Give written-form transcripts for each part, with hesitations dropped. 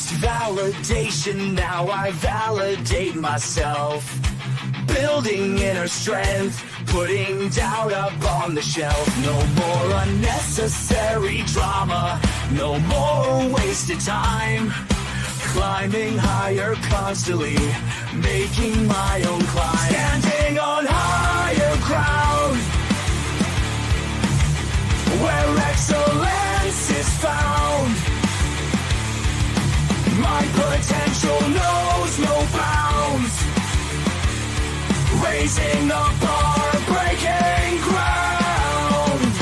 chased validation, now I validate myself. Building inner strength, putting doubt up on the shelf. No more unnecessary drama, no more wasted time. Climbing higher constantly, making my own climb. Standing on higher ground, where excellence is found. My potential knows no bounds. Raising the bar, breaking ground.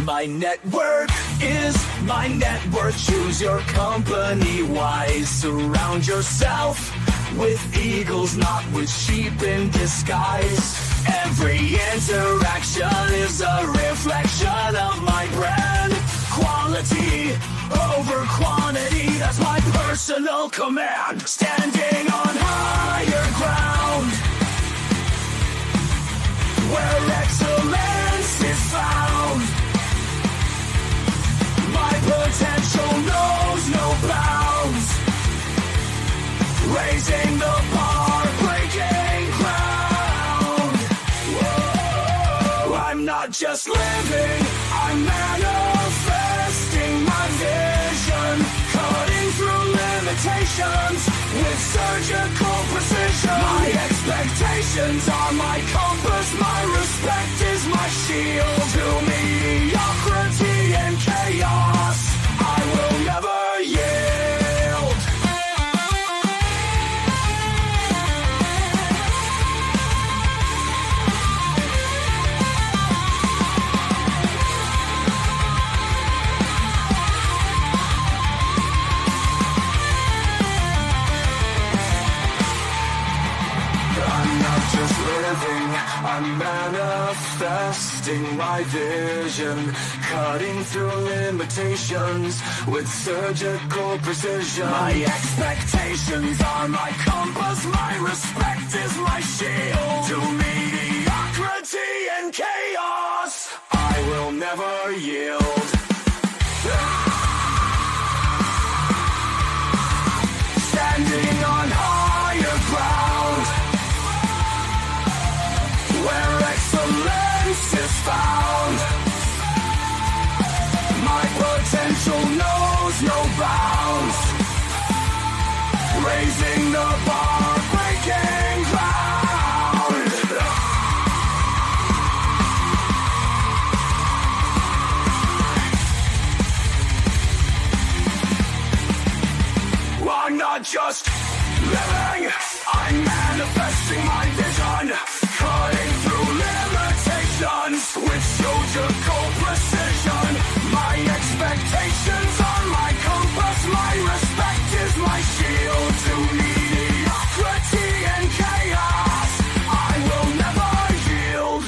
My network is my net worth. Choose your company wise. Surround yourself with eagles, not with sheep in disguise. Every interaction is a reflection of my brand. Quality over quantity, that's my personal command. Standing on higher ground, where excellence is found. My potential knows no bounds. Raising the bar, breaking ground. Whoa. I'm not just living, I'm manifesting my vision. Cutting through limitations with surgical precision. My expectations are my compass, my respect is my shield. To mediocrity and chaos, I will never yield. I'm manifesting my vision, cutting through limitations with surgical precision. My expectations are my compass, my respect is my shield. To mediocrity and chaos, I will never yield. Standing on higher ground, where excellence is found. My potential knows no bounds. Raising the bar, breaking ground. I'm not just living, I'm manifesting my vision. Cutting through limitations with surgical precision. My expectations are my compass, my respect is my shield. To mediocrity and chaos, I will never yield.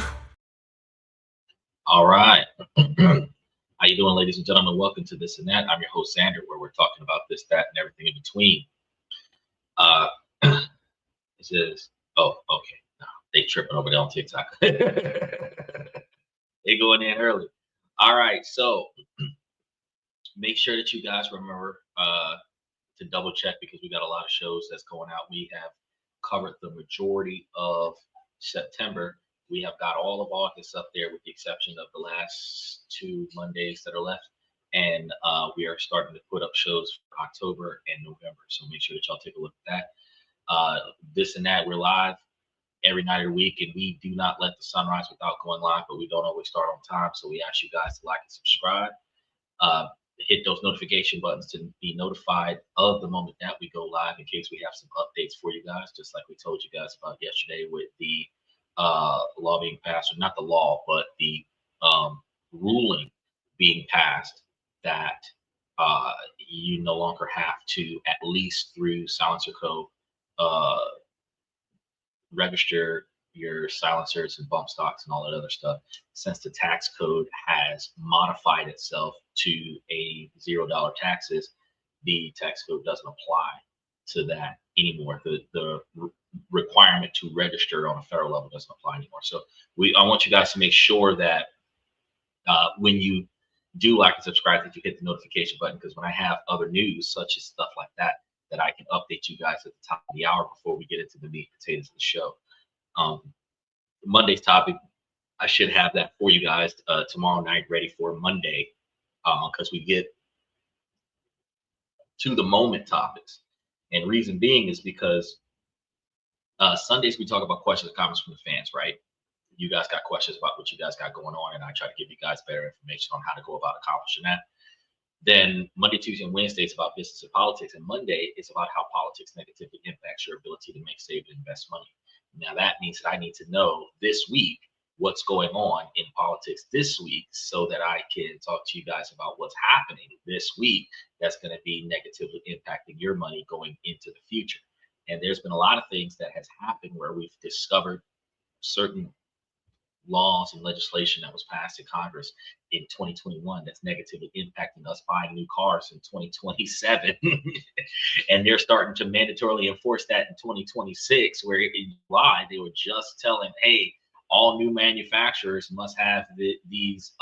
All right. How you doing, ladies and gentlemen? Welcome to This and That. I'm your host, Sander, where we're talking about this, that, and everything in between. It says, oh, okay. They tripping over there on TikTok. They going in early. All right, so make sure that you guys remember to double check, because we got a lot of shows that's going out. We have covered the majority of September. We have got all of August up there, with the exception of the last 2 Mondays that are left. And we are starting to put up shows for October and November. So make sure that y'all take a look at that. This and That, we're live every night of the week, and we do not let the sun rise without going live, but we don't always start on time. So we ask you guys to like and subscribe. Hit those notification buttons to be notified of the moment that we go live, in case we have some updates for you guys, just like we told you guys about yesterday with the law being passed, or not the law, but the ruling being passed that you no longer have to, at least through Silencer Code, register your silencers and bump stocks and all that other stuff, since the tax code has modified itself to a $0 taxes. The tax code doesn't apply to that anymore. The requirement to register on a federal level doesn't apply anymore. So I want you guys to make sure that when you do like and subscribe, that you hit the notification button, because when I have other news, such as stuff like that, that I can update you guys at the top of the hour before we get into the meat and potatoes of the show. Um, Monday's topic, I should have that for you guys tomorrow night, ready for Monday, because we get to the moment topics. And reason being is because Sundays we talk about questions and comments from the fans, right? You guys got questions about what you guys got going on, and I try to give you guys better information on how to go about accomplishing that. Then Monday, Tuesday, and Wednesday is about business and politics, and Monday is about how politics negatively impacts your ability to make, save, and invest money. Now that means that I need to know this week what's going on in politics this week, so that I can talk to you guys about what's happening this week that's going to be negatively impacting your money going into the future. And there's been a lot of things that has happened where we've discovered certain laws and legislation that was passed in Congress in 2021 that's negatively impacting us buying new cars in 2027. And they're starting to mandatorily enforce that in 2026, where in July they were just telling, hey, all new manufacturers must have these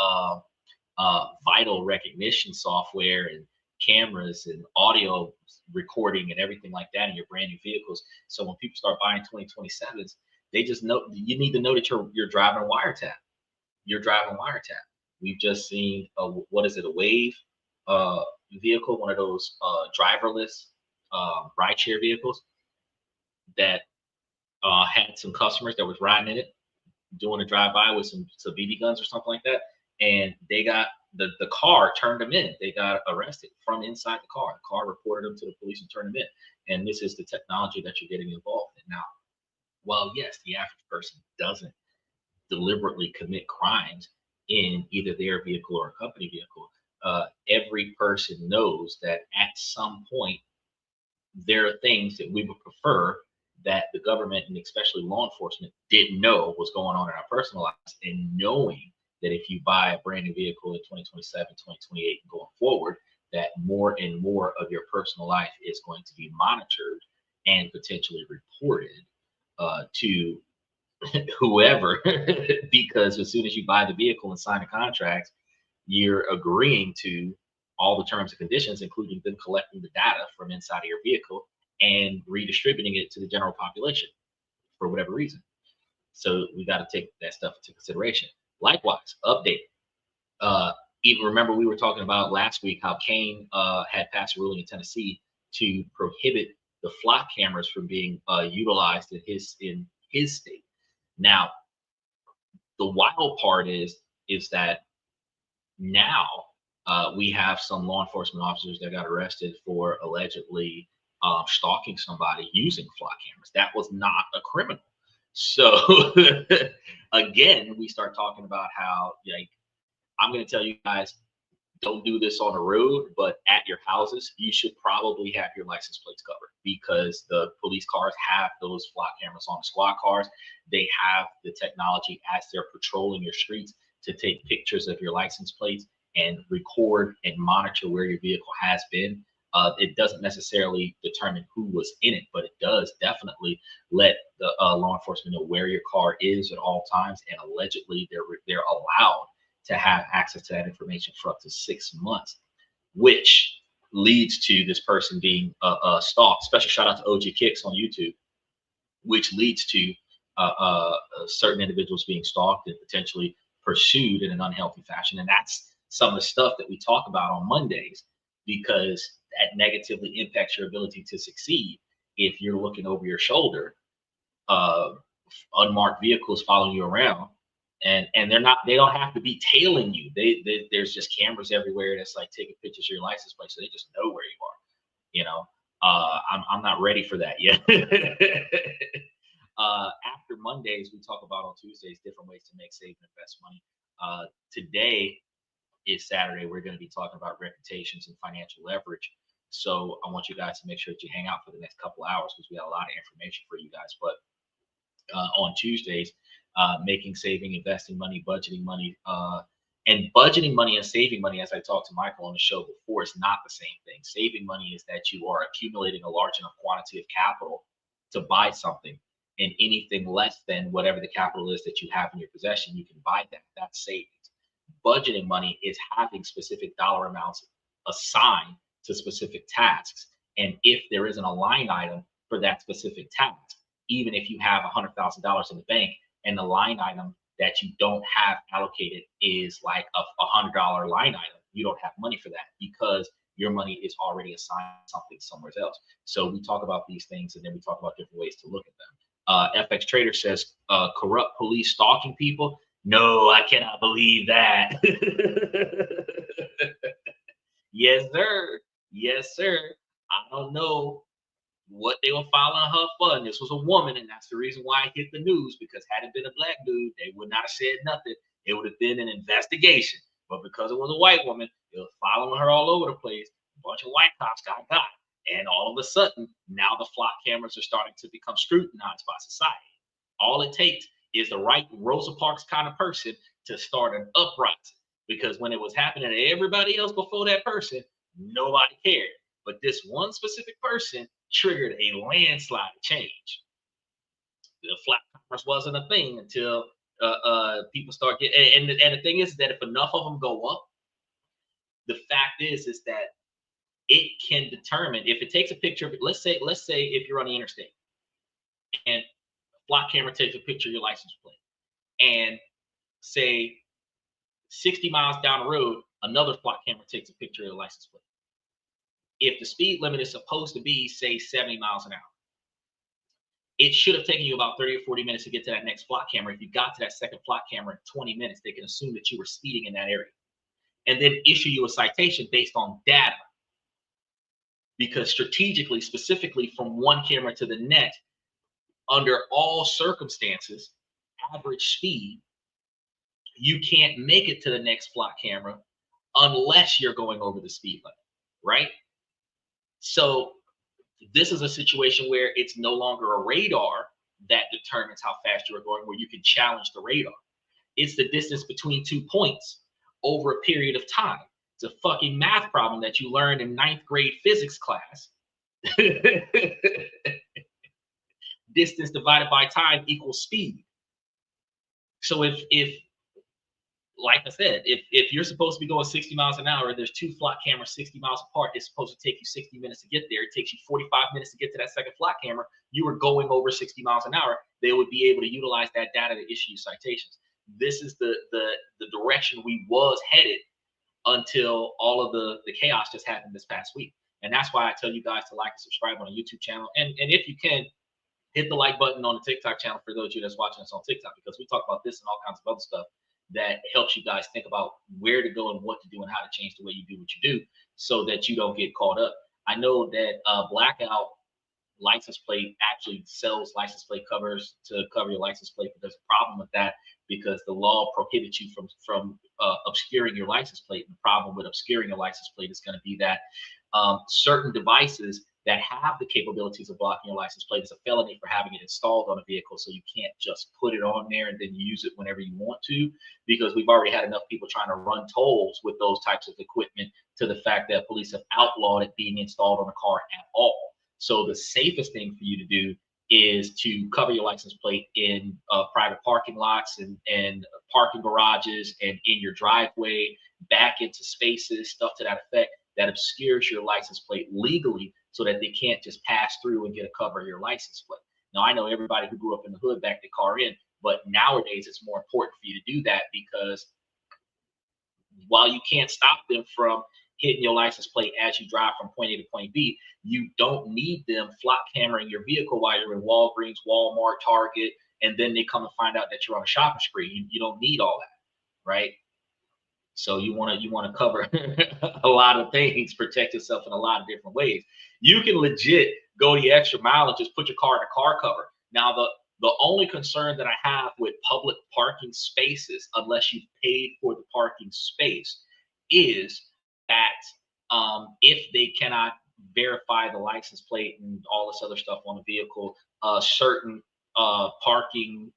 vital recognition software and cameras and audio recording and everything like that in your brand new vehicles. So when people start buying 2027s, they just know, you need to know that you're driving a wiretap. You're driving wiretap. We've just seen what is it, a Wave vehicle, one of those driverless rideshare vehicles that had some customers that was riding in it, doing a drive-by with some BB guns or something like that, and they got the car turned them in. They got arrested from inside the car. The car reported them to the police and turned them in. And this is the technology that you're getting involved in now. Well, yes, the average person doesn't deliberately commit crimes in either their vehicle or a company vehicle. Every person knows that at some point there are things that we would prefer that the government and especially law enforcement didn't know was going on in our personal lives. And knowing that if you buy a brand new vehicle in 2027, 2028, and going forward, that more and more of your personal life is going to be monitored and potentially reported to whoever, because as soon as you buy the vehicle and sign a contract, you're agreeing to all the terms and conditions, including them collecting the data from inside of your vehicle and redistributing it to the general population for whatever reason. So we got to take that stuff into consideration. Likewise, update. Even remember we were talking about last week how Kane had passed a ruling in Tennessee to prohibit the flock cameras from being utilized in his state. Now, the wild part is that now we have some law enforcement officers that got arrested for allegedly stalking somebody using flock cameras. That was not a criminal. So again, we start talking about how, like, I'm going to tell you guys, don't do this on the road, but at your houses, you should probably have your license plates covered, because the police cars have those flock cameras on the squad cars. They have the technology as they're patrolling your streets to take pictures of your license plates and record and monitor where your vehicle has been. It doesn't necessarily determine who was in it, but it does definitely let the law enforcement know where your car is at all times. And allegedly, they're allowed to have access to that information for up to 6 months, which leads to this person being stalked. Special shout out to OG Kicks on YouTube, which leads to certain individuals being stalked and potentially pursued in an unhealthy fashion. And that's some of the stuff that we talk about on Mondays, because that negatively impacts your ability to succeed if you're looking over your shoulder, unmarked vehicles following you around. And they don't have to be tailing you. There's just cameras everywhere that's like taking pictures of your license plate, so they just know where you are. You know, I'm not ready for that yet. After Mondays, we talk about on Tuesdays different ways to make, save, and invest money. Today is Saturday. We're going to be talking about reputations and financial leverage. So I want you guys to make sure that you hang out for the next couple hours, because we got a lot of information for you guys. But on Tuesdays, making, saving, investing money, budgeting money, and budgeting money and saving money, as I talked to Michael on the show before, is not the same thing. Saving money is that you are accumulating a large enough quantity of capital to buy something, and anything less than whatever the capital is that you have in your possession, you can buy that. That's savings. Budgeting money is having specific dollar amounts assigned to specific tasks. And if there isn't a line item for that specific task, even if you have $100,000 in the bank and the line item that you don't have allocated is like a $100 line item, you don't have money for that because your money is already assigned something somewhere else. So we talk about these things and then we talk about different ways to look at them. FX Trader says corrupt police stalking people. No, I cannot believe that. Yes, sir. Yes, sir. I don't know what they were following her for. And this was a woman, and that's the reason why it hit the news, because had it been a black dude, they would not have said nothing. It would have been an investigation. But because it was a white woman, it was following her all over the place. A bunch of white cops got. And all of a sudden, now the flock cameras are starting to become scrutinized by society. All it takes is the right Rosa Parks kind of person to start an uprising. Because when it was happening to everybody else before that person, nobody cared. But this one specific person triggered a landslide change. The flat cameras wasn't a thing until people start getting. And the thing is that if enough of them go up, the fact is that it can determine if it takes a picture of it. Let's say if you're on the interstate and flock camera takes a picture of your license plate, and say 60 miles down the road, another flock camera takes a picture of your license plate. If the speed limit is supposed to be, say, 70 miles an hour, it should have taken you about 30 or 40 minutes to get to that next flock camera. If you got to that second flock camera in 20 minutes, they can assume that you were speeding in that area and then issue you a citation based on data. Because strategically, specifically from one camera to the next, under all circumstances, average speed, you can't make it to the next flock camera unless you're going over the speed limit, right? So this is a situation where it's no longer a radar that determines how fast you are going, where you can challenge the radar. It's the distance between 2 points over a period of time. It's a fucking math problem that you learned in 9th grade physics class. Distance divided by time equals speed. So if like I said, if you're supposed to be going 60 miles an hour, there's 2 flock cameras 60 miles apart, it's supposed to take you 60 minutes to get there. It takes you 45 minutes to get to that second flock camera. You were going over 60 miles an hour. They would be able to utilize that data to issue you citations. This is the direction we was headed until all of the chaos just happened this past week. And that's why I tell you guys to like and subscribe on the YouTube channel. And if you can, hit the like button on the TikTok channel for those of you that's watching us on TikTok, because we talk about this and all kinds of other stuff that helps you guys think about where to go and what to do and how to change the way you do what you do so that you don't get caught up. I know that Blackout license plate actually sells license plate covers to cover your license plate, but there's a problem with that because the law prohibits you from obscuring your license plate. And the problem with obscuring your license plate is going to be that certain devices that have the capabilities of blocking your license plate is a felony for having it installed on a vehicle. So you can't just put it on there and then use it whenever you want to, because we've already had enough people trying to run tolls with those types of equipment to the fact that police have outlawed it being installed on a car at all. So the safest thing for you to do is to cover your license plate in private parking lots and parking garages and in your driveway, back into spaces, stuff to that effect that obscures your license plate legally so that they can't just pass through and get a cover of your license plate. Now, I know everybody who grew up in the hood backed their car in, but nowadays it's more important for you to do that because while you can't stop them from hitting your license plate as you drive from point A to point B, you don't need them flock cammering your vehicle while you're in Walgreens, Walmart, Target, and then they come and find out that you're on a shopping spree. You don't need all that, right? So you want to cover a lot of things, protect yourself in a lot of different ways. You can legit go the extra mile and just put your car in a car cover. Now, the only concern that I have with public parking spaces, unless you've paid for the parking space, is that if they cannot verify the license plate and all this other stuff on the vehicle, certain parking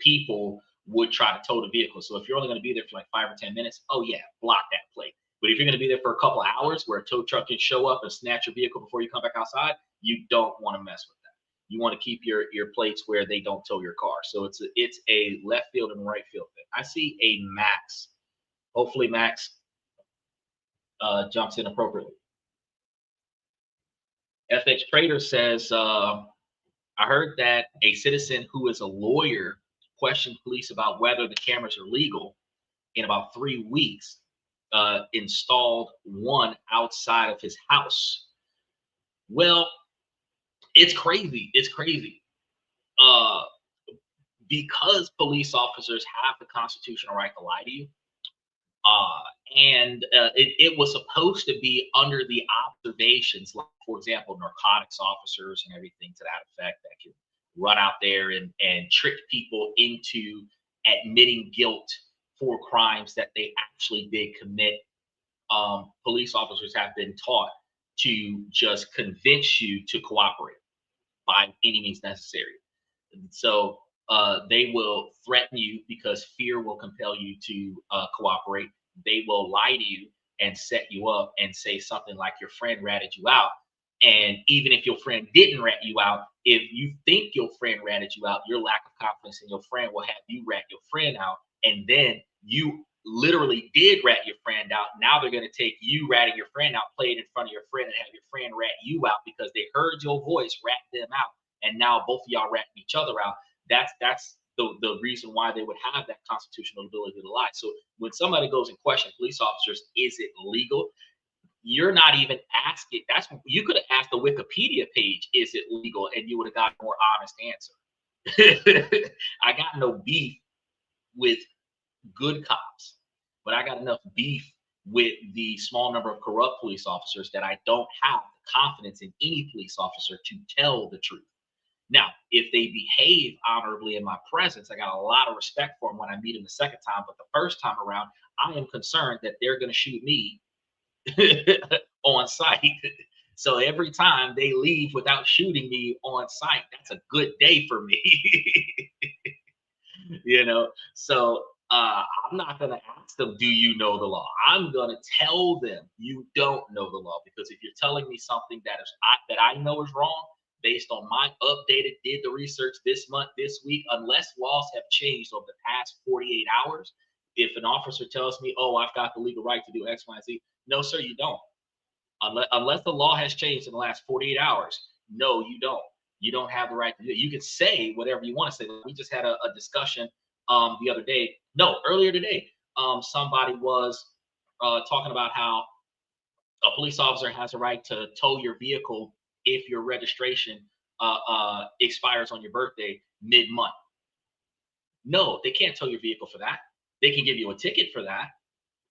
people would try to tow the vehicle. So if you're only going to be there for like 5 or 10 minutes, oh yeah, block that plate. But if you're going to be there for a couple of hours where a tow truck can show up and snatch your vehicle before you come back outside, you don't want to mess with that. You want to keep your plates where they don't tow your car. So it's a left field and right field thing. I see a max Hopefully Max jumps in appropriately. FX Trader says, I heard that a citizen who is a lawyer questioned police about whether the cameras are legal. In about 3 weeks, installed one outside of his house. Well, it's crazy. It's crazy. Uh, because police officers have the constitutional right to lie to you, uh, and it was supposed to be under the observations, like, for example, narcotics officers and everything to that effect that can run out there and trick people into admitting guilt for crimes that they actually did commit. Police officers have been taught to just convince you to cooperate by any means necessary. So they will threaten you because fear will compel you to cooperate. They will lie to you and set you up and say something like your friend ratted you out. And even if your friend didn't rat you out, if you think your friend ratted you out, your lack of confidence in your friend will have you rat your friend out. And then you literally did rat your friend out. Now they're going to take you ratting your friend out, play it in front of your friend, and have your friend rat you out because they heard your voice rat them out, and now both of y'all ratting each other out. That's the reason why they would have that constitutional ability to lie. So when somebody goes and questions police officers, is it legal? You're not even asking. That's You could have asked the Wikipedia page, is it legal, and you would have got a more honest answer. I got no beef with good cops, but I got enough beef with the small number of corrupt police officers that I don't have the confidence in any police officer to tell the truth. Now, if they behave honorably in my presence, I got a lot of respect for them when I meet them the second time. But the first time around, I am concerned that they're going to shoot me on site. So every time they leave without shooting me on site, that's a good day for me. So I'm not going to ask them, do you know the law? I'm going to tell them you don't know the law, because if you're telling me something that I know is wrong based on my updated did the research this month, this week, unless laws have changed over the past 48 hours, if an officer tells me, oh, I've got the legal right to do X, Y, and Z, no, sir, you don't. Unless the law has changed in the last 48 hours, no, you don't. You don't have the right to do it. You can say whatever you want to say. We just had a discussion the other day. No, earlier today, somebody was talking about how a police officer has a right to tow your vehicle if your registration expires on your birthday mid-month. No, they can't tow your vehicle for that. They can give you a ticket for that,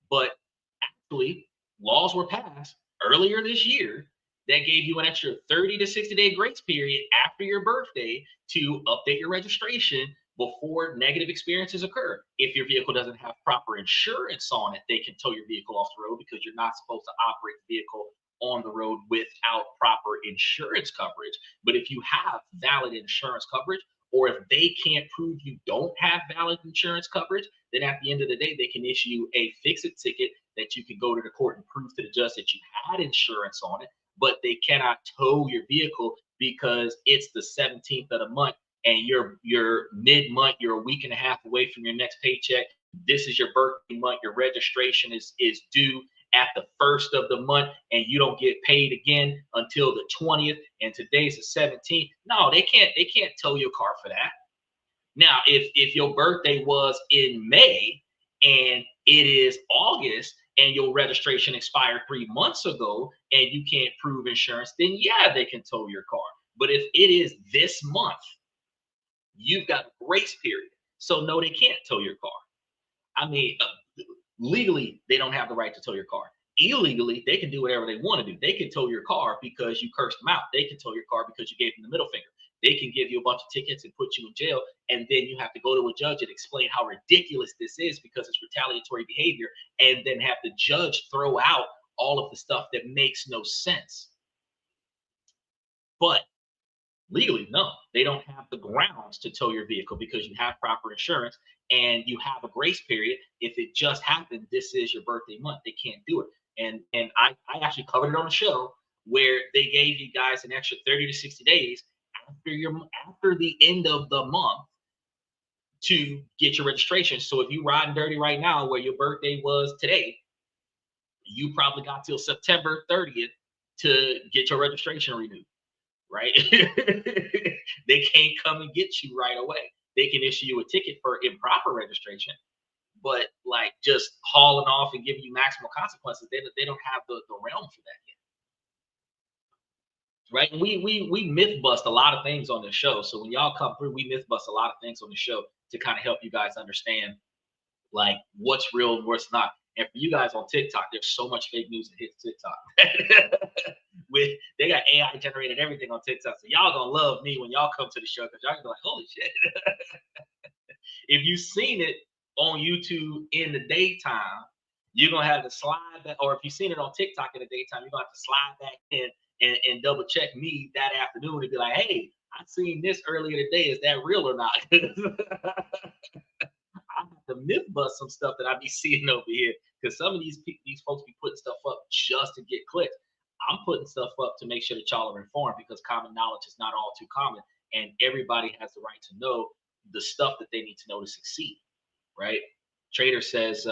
but actually, laws were passed earlier this year that gave you an extra 30 to 60-day grace period after your birthday to update your registration before negative experiences occur. If your vehicle doesn't have proper insurance on it, they can tow your vehicle off the road, because you're not supposed to operate the vehicle on the road without proper insurance coverage. But if you have valid insurance coverage, or if they can't prove you don't have valid insurance coverage, then at the end of the day, they can issue a fix-it ticket that you can go to the court and prove to the judge that you had insurance on it, but they cannot tow your vehicle because it's the 17th of the month and you're mid-month, you're a week and a half away from your next paycheck. This is your birthday month. Your registration is due at the first of the month, and you don't get paid again until the 20th, and today's the 17th. No, they can't tow your car for that. Now, if your birthday was in May and it is August and your registration expired 3 months ago and you can't prove insurance, then yeah, they can tow your car. But if it is this month, you've got a grace period. So no, they can't tow your car. I mean, legally, they don't have the right to tow your car. Illegally, they can do whatever they want to do. They can tow your car because you cursed them out. They can tow your car because you gave them the middle finger. They can give you a bunch of tickets and put you in jail, and then you have to go to a judge and explain how ridiculous this is because it's retaliatory behavior, and then have the judge throw out all of the stuff that makes no sense. But legally, no, they don't have the grounds to tow your vehicle because you have proper insurance and you have a grace period. If it just happened, this is your birthday month, they can't do it. And I actually covered it on the show where they gave you guys an extra 30 to 60 days after the end of the month to get your registration. So if you riding dirty right now, where your birthday was today, you probably got till September 30th to get your registration renewed, right? They can't come and get you right away. They can issue you a ticket for improper registration, but like just hauling off and giving you maximum consequences, they don't have the realm for that yet. Right? And we myth bust a lot of things on this show. So when y'all come through, we myth bust a lot of things on the show to kind of help you guys understand like what's real and what's not. And for you guys on TikTok, there's so much fake news that hits TikTok. They got AI generated everything on TikTok. So y'all gonna love me when y'all come to the show because y'all gonna be like, holy shit. If you've seen it on YouTube in the daytime, you're gonna have to slide back, or if you've seen it on TikTok in the daytime, you're gonna have to slide back in and double check me that afternoon and be like, hey, I seen this earlier today. Is that real or not? I have to myth bust some stuff that I be seeing over here because some of these folks be putting stuff up just to get clicks. I'm putting stuff up to make sure that y'all are informed because common knowledge is not all too common, and everybody has the right to know the stuff that they need to know to succeed, right? Trader says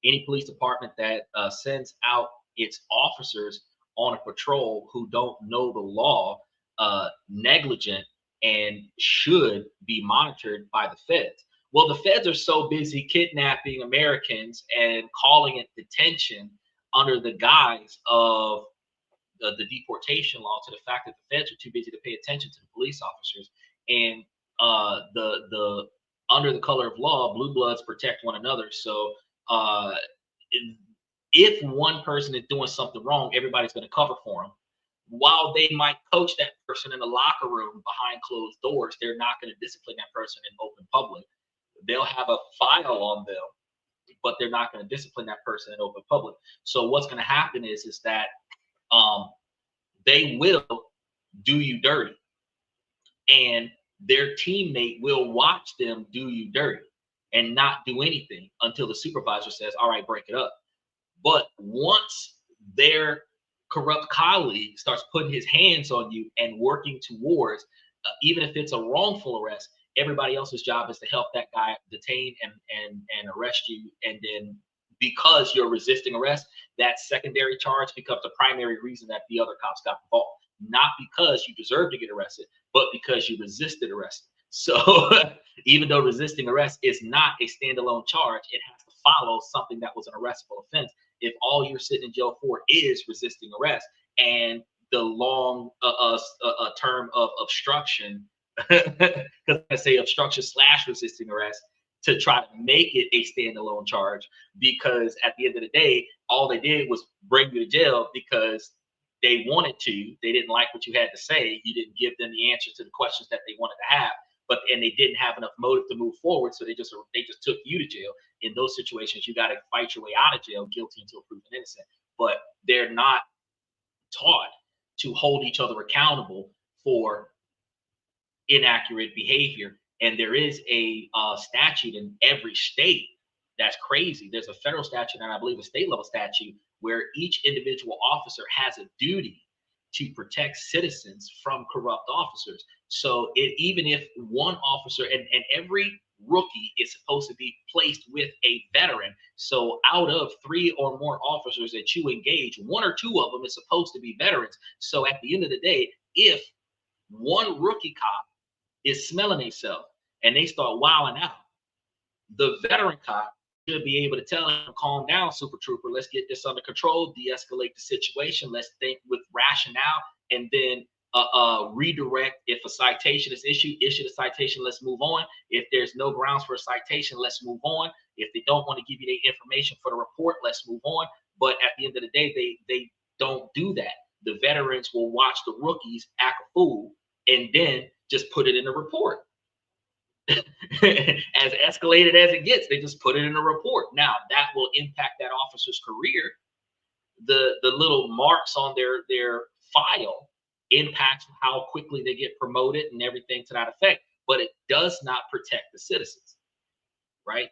any police department that sends out its officers on a patrol who don't know the law, negligent and should be monitored by the feds. Well, the feds are so busy kidnapping Americans and calling it detention under the guise of the deportation law to the fact that the feds are too busy to pay attention to the police officers. And the under the color of law, blue bloods protect one another. So uh, if one person is doing something wrong, everybody's going to cover for them. While they might coach that person in the locker room behind closed doors, they're not going to discipline that person in open public. They'll have a file on them, but they're not going to discipline that person in open public. So what's going to happen is that they will do you dirty, and their teammate will watch them do you dirty and not do anything until the supervisor says, all right, break it up. But once their corrupt colleague starts putting his hands on you and working towards, even if it's a wrongful arrest, everybody else's job is to help that guy detain and arrest you. And then because you're resisting arrest, that secondary charge becomes the primary reason that the other cops got involved. Not because you deserve to get arrested, but because you resisted arrest. So even though resisting arrest is not a standalone charge, it has to follow something that was an arrestable offense. If all you're sitting in jail for is resisting arrest and the long term of obstruction, because I say obstruction / resisting arrest, to try to make it a standalone charge, because at the end of the day, all they did was bring you to jail because they wanted to. They didn't like what you had to say. You didn't give them the answers to the questions that they wanted to have, and they didn't have enough motive to move forward, so they just took you to jail. In those situations, you got to fight your way out of jail, guilty until proven innocent. But they're not taught to hold each other accountable for inaccurate behavior. And there is a statute in every state that's crazy. There's a federal statute and I believe a state level statute where each individual officer has a duty to protect citizens from corrupt officers. So even if one officer and every rookie is supposed to be placed with a veteran. So out of 3 or more officers that you engage, 1 or 2 of them is supposed to be veterans. So at the end of the day, if one rookie cop is smelling themselves and they start wilding out, the veteran cop should be able to tell him, calm down, super trooper, let's get this under control, de-escalate the situation, let's think with rationale, and then redirect. If a citation is issued, issue the citation, let's move on. If there's no grounds for a citation, let's move on. If they don't want to give you the information for the report, let's move on. But at the end of the day, they don't do that. The veterans will watch the rookies act a fool and then just put it in a report. As escalated as it gets, they just put it in a report. Now that will impact that officer's career. The little marks on their file impacts how quickly they get promoted and everything to that effect, but it does not protect the citizens, right?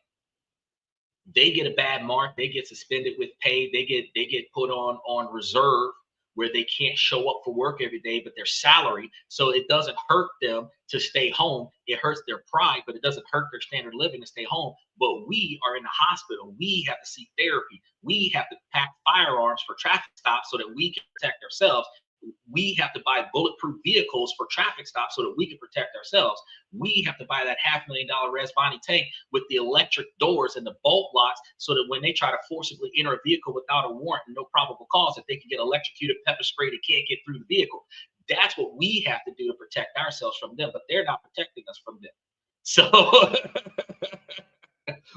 They get a bad mark, they get suspended with pay, they get put on reserve where they can't show up for work every day, but they're salary. So it doesn't hurt them to stay home. It hurts their pride, but it doesn't hurt their standard of living to stay home. But we are in the hospital. We have to seek therapy. We have to pack firearms for traffic stops so that we can protect ourselves. We have to buy bulletproof vehicles for traffic stops so that we can protect ourselves. We have to buy that $500,000 Resbani tank with the electric doors and the bolt locks so that when they try to forcibly enter a vehicle without a warrant and no probable cause, that they can get electrocuted, pepper sprayed, and can't get through the vehicle. That's what we have to do to protect ourselves from them, but they're not protecting us from them. So,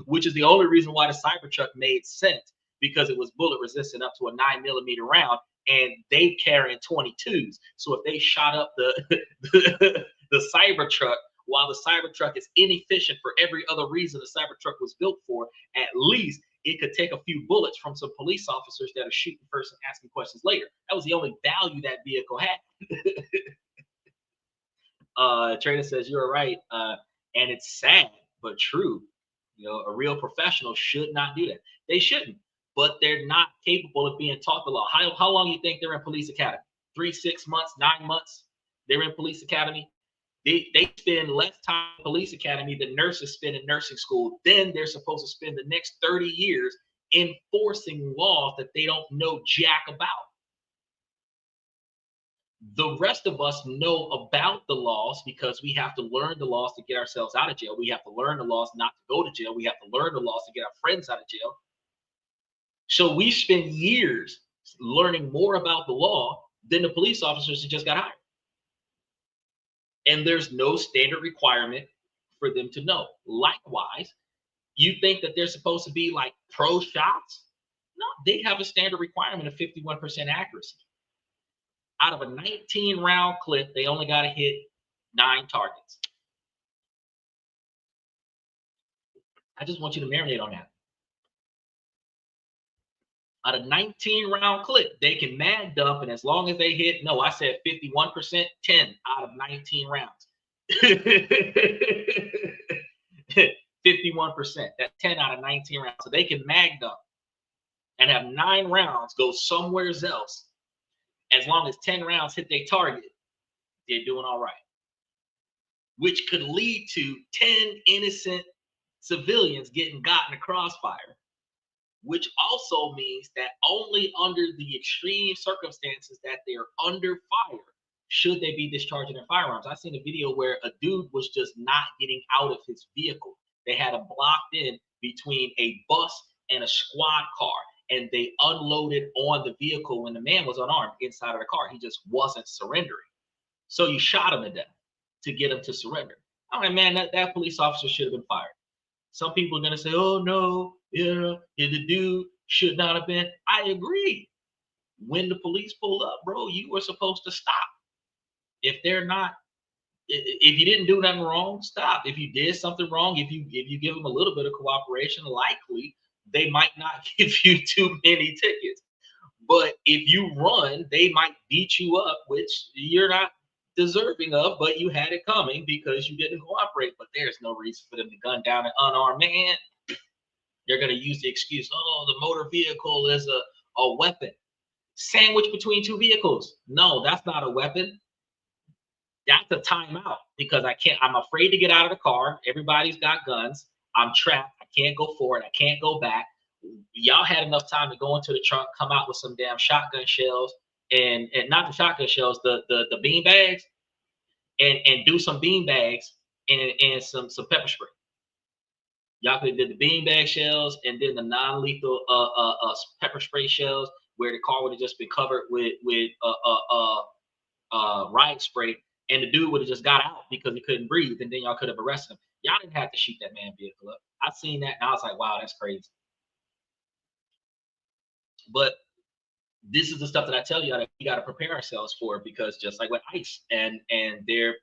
which is the only reason why the Cybertruck made sense, because it was bullet resistant up to a 9mm round, and they carrying 22s. So if they shot up the Cybertruck, while the Cybertruck is inefficient for every other reason the Cybertruck was built for, at least it could take a few bullets from some police officers that are shooting first and asking questions later. That was the only value that vehicle had. Trader says you're right, and it's sad but true. You know, a real professional should not do that. They shouldn't, but they're not capable of being taught the law. How long do you think they're in police academy? 3, 6 months, 9 months? They're in police academy. They spend less time in police academy than nurses spend in nursing school. Then they're supposed to spend the next 30 years enforcing laws that they don't know jack about. The rest of us know about the laws because we have to learn the laws to get ourselves out of jail. We have to learn the laws not to go to jail. We have to learn the laws to get our friends out of jail. So we spend years learning more about the law than the police officers that just got hired. And there's no standard requirement for them to know. Likewise, you think that they're supposed to be like pro shots? No, they have a standard requirement of 51% accuracy. Out of a 19-round clip, they only got to hit 9 targets. I just want you to marinate on that. Out of 19-round clip, they can mag dump, and as long as they hit, no, I said 51%, 10 out of 19 rounds. 51%, that's 10 out of 19 rounds. So they can mag dump and have 9 rounds go somewhere else. As long as 10 rounds hit their target, they're doing all right. Which could lead to 10 innocent civilians getting got in the crossfire. Which also means that only under the extreme circumstances that they're under fire should they be discharging their firearms. I seen a video where a dude was just not getting out of his vehicle. They had him blocked in between a bus and a squad car, and they unloaded on the vehicle when the man was unarmed inside of the car. He just wasn't surrendering. So you shot him to death to get him to surrender. I'm like, man, that police officer should have been fired. Some people are going to say, oh, no, yeah, the dude should not have been. I agree. When the police pull up, bro, you were supposed to stop. If they're not, if you didn't do nothing wrong, stop. If you did something wrong, if you give them a little bit of cooperation, likely they might not give you too many tickets. But if you run, they might beat you up, which you're not deserving of, but you had it coming because you didn't cooperate. But there's no reason for them to gun down an unarmed man. They're going to use the excuse, oh, the motor vehicle is a weapon. Sandwich between 2 vehicles. No, that's not a weapon. That's a timeout because I'm afraid to get out of the car. Everybody's got guns. I'm trapped. I can't go forward. I can't go back. Y'all had enough time to go into the trunk, come out with some damn shotgun shells and not the shotgun shells, the bean bags, and do some bean bags and some pepper spray. Y'all could have did the bean bag shells and then the non-lethal pepper spray shells where the car would have just been covered with riot spray, and the dude would have just got out because he couldn't breathe, and then y'all could have arrested him. Y'all didn't have to shoot that man vehicle up. I seen that and I was like, wow, that's crazy. But this is the stuff that I tell you that we got to prepare ourselves for, because just like with ICE and they're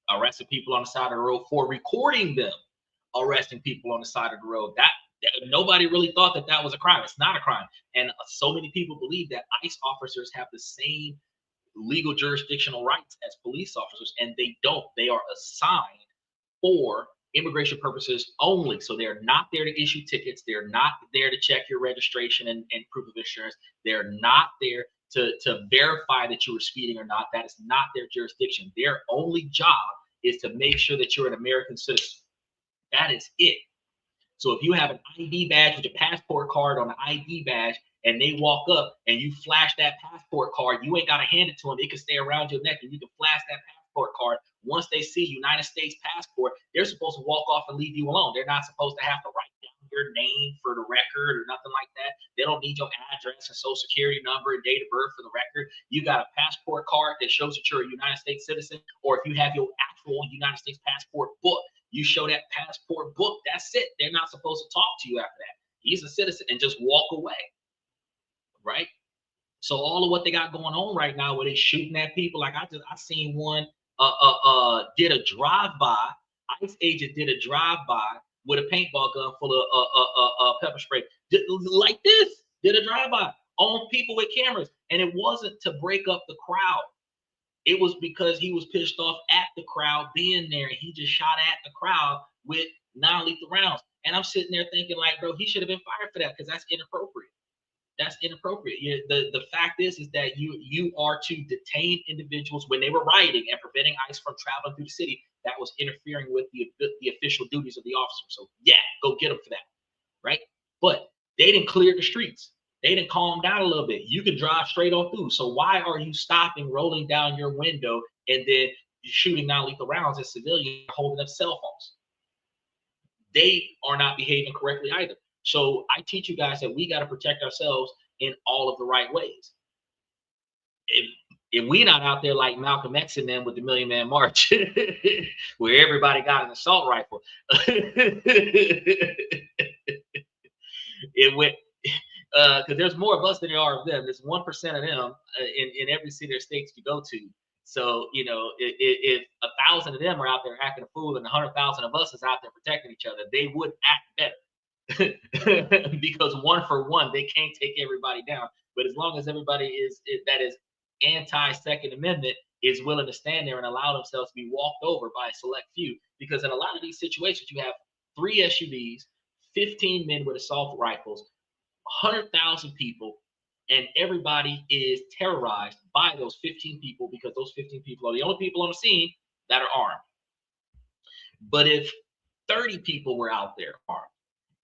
arresting people on the side of the road for recording them arresting people on the side of the road. That nobody really thought that was a crime. It's not a crime. And so many people believe that ICE officers have the same legal jurisdictional rights as police officers, and they don't. They are assigned for immigration purposes only. So they're not there to issue tickets. They're not there to check your registration and proof of insurance. They're not there to verify that you were speeding or not. That is not their jurisdiction. Their only job is to make sure that you're an American citizen. That is it. So if you have an ID badge with your passport card on the ID badge, and they walk up and you flash that passport card, you ain't got to hand it to them. It can stay around your neck and you can flash that passport card. Once they see United States passport, they're supposed to walk off and leave you alone. They're not supposed to have to write down your name for the record or nothing like that. They don't need your address and social security number and date of birth for the record. You got a passport card that shows that you're a United States citizen, or if you have your actual United States passport book, you show that passport book, that's it. They're not supposed to talk to you after that. He's a citizen, and just walk away, right? So all of what they got going on right now, where they shooting at people, like I seen one did a drive-by. ICE agent did a drive-by with a paintball gun full of pepper spray, like this. Did a drive-by on people with cameras, and it wasn't to break up the crowd. It was because he was pissed off at the crowd being there, and he just shot at the crowd with non-lethal rounds. And I'm sitting there thinking, like, bro, he should have been fired for that, because that's inappropriate. That's inappropriate. The fact is that you are to detain individuals when they were rioting and preventing ICE from traveling through the city. That was interfering with the official duties of the officer. So yeah, go get them for that, right? But they didn't clear the streets. They didn't calm down a little bit. You can drive straight on through. So why are you stopping, rolling down your window, and then shooting non-lethal rounds at civilians holding up cell phones? They are not behaving correctly either. So I teach you guys that we got to protect ourselves in all of the right ways. If we not out there like Malcolm X and them with the Million Man March, where everybody got an assault rifle, it went, because there's more of us than there are of them. There's 1% of them in every city or state you go to. So, you know, if 1,000 of them are out there acting a fool and 100,000 of us is out there protecting each other, they would act better. Because one for one, they can't take everybody down. But as long as everybody that is anti-Second Amendment is willing to stand there and allow themselves to be walked over by a select few, because in a lot of these situations, you have 3 SUVs, 15 men with assault rifles, 100,000 people, and everybody is terrorized by those 15 people, because those 15 people are the only people on the scene that are armed. But if 30 people were out there armed,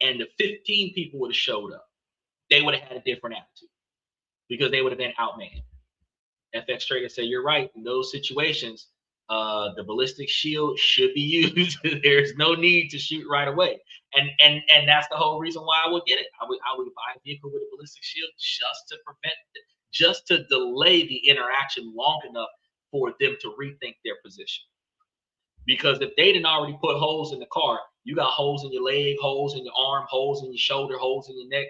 and the 15 people would have showed up, they would have had a different attitude, because they would have been outmanned. FX Trader said, you're right. In those situations, the ballistic shield should be used. There's no need to shoot right away. And that's the whole reason why I would get it. I would buy a vehicle with a ballistic shield just to delay the interaction long enough for them to rethink their position. Because if they didn't already put holes in the car, you got holes in your leg, holes in your arm, holes in your shoulder, holes in your neck.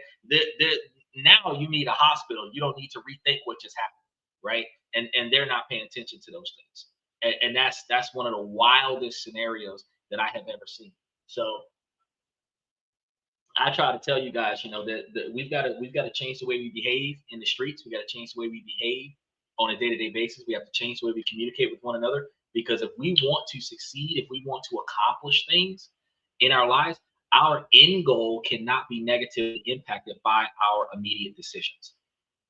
Now you need a hospital. You don't need to rethink what just happened, right? And they're not paying attention to those things. And that's one of the wildest scenarios that I have ever seen. So I try to tell you guys, you know, that we've got to change the way we behave in the streets. We got to change the way we behave on a day-to-day basis. We have to change the way we communicate with one another. Because if we want to succeed, if we want to accomplish things in our lives, our end goal cannot be negatively impacted by our immediate decisions.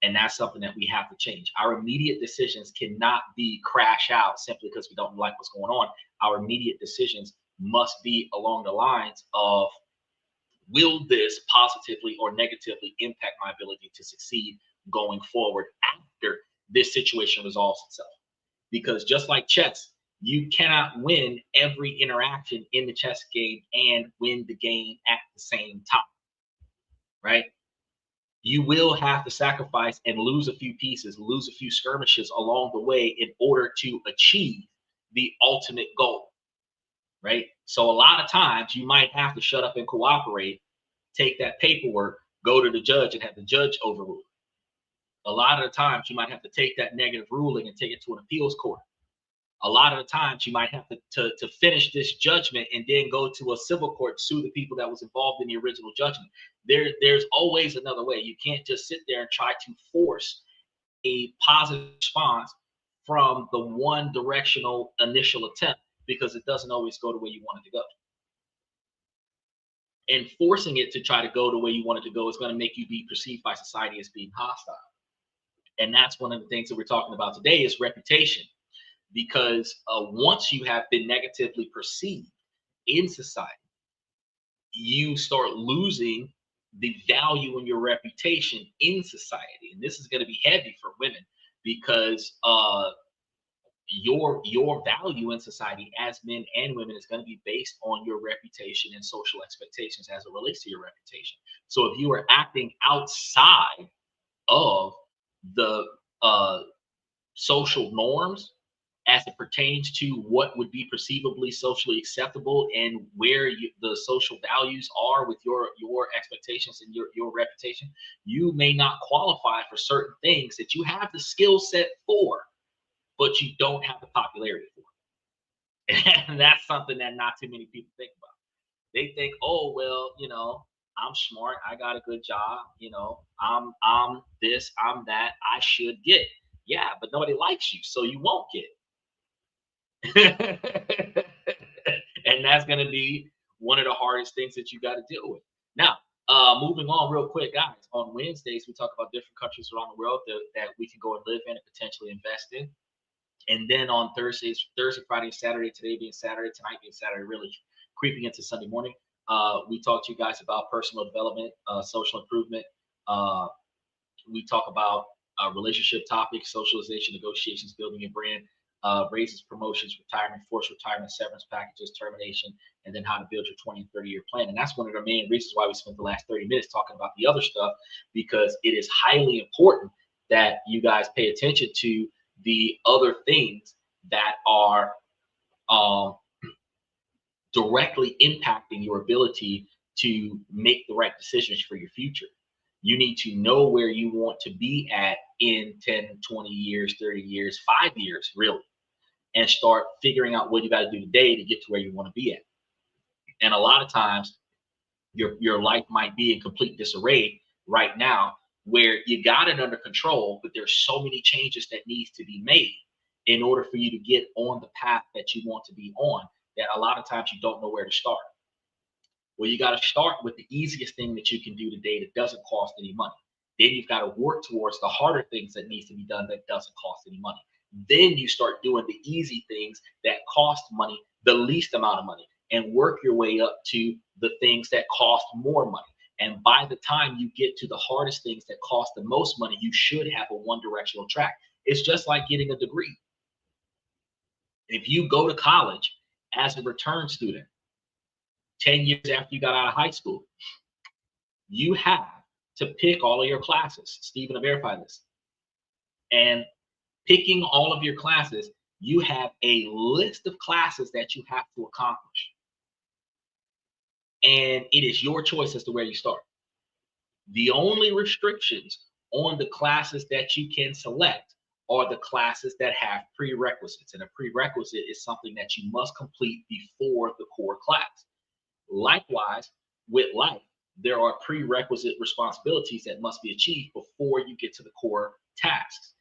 And that's something that we have to change. Our immediate decisions cannot be crash out simply because we don't like what's going on. Our immediate decisions must be along the lines of, will this positively or negatively impact my ability to succeed going forward after this situation resolves itself? Because just like chess, you cannot win every interaction in the chess game and win the game at the same time, right? You will have to sacrifice and lose a few pieces, lose a few skirmishes along the way in order to achieve the ultimate goal, right? So a lot of times you might have to shut up and cooperate, take that paperwork, go to the judge and have the judge overrule. A lot of the times you might have to take that negative ruling and take it to an appeals court. A lot of the times you might have to finish this judgment and then go to a civil court, sue the people that was involved in the original judgment. There's always another way. You can't just sit there and try to force a positive response from the one directional initial attempt, because it doesn't always go the way you want it to go. And forcing it to try to go the way you want it to go is going to make you be perceived by society as being hostile. And that's one of the things that we're talking about today is reputation. Because once you have been negatively perceived in society, you start losing the value in your reputation in society. And this is going to be heavy for women because your value in society as men and women is going to be based on your reputation and social expectations as it relates to your reputation. So if you are acting outside of the uh, social norms as it pertains to what would be perceivably socially acceptable and where the social values are with your expectations and your reputation, you may not qualify for certain things that you have the skill set for, but you don't have the popularity for. And that's something that not too many people think about. They think, oh well, I'm smart, I got a good job, I'm this, I'm that, I should get. Yeah, but nobody likes you, so you won't get. And that's going to be one of the hardest things that you got to deal with. Now, moving on real quick, guys. On Wednesdays, we talk about different countries around the world that we can go and live in and potentially invest in. And then on Thursdays, Thursday, Friday, Saturday, today being Saturday, tonight being Saturday, really creeping into Sunday morning, we talk to you guys about personal development, social improvement. We talk about relationship topics, socialization, negotiations, building your brand, raises, promotions, retirement, forced retirement, severance packages, termination, and then how to build your 20 and 30-year plan. And that's one of the main reasons why we spent the last 30 minutes talking about the other stuff, because it is highly important that you guys pay attention to the other things that are directly impacting your ability to make the right decisions for your future. You need to know where you want to be at in 10, 20 years, 30 years, 5 years, really, and start figuring out what you got to do today to get to where you want to be at. And a lot of times your life might be in complete disarray right now, where you got it under control, but there's so many changes that needs to be made in order for you to get on the path that you want to be on, that a lot of times you don't know where to start. Well, you got to start with the easiest thing that you can do today that doesn't cost any money. Then you've got to work towards the harder things that needs to be done that doesn't cost any money. Then you start doing the easy things that cost money, the least amount of money, and work your way up to the things that cost more money. And by the time you get to the hardest things that cost the most money, you should have a one-directional track. It's just like getting a degree. If you go to college as a return student, 10 years after you got out of high school, you have to pick all of your classes. Stephen will verify this. And picking all of your classes, you have a list of classes that you have to accomplish. And it is your choice as to where you start. The only restrictions on the classes that you can select are the classes that have prerequisites. And a prerequisite is something that you must complete before the core class. Likewise, with life, there are prerequisite responsibilities that must be achieved before you get to the core tasks.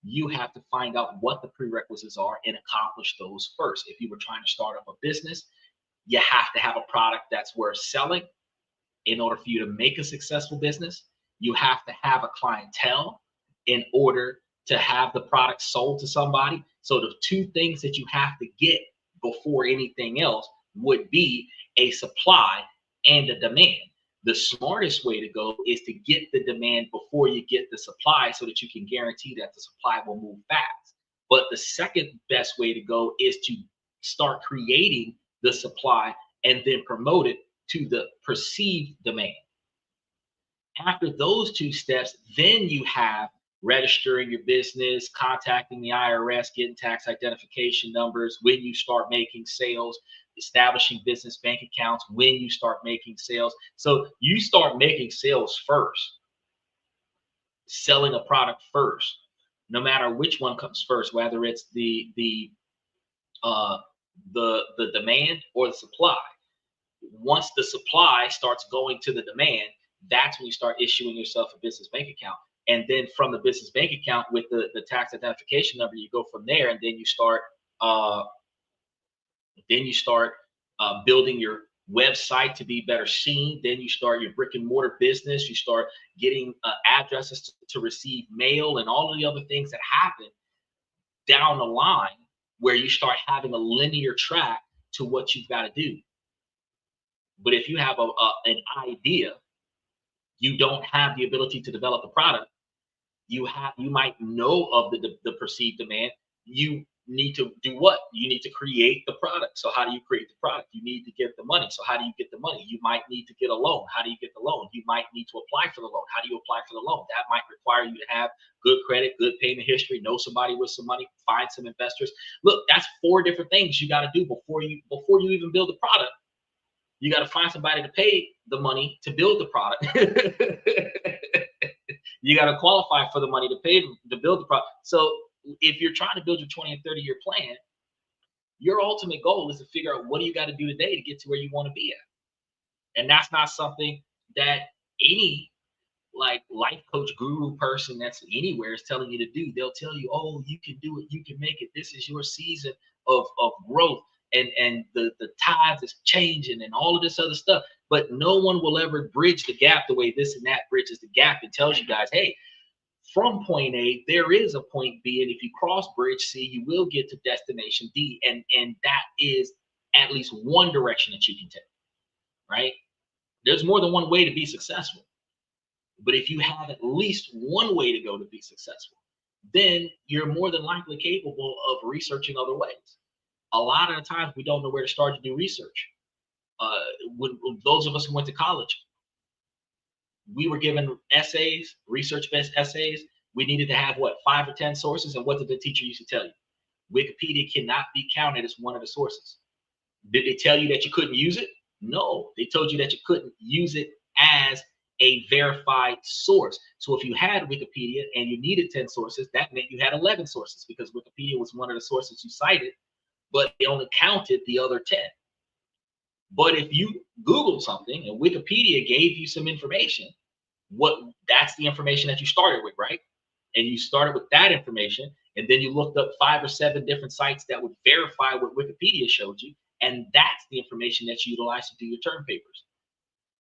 You have to find out what the prerequisites are and accomplish those first. If you were trying to start up a business, you have to have a product that's worth selling in order for you to make a successful business. You have to have a clientele in order to have the product sold to somebody. So the two things that you have to get before anything else would be a supply and a demand. The smartest way to go is to get the demand before you get the supply, so that you can guarantee that the supply will move fast. But the second best way to go is to start creating the supply and then promote it to the perceived demand. After those two steps, then you have registering your business, contacting the IRS, getting tax identification numbers when you start making sales, establishing business bank accounts when you start making sales. So you start making sales first, selling a product first, no matter which one comes first, whether it's the demand or the supply. Once the supply starts going to the demand, that's when you start issuing yourself a business bank account. And then from the business bank account with the tax identification number, you go from there, and then you start building website to be better seen. Then you start your brick and mortar business. You start getting addresses to receive mail and all of the other things that happen down the line, where you start having a linear track to what you've got to do. But if you have an idea, you don't have the ability to develop the product. You might know of the perceived demand. You need to do what? You need to create the product. So how do you create the product? You need to get the money. So how do you get the money? You might need to get a loan. How do you get the loan? You might need to apply for the loan. How do you apply for the loan? That might require you to have good credit, good payment history, know somebody with some money, find some investors. Look, that's 4 different things you got to do before you even build the product. You got to find somebody to pay the money to build the product. You got to qualify for the money to pay to build the product. So if you're trying to build your 20 and 30-year plan, your ultimate goal is to figure out what do you got to do today to get to where you want to be at. And that's not something that any like life coach guru person that's anywhere is telling you to do. They'll tell you, oh, you can do it, you can make it. This is your season of growth, and the tides is changing and all of this other stuff. But no one will ever bridge the gap the way this and that bridges the gap and tells you guys, hey, from point A, there is a point B, and if you cross bridge C, you will get to destination D, and that is at least one direction that you can take, right? There's more than one way to be successful. But if you have at least one way to go to be successful, then you're more than likely capable of researching other ways. A lot of the times we don't know where to start to do research. When those of us who went to college, we were given essays, research-based essays. We needed to have, what, 5 or 10 sources? And what did the teacher used to tell you? Wikipedia cannot be counted as one of the sources. Did they tell you that you couldn't use it? No, they told you that you couldn't use it as a verified source. So if you had Wikipedia and you needed 10 sources, that meant you had 11 sources, because Wikipedia was one of the sources you cited, but they only counted the other 10. But if you Googled something and Wikipedia gave you some information, that's the information that you started with, right? And you started with that information, and then you looked up 5 or 7 different sites that would verify what Wikipedia showed you, and that's the information that you utilize to do your term papers.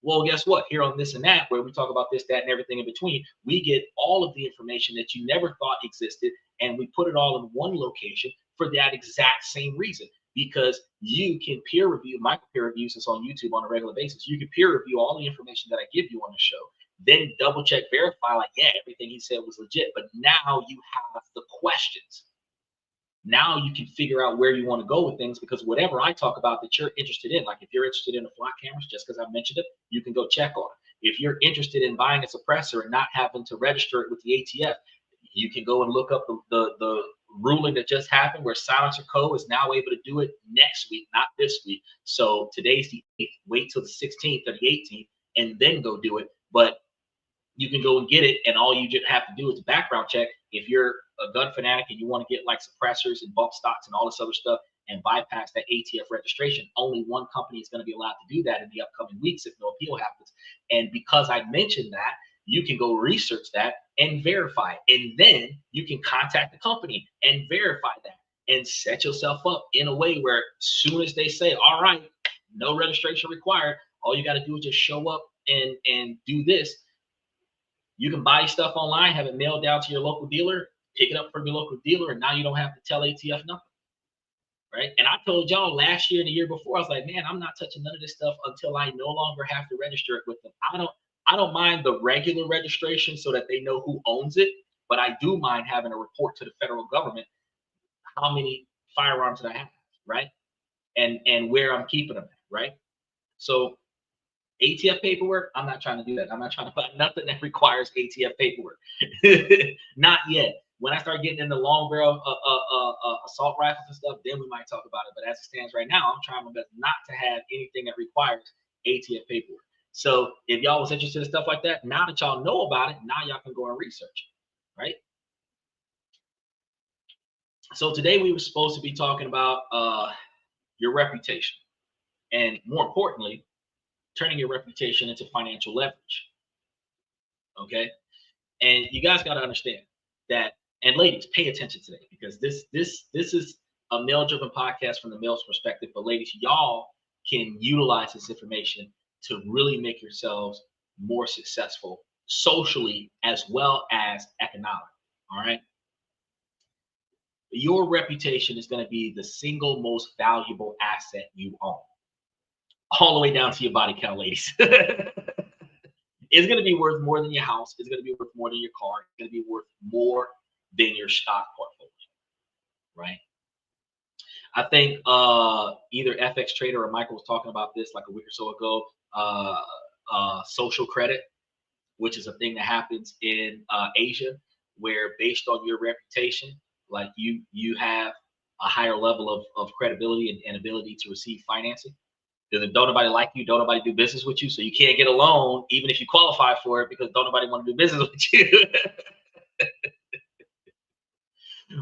Well, guess what? Here on This and That, where we talk about this, that, and everything in between, we get all of the information that you never thought existed, and we put it all in one location for that exact same reason. Because you can peer review, micro peer reviews this on YouTube on a regular basis. You can peer review all the information that I give you on the show, then double check, verify, like, yeah, everything he said was legit. But now you have the questions. Now you can figure out where you want to go with things, because whatever I talk about that you're interested in, like if you're interested in the flock cameras, just because I mentioned it, you can go check on it. If you're interested in buying a suppressor and not having to register it with the ATF, you can go and look up the ruling that just happened, where Silencer Co. is now able to do it next week, not this week. So today's the 8th. Wait till the 16th or the 18th and then go do it. But you can go and get it, and all you just have to do is a background check. If you're a gun fanatic and you want to get like suppressors and bump stocks and all this other stuff and bypass that ATF registration, only one company is going to be allowed to do that in the upcoming weeks if no appeal happens. And because I mentioned that, you can go research that and verify it. And then you can contact the company and verify that and set yourself up in a way where as soon as they say, all right, no registration required, all you got to do is just show up and do this. You can buy stuff online, have it mailed down to your local dealer, pick it up from your local dealer, and now you don't have to tell ATF nothing, right? And I told y'all last year and the year before, I was like, man, I'm not touching none of this stuff until I no longer have to register it with them. I don't mind the regular registration so that they know who owns it, but I do mind having a report to the federal government how many firearms that I have, right? And where I'm keeping them, right? So ATF paperwork, I'm not trying to do that. I'm not trying to buy nothing that requires ATF paperwork. Not yet. When I start getting into long barrel assault rifles and stuff, then we might talk about it. But as it stands right now, I'm trying my best not to have anything that requires ATF paperwork. So if y'all was interested in stuff like that, now that y'all know about it, now y'all can go and research it, right? So today we were supposed to be talking about your reputation, and more importantly, turning your reputation into financial leverage. Okay, and you guys got to understand that, and ladies, pay attention today, because this is a male-driven podcast from the male's perspective. But ladies, y'all can utilize this information to really make yourselves more successful socially as well as economically. All right. Your reputation is going to be the single most valuable asset you own, all the way down to your body count, ladies. It's going to be worth more than your house. It's going to be worth more than your car. It's going to be worth more than your stock portfolio, right? I think either FX Trader or Michael was talking about this like a week or so ago. Social credit, which is a thing that happens in Asia, where based on your reputation, like you have a higher level of credibility and ability to receive financing. Because don't nobody like you, don't nobody do business with you, so you can't get a loan even if you qualify for it because don't nobody want to do business with you.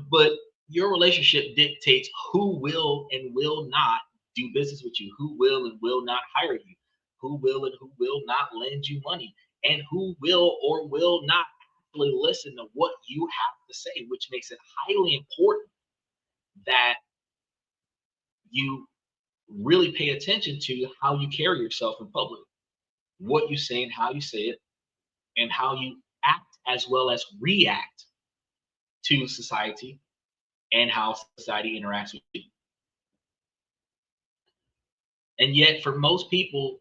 But your relationship dictates who will and will not do business with you, who will and will not hire you, who will and who will not lend you money, and who will or will not actually listen to what you have to say, which makes it highly important that you really pay attention to how you carry yourself in public, what you say and how you say it, and how you act as well as react to society and how society interacts with you. And yet, for most people,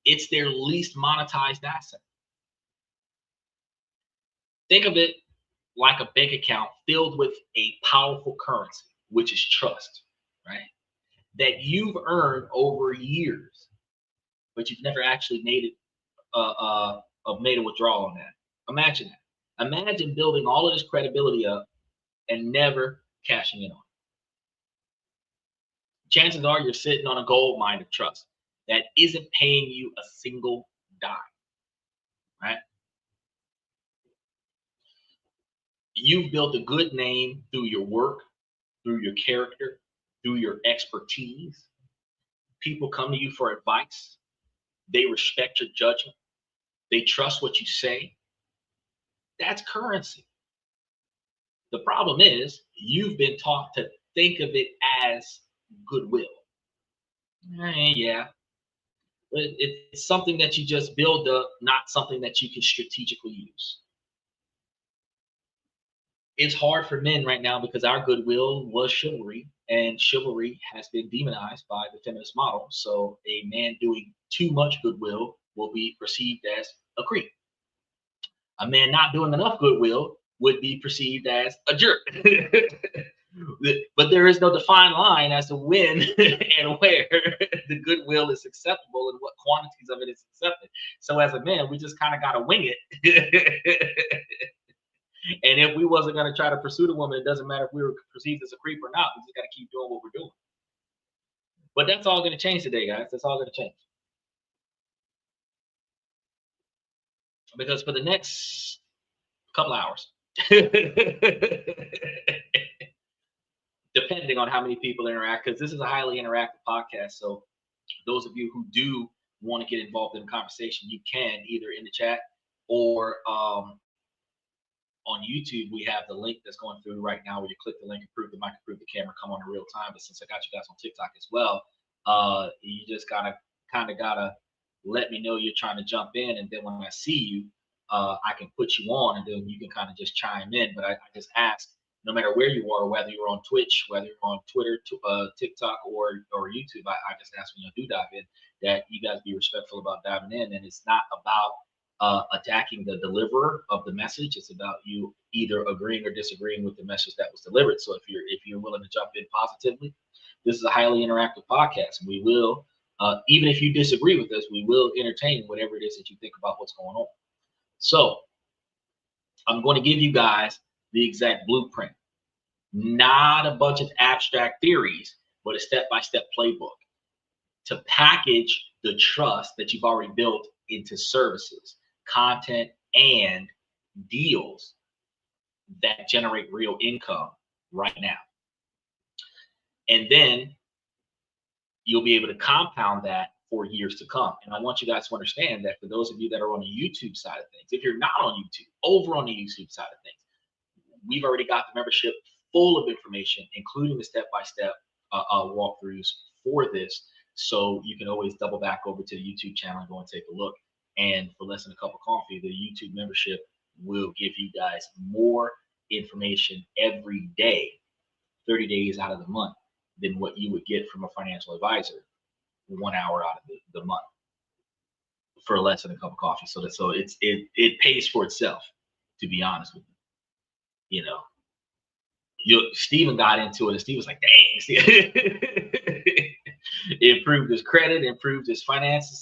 it's their least monetized asset. Think of it like a bank account filled with a powerful currency, which is trust, right? That you've earned over years, but you've never actually made a withdrawal on that. Imagine that. Imagine building all of this credibility up and never cashing in on it. Chances are you're sitting on a gold mine of trust that isn't paying you a single dime, right? You've built a good name through your work, through your character, through your expertise. People come to you for advice. They respect your judgment. They trust what you say. That's currency. The problem is you've been taught to think of it as goodwill. Yeah, but it's something that you just build up, not something that you can strategically use. It's hard for men right now because our goodwill was chivalry, and chivalry has been demonized by the feminist model. So a man doing too much goodwill will be perceived as a creep. A man not doing enough goodwill would be perceived as a jerk. But there is no defined line as to when and where the goodwill is acceptable and what quantities of it is accepted. So as a man, we just kind of got to wing it. And if we wasn't going to try to pursue the woman, it doesn't matter if we were perceived as a creep or not. We just got to keep doing what we're doing. But that's all going to change today, guys. That's all going to change. Because for the next couple hours, depending on how many people interact, because this is a highly interactive podcast. So those of you who do want to get involved in the conversation, you can either in the chat or on YouTube. We have the link that's going through right now where you click the link, approve the mic, approve the camera, come on in real time. But since I got you guys on TikTok as well, you just gotta let me know you're trying to jump in, and then when I see you, I can put you on, and then you can kind of just chime in. But I just ask, no matter where you are, whether you're on Twitch, whether you're on Twitter, TikTok, or YouTube, I just ask when you do dive in that you guys be respectful about diving in. And it's not about attacking the deliverer of the message. It's about you either agreeing or disagreeing with the message that was delivered. So if you're willing to jump in positively, this is a highly interactive podcast. We will, even if you disagree with us, we will entertain whatever it is that you think about what's going on. So I'm going to give you guys the exact blueprint, not a bunch of abstract theories, but a step-by-step playbook to package the trust that you've already built into services, content, and deals that generate real income right now. And then you'll be able to compound that for years to come. And I want you guys to understand that for those of you that are on the YouTube side of things, if you're not on YouTube, over on the YouTube side of things, we've already got the membership full of information, including the step-by-step walkthroughs for this, So you can always double back over to the YouTube channel and go and take a look. And for less than a cup of coffee, the YouTube membership will give you guys more information every day, 30 days out of the month, than what you would get from a financial advisor 1 hour out of the month for less than a cup of coffee. So it pays for itself, to be honest with you. Steven got into it, and Steve was like, dang. It improved his credit, improved his financial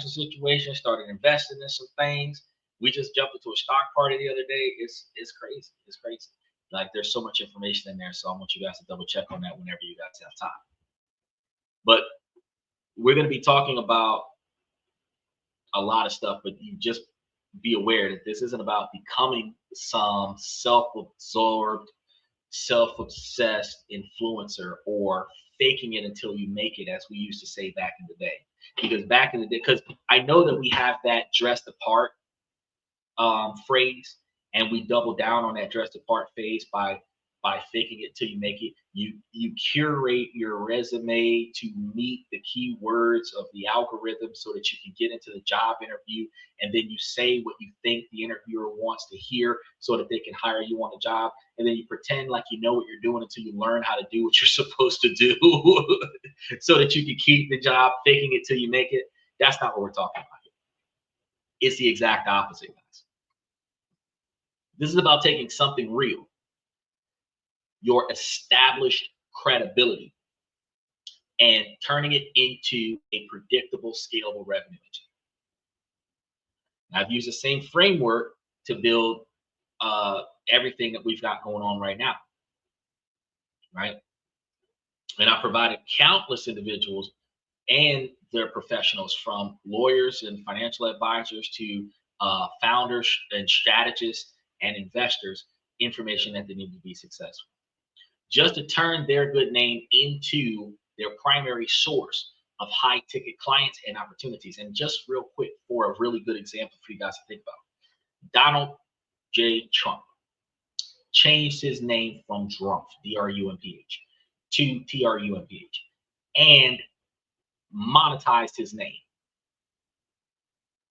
situation, started investing in some things. We just jumped into a stock party the other day. It's crazy. It's crazy. Like, there's so much information in there. So I want you guys to double check on that whenever you guys have time. But we're going to be talking about a lot of stuff, but you just be aware that this isn't about becoming some self-absorbed, self-obsessed influencer or faking it until you make it, as we used to say back in the day. Because I know that we have that dressed apart phrase, and we double down on that dressed apart phase by faking it till you make it. You curate your resume to meet the keywords of the algorithm so that you can get into the job interview, and then you say what you think the interviewer wants to hear so that they can hire you on the job, and then you pretend like you know what you're doing until you learn how to do what you're supposed to do so that you can keep the job, faking it till you make it. That's not what we're talking about here. It's the exact opposite, guys. This is about taking something real, your established credibility, and turning it into a predictable, scalable revenue engine. I've used the same framework to build everything that we've got going on right now, right? And I provided countless individuals and their professionals, from lawyers and financial advisors to founders and strategists and investors, information that they need to be successful, just to turn their good name into their primary source of high ticket clients and opportunities. And just real quick, for a really good example for you guys to think about, Donald J. Trump changed his name from Drumph, D-R-U-M-P-H, to T-R-U-M-P-H, and monetized his name.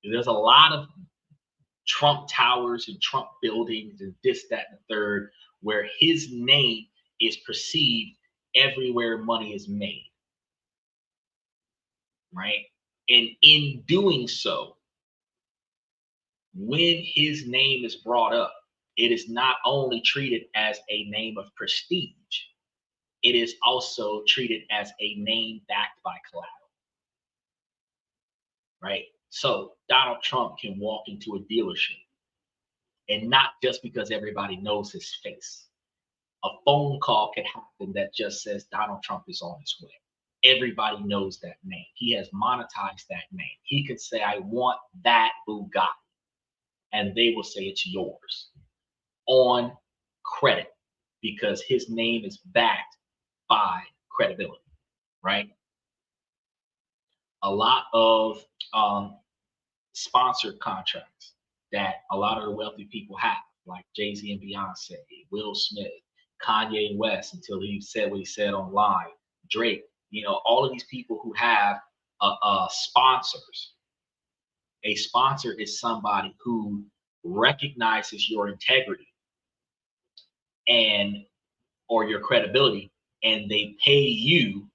There's a lot of Trump towers and Trump buildings and this, that, and the third, where his name is perceived everywhere money is made, right? And in doing so, when his name is brought up, it is not only treated as a name of prestige, it is also treated as a name backed by collateral, right? So Donald Trump can walk into a dealership, and not just because everybody knows his face. A phone call can happen that just says Donald Trump is on his way. Everybody knows that name. He has monetized that name. He could say, I want that Bugatti, and they will say it's yours on credit, because his name is backed by credibility, right? A lot of sponsored contracts that a lot of the wealthy people have, like Jay-Z and Beyonce, Will Smith, Kanye West, until he said what he said online, Drake, all of these people who have sponsors. A sponsor is somebody who recognizes your integrity or your credibility, and they pay you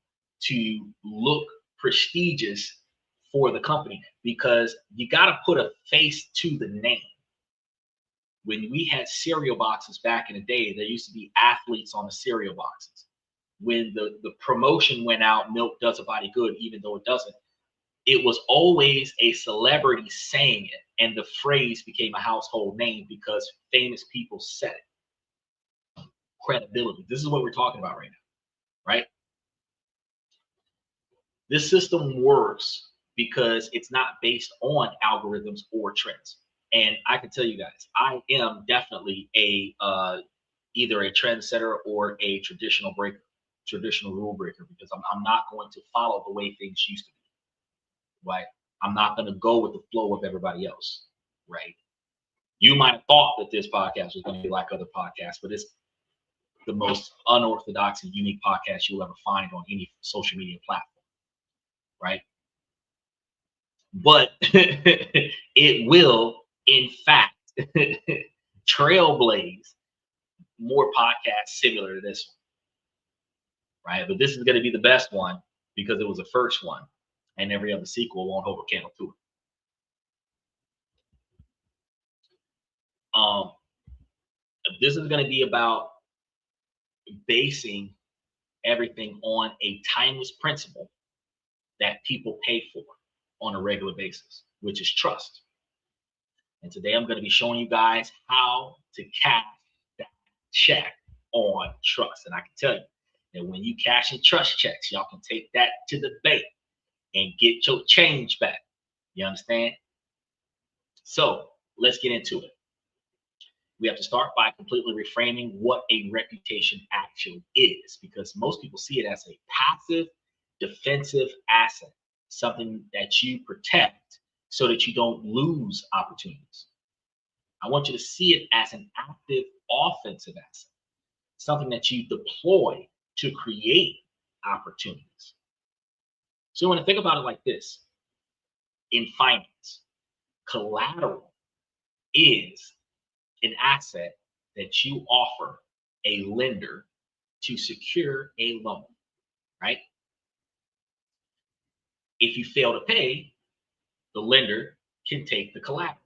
to look prestigious for the company, because you got to put a face to the name. When we had cereal boxes back in the day, there used to be athletes on the cereal boxes. When the promotion went out, milk does a body good, even though it doesn't, it was always a celebrity saying it, and the phrase became a household name because famous people said it. Credibility. This is what we're talking about right now, right? This system works because it's not based on algorithms or trends. And I can tell you guys, I am definitely either a trendsetter or a traditional rule breaker, because I'm not going to follow the way things used to be, right? I'm not going to go with the flow of everybody else, right? You might have thought that this podcast was going to be like other podcasts, but it's the most unorthodox and unique podcast you'll ever find on any social media platform. right? But it will, in fact, trailblaze more podcasts similar to this one, right? But this is going to be the best one because it was the first one, and every other sequel won't hold a candle to it. This is going to be about basing everything on a timeless principle that people pay for on a regular basis, which is trust. And today I'm going to be showing you guys how to cash that check on trust. And I can tell you that when you cash in trust checks, y'all can take that to the bank and get your change back. You understand? So let's get into it. We have to start by completely reframing what a reputation actually is, because most people see it as a passive defensive asset, something that you protect so that you don't lose opportunities. I want you to see it as an active offensive asset, something that you deploy to create opportunities. So you want to think about it like this. In finance, collateral is an asset that you offer a lender to secure a loan, right? If you fail to pay, the lender can take the collateral.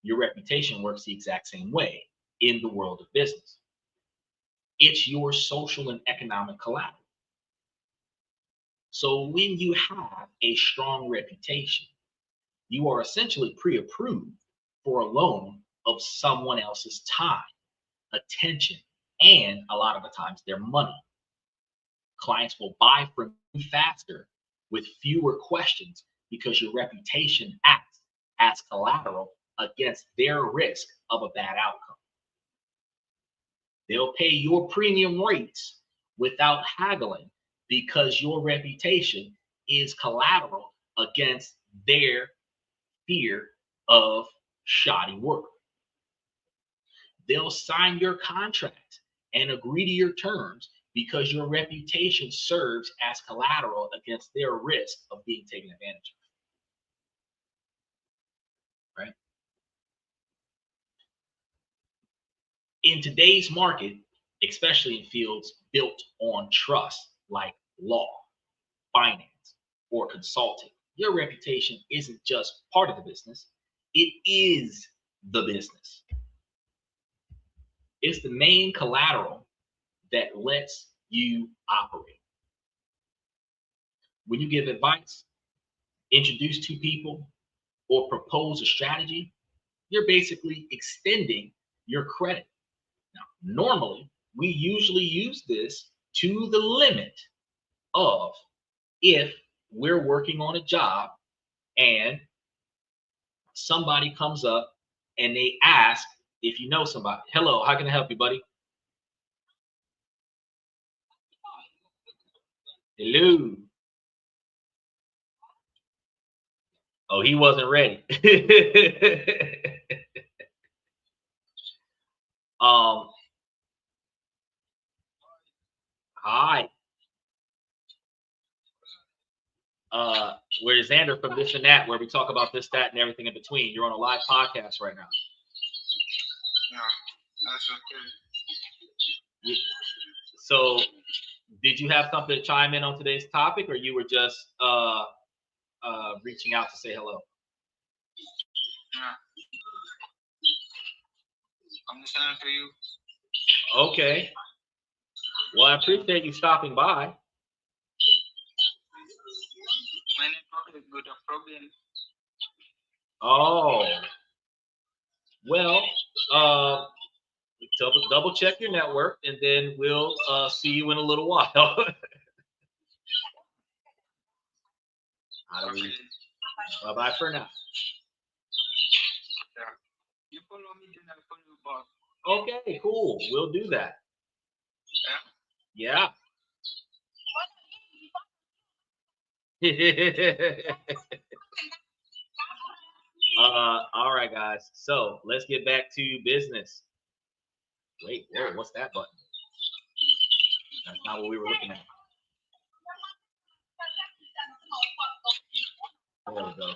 Your reputation works the exact same way in the world of business. It's your social and economic collateral. So when you have a strong reputation, you are essentially pre-approved for a loan of someone else's time, attention, and a lot of the times their money. Clients will buy from you faster with fewer questions because your reputation acts as collateral against their risk of a bad outcome. They'll pay your premium rates without haggling because your reputation is collateral against their fear of shoddy work. They'll sign your contract and agree to your terms because your reputation serves as collateral against their risk of being taken advantage of, right? In today's market, especially in fields built on trust like law, finance, or consulting, your reputation isn't just part of the business, it is the business. It's the main collateral that lets you operate. When you give advice, introduce two people, or propose a strategy, you're basically extending your credit. Now, normally, we usually use this to the limit of if we're working on a job and somebody comes up and they ask if you know somebody. Hello, how can I help you, buddy? Hello. Oh, he wasn't ready. um, hi. We're Xander from This and That, where we talk about this, that, and everything in between. You're on a live podcast right now. Yeah, that's okay. So, did you have something to chime in on today's topic, or you were just reaching out to say hello? Yeah. I'm listening to you. Okay. Well, I appreciate you stopping by. My network is good. A problem. Oh. Well, double check your network, and then we'll see you in a little while. How do we? Bye-bye for now. Yeah. You follow me, then I'll follow you back. Okay, cool. We'll do that. Yeah. Yeah. All right, guys. So let's get back to business. Wait, whoa, what's that button? That's not what we were looking at. There we go.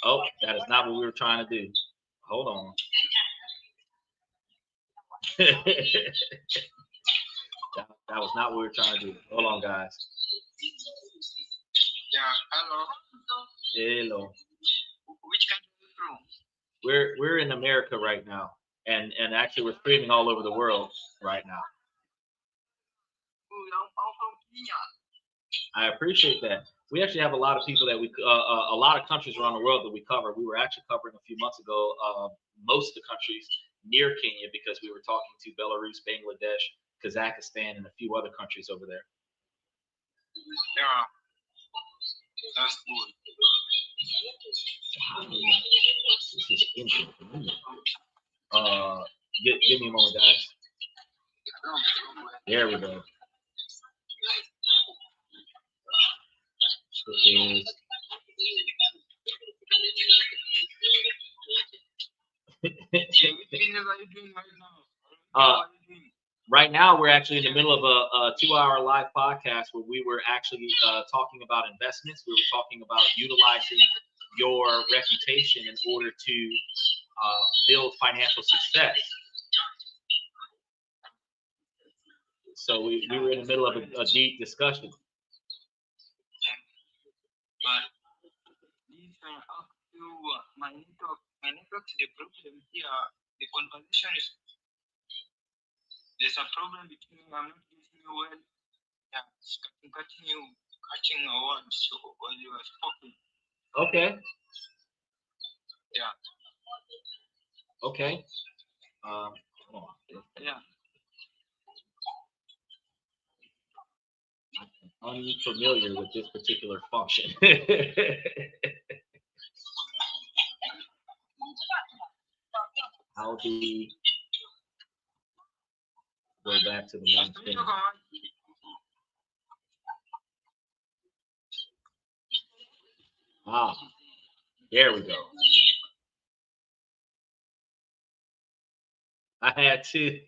Oh, that is not what we were trying to do. Hold on. that was not what we were trying to do. Hold on, guys. Yeah, hello. Hello. Which country are you from? We're in America right now, and actually we're streaming all over the world right now. Oh, I'm from Kenya. I appreciate that. We actually have a lot of people that a lot of countries around the world that we cover. We were actually covering a few months ago most of the countries near Kenya because we were talking to Belarus, Bangladesh, Kazakhstan, and a few other countries over there. Yeah, that's good. This is inconvenient. Give me a moment, guys. There we go. It is. Which business are you doing right now? What are you doing? Right now, we're actually in the middle of a 2-hour live podcast where we were actually talking about investments. We were talking about utilizing your reputation in order to build financial success. So we were in the middle of a deep discussion. But if I ask you my network, the problem here, the conversation is there's a problem between I'm not getting you well. Yeah, catching a word so while you are speaking. Okay. Yeah. Okay. Yeah. I'm unfamiliar with this particular function. How do we go back to the main screen? Ah, there we go. I had to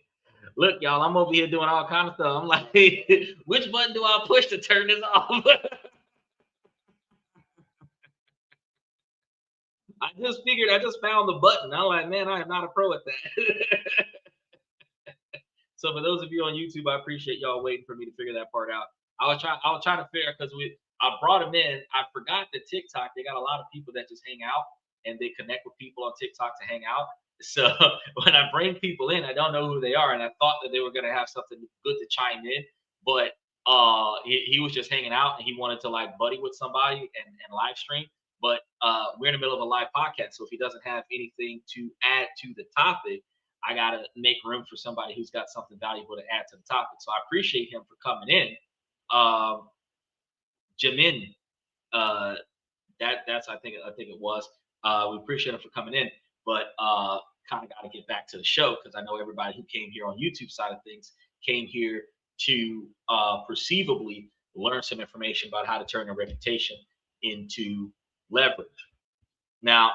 look, y'all. I'm over here doing all kinds of stuff. I'm like, which button do I push to turn this off? I just found the button. I'm like, man, I am not a pro at that. So for those of you on YouTube, I appreciate y'all waiting for me to figure that part out. I was trying to figure because I brought them in. I forgot that TikTok, they got a lot of people that just hang out and they connect with people on TikTok to hang out. So when I bring people in, I don't know who they are, and I thought that they were gonna have something good to chime in, but he was just hanging out and he wanted to like buddy with somebody and live stream. But we're in the middle of a live podcast, so if he doesn't have anything to add to the topic, I gotta make room for somebody who's got something valuable to add to the topic. So I appreciate him for coming in. Jamin, that's I think it was. We appreciate him for coming in, but kind of got to get back to the show because I know everybody who came here on YouTube side of things came here to perceivably learn some information about how to turn a reputation into leverage. Now,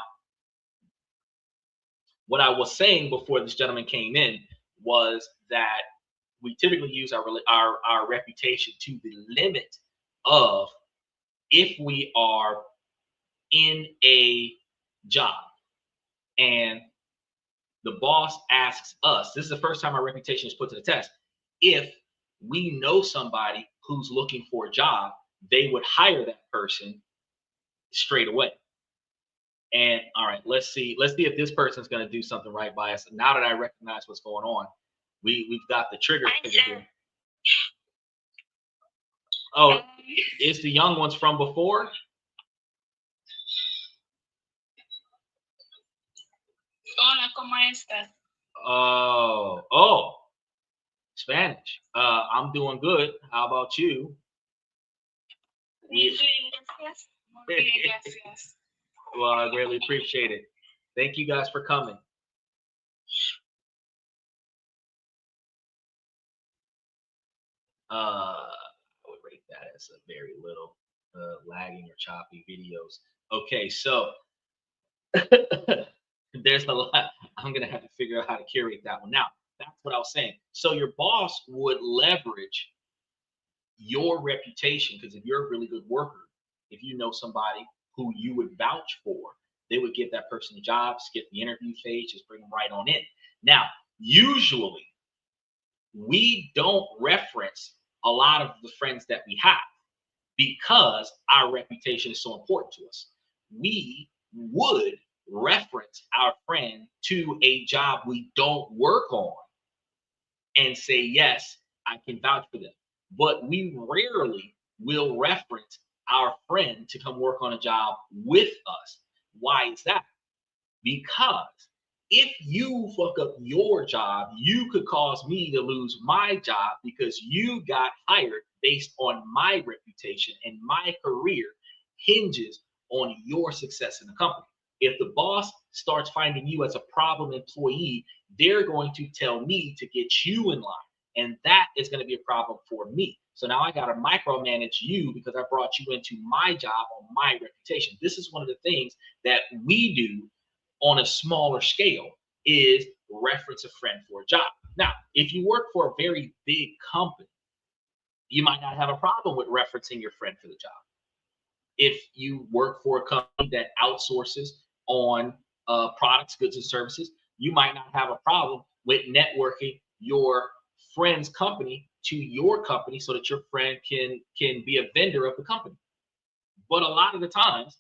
what I was saying before this gentleman came in was that we typically use our reputation to the limit of if we are in a job and the boss asks us, this is the first time our reputation is put to the test, if we know somebody who's looking for a job, they would hire that person straight away. And all right, let's see if this person's going to do something right by us. Now that I recognize what's going on, we've got the trigger here. Oh, it's the young ones from before. Hola, ¿cómo estás? Oh, Spanish. I'm doing good. How about you? Muy bien, gracias. Muy bien, gracias. Well, I greatly appreciate it. Thank you guys for coming. I would rate that as a very little lagging or choppy videos. Okay, so there's a lot. I'm gonna have to figure out how to curate that one. Now, back what I was saying. So your boss would leverage your reputation, because if you're a really good worker, if you know somebody who you would vouch for, they would give that person a job, skip the interview phase, just bring them right on in. Now, usually we don't reference a lot of the friends that we have because our reputation is so important to us. We would reference our friend to a job we don't work on and say, yes, I can vouch for them. But we rarely will reference our friend to come work on a job with us. Why is that? Because if you fuck up your job, you could cause me to lose my job because you got hired based on my reputation, and my career hinges on your success in the company. If the boss starts finding you as a problem employee, they're going to tell me to get you in line. And that is going to be a problem for me. So now I got to micromanage you because I brought you into my job on my reputation. This is one of the things that we do on a smaller scale, is reference a friend for a job. Now, if you work for a very big company, you might not have a problem with referencing your friend for the job. If you work for a company that outsources on products, goods, and services, you might not have a problem with networking your friend's company to your company so that your friend can be a vendor of the company. But a lot of the times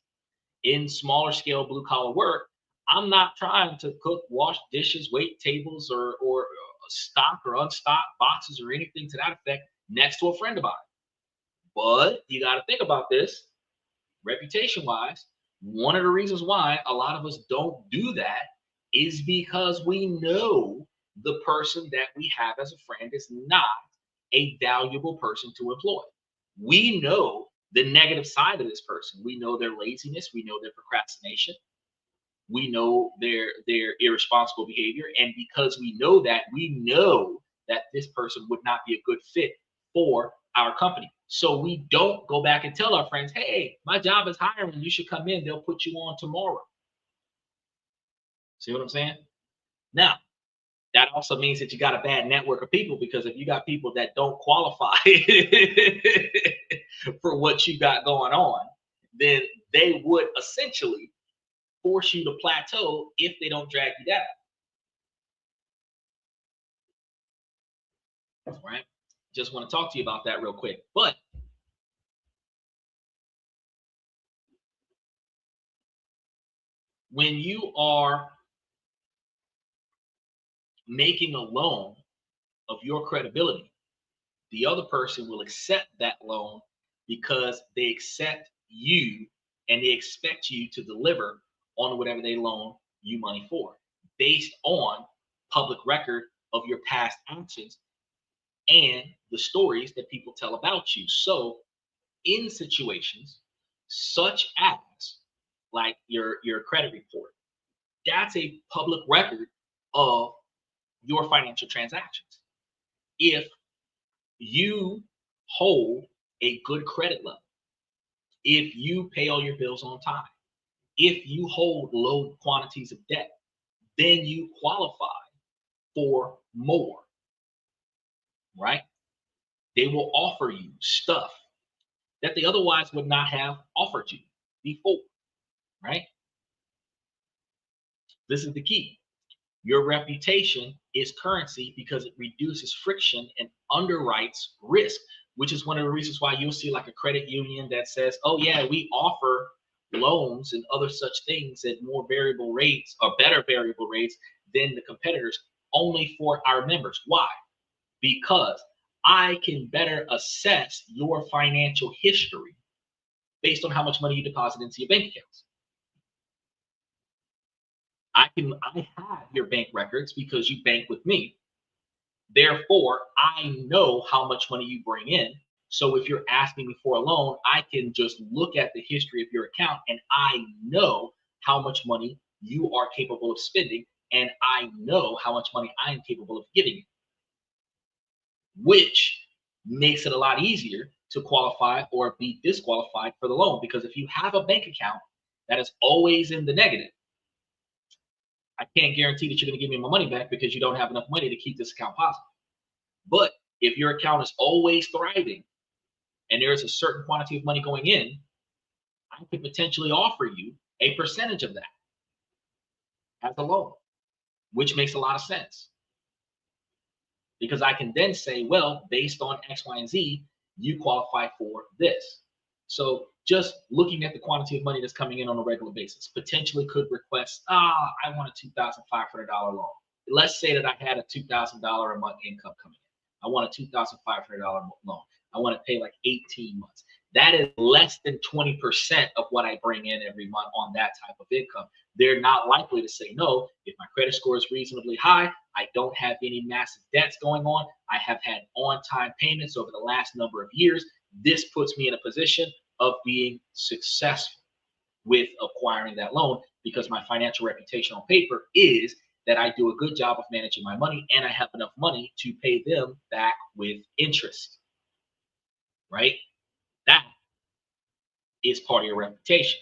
in smaller scale blue collar work, I'm not trying to cook, wash dishes, wait tables, or stock or unstock boxes or anything to that effect next to a friend of mine. But you got to think about this reputation wise. One of the reasons why a lot of us don't do that is because we know the person that we have as a friend is not a valuable person to employ. We know the negative side of this person. We know their laziness, we know their procrastination, we know their irresponsible behavior, and because we know that this person would not be a good fit for our company. So we don't go back and tell our friends, hey, my job is hiring, you should come in, they'll put you on tomorrow. See what I'm saying? Now, that also means that you got a bad network of people, because if you got people that don't qualify for what you got going on, then they would essentially force you to plateau if they don't drag you down. Right? Just want to talk to you about that real quick. But when you are making a loan of your credibility, the other person will accept that loan because they accept you and they expect you to deliver on whatever they loan you money for, based on public record of your past actions and the stories that people tell about you. So in situations such as like your credit report, that's a public record of your financial transactions. If you hold a good credit level, if you pay all your bills on time, if you hold low quantities of debt, then you qualify for more, right? They will offer you stuff that they otherwise would not have offered you before, right? This is the key. Your reputation is currency because it reduces friction and underwrites risk, which is one of the reasons why you'll see like a credit union that says, oh yeah, we offer loans and other such things at more variable rates or better variable rates than the competitors, only for our members. Why? Because I can better assess your financial history based on how much money you deposit into your bank accounts. I have your bank records because you bank with me. Therefore, I know how much money you bring in. So if you're asking me for a loan, I can just look at the history of your account and I know how much money you are capable of spending, and I know how much money I am capable of giving you, which makes it a lot easier to qualify or be disqualified for the loan. Because if you have a bank account that is always in the negative, I can't guarantee that you're going to give me my money back because you don't have enough money to keep this account positive. But if your account is always thriving and there is a certain quantity of money going in, I could potentially offer you a percentage of that as a loan, which makes a lot of sense. Because I can then say, well, based on X, Y, and Z, you qualify for this. So just looking at the quantity of money that's coming in on a regular basis, potentially could request, I want a $2,500 loan. Let's say that I had a $2,000 a month income coming in. I want a $2,500 loan. I want to pay like 18 months. That is less than 20% of what I bring in every month on that type of income. They're not likely to say no. If my credit score is reasonably high, I don't have any massive debts going on, I have had on-time payments over the last number of years, this puts me in a position of being successful with acquiring that loan because my financial reputation on paper is that I do a good job of managing my money and I have enough money to pay them back with interest, right? That is part of your reputation.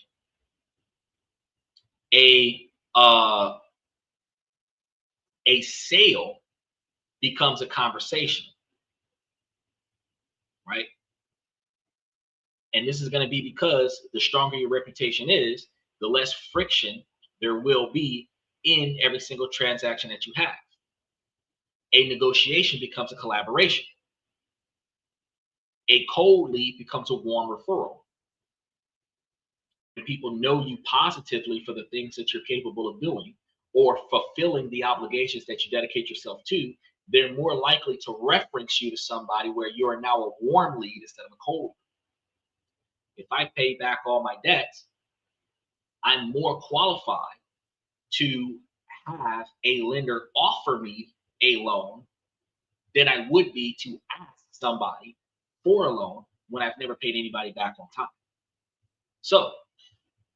A sale becomes a conversation, right? And this is going to be because the stronger your reputation is, the less friction there will be in every single transaction that you have. A negotiation becomes a collaboration. A cold lead becomes a warm referral. When people know you positively for the things that you're capable of doing or fulfilling the obligations that you dedicate yourself to, they're more likely to reference you to somebody where you are now a warm lead instead of a cold. If I pay back all my debts, I'm more qualified to have a lender offer me a loan than I would be to ask somebody for a loan when I've never paid anybody back on time. So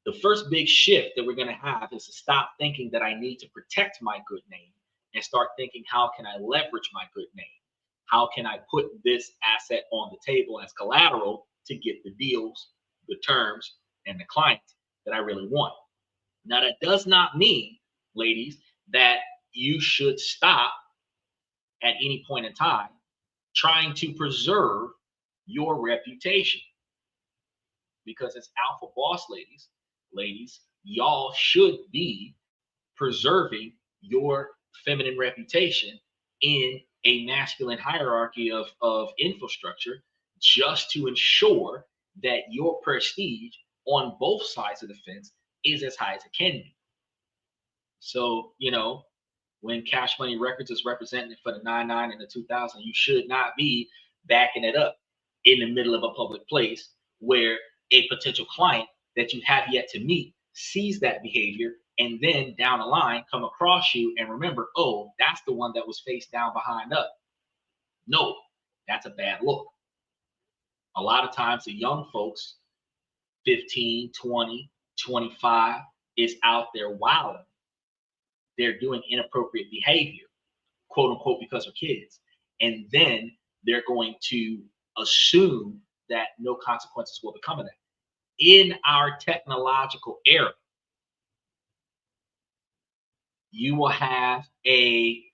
the first big shift that we're going to have is to stop thinking that I need to protect my good name and start thinking, how can I leverage my good name? How can I put this asset on the table as collateral to get the deals, the terms, and the client that I really want? Now, that does not mean, ladies, that you should stop at any point in time trying to preserve your reputation. Because as alpha boss ladies, y'all should be preserving your feminine reputation in a masculine hierarchy of infrastructure just to ensure that your prestige on both sides of the fence is as high as it can be. So, when Cash Money Records is representing for the 99 and the 2000, you should not be backing it up in the middle of a public place where a potential client that you have yet to meet sees that behavior and then down the line come across you and remember, oh, that's the one that was face down behind us. No, that's a bad look. A lot of times the young folks, 15, 20, 25, is out there wilding. They're doing inappropriate behavior, quote unquote, because they're kids. And then they're going to assume that no consequences will become of that. In our technological era, you will have a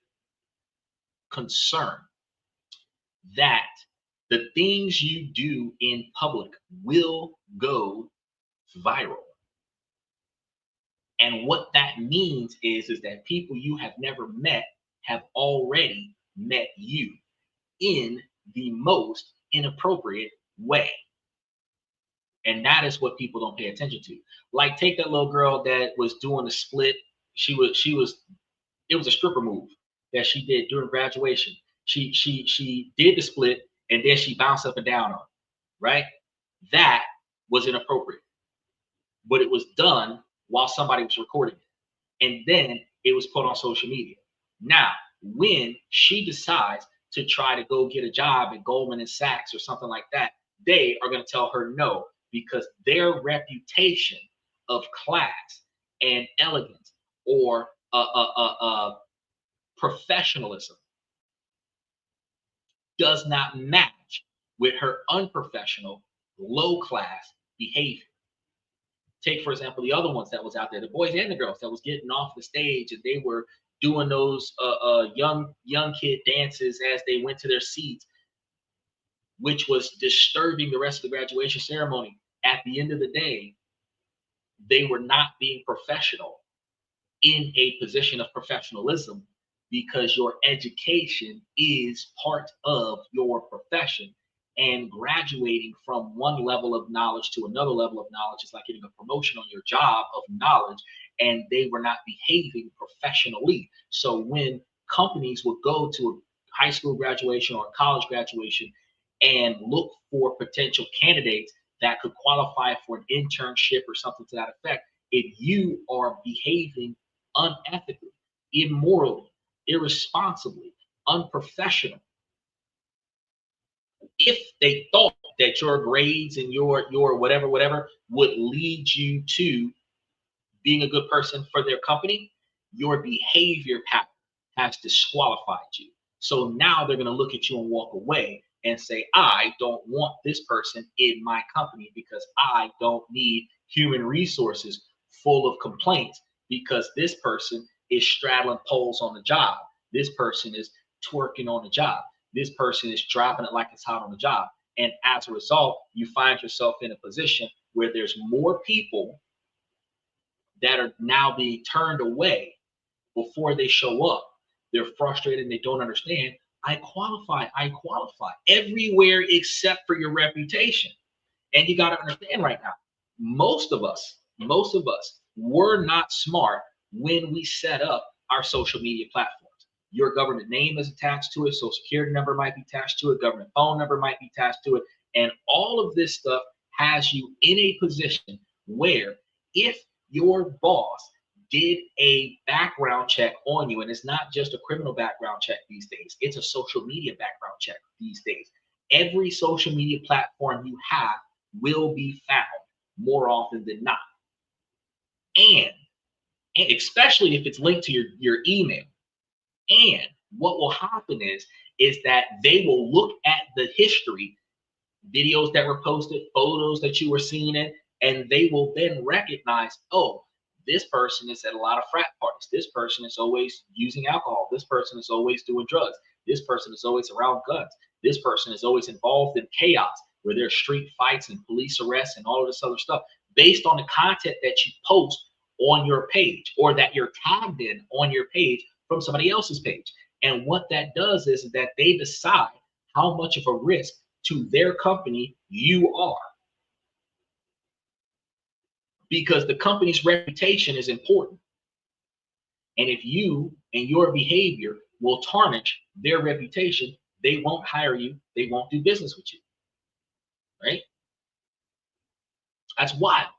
concern that the things you do in public will go viral. And what that means is that people you have never met have already met you in the most inappropriate way. And that is what people don't pay attention to. Like, take that little girl that was doing the split. It was a stripper move that she did during graduation. She did the split and then she bounced up and down on it, right? That was inappropriate. But it was done while somebody was recording it. And then it was put on social media. Now, when she decides to try to go get a job at Goldman and Sachs or something like that, they are going to tell her no, because their reputation of class and elegance or professionalism does not match with her unprofessional, low-class behavior. Take, for example, the other ones that was out there, the boys and the girls that was getting off the stage and they were doing those young kid dances as they went to their seats, which was disturbing the rest of the graduation ceremony. At the end of the day, they were not being professional in a position of professionalism, because your education is part of your profession. And graduating from one level of knowledge to another level of knowledge is like getting a promotion on your job of knowledge, and they were not behaving professionally. So when companies would go to a high school graduation or a college graduation and look for potential candidates that could qualify for an internship or something to that effect, if you are behaving unethically, immorally, irresponsibly, unprofessional, if they thought that your grades and your whatever would lead you to being a good person for their company, your behavior pattern has disqualified you. So now they're going to look at you and walk away and say, I don't want this person in my company because I don't need human resources full of complaints, because this person is straddling poles on the job. This person is twerking on the job. This person is dropping it like it's hot on the job. And as a result, you find yourself in a position where there's more people that are now being turned away before they show up. They're frustrated and they don't understand. I qualify everywhere except for your reputation. And you got to understand right now, most of us were not smart when we set up our social media platforms. Your government name is attached to it, social security number might be attached to it, government phone number might be attached to it, and all of this stuff has you in a position where if your boss did a background check on you, and it's not just a criminal background check these days, it's a social media background check these days. Every social media platform you have will be found more often than not. And especially if it's linked to your email. And what will happen is that they will look at the history, videos that were posted, photos that you were seeing in, and they will then recognize, oh, this person is at a lot of frat parties. This person is always using alcohol. This person is always doing drugs. This person is always around guns. This person is always involved in chaos where there's street fights and police arrests and all of this other stuff based on the content that you post on your page or that you're tagged in on your page from somebody else's page. And what that does is that they decide how much of a risk to their company you are, because the company's reputation is important. And if you and your behavior will tarnish their reputation, they won't hire you, they won't do business with you, right? That's wild.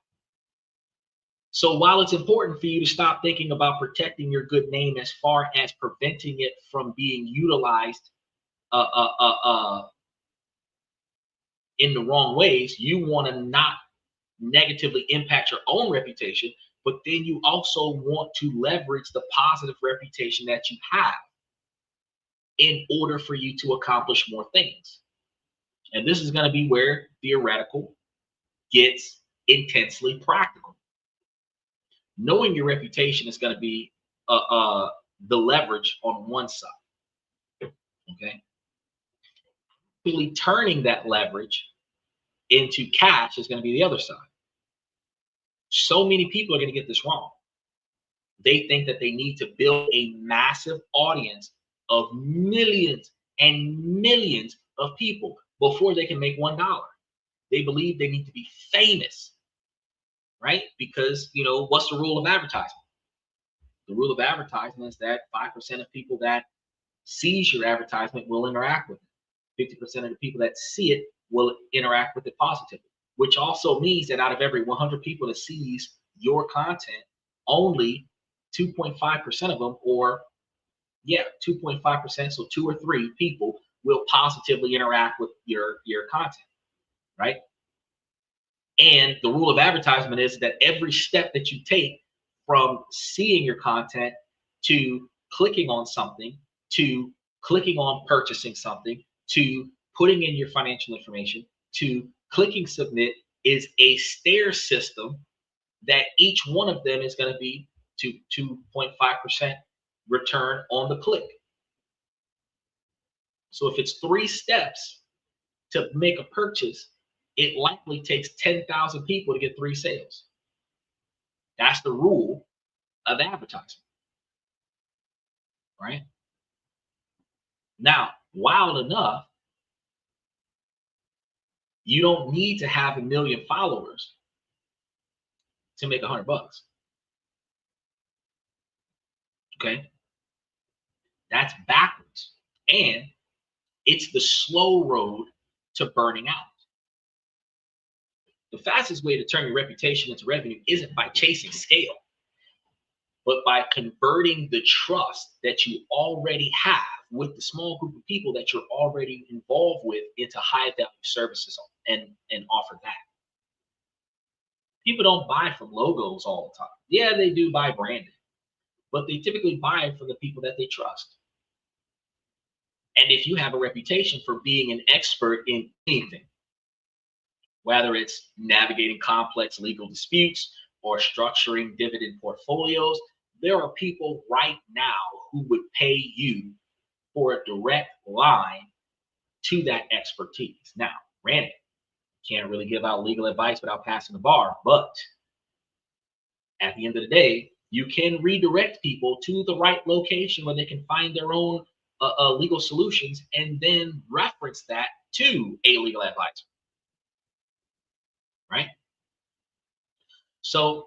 So while it's important for you to stop thinking about protecting your good name as far as preventing it from being utilized in the wrong ways, you want to not negatively impact your own reputation, but then you also want to leverage the positive reputation that you have in order for you to accomplish more things. And this is going to be where theoretical gets intensely practical. Knowing your reputation is going to be the leverage on one side. Okay. Really turning that leverage into cash is going to be the other side. So many people are going to get this wrong. They think that they need to build a massive audience of millions and millions of people before they can make $1. They believe they need to be famous, right? Because, you know, what's the rule of advertising? The rule of advertising is that 5% of people that sees your advertisement will interact with it. 50% of the people that see it will interact with it positively, which also means that out of every 100 people that sees your content, only 2.5% of them, or 2.5%, so 2 or 3 people will positively interact with your content, right? And the rule of advertisement is that every step that you take from seeing your content to clicking on something, to clicking on purchasing something, to putting in your financial information, to clicking submit is a stair system that each one of them is going to be to 2.5% return on the click. So if it's 3 steps to make a purchase, it likely takes 10,000 people to get 3 sales. That's the rule of advertising, right? Now, wild enough, you don't need to have 1 million followers to make $100. Okay, that's backwards, and it's the slow road to burning out. The fastest way to turn your reputation into revenue isn't by chasing scale, but by converting the trust that you already have with the small group of people that you're already involved with into high value services and offer that. People don't buy from logos all the time. Yeah, they do buy branding, but they typically buy from the people that they trust. And if you have a reputation for being an expert in anything, whether it's navigating complex legal disputes or structuring dividend portfolios, there are people right now who would pay you for a direct line to that expertise. Now, granted, can't really give out legal advice without passing the bar, but at the end of the day, you can redirect people to the right location where they can find their own legal solutions and then reference that to a legal advisor, right? So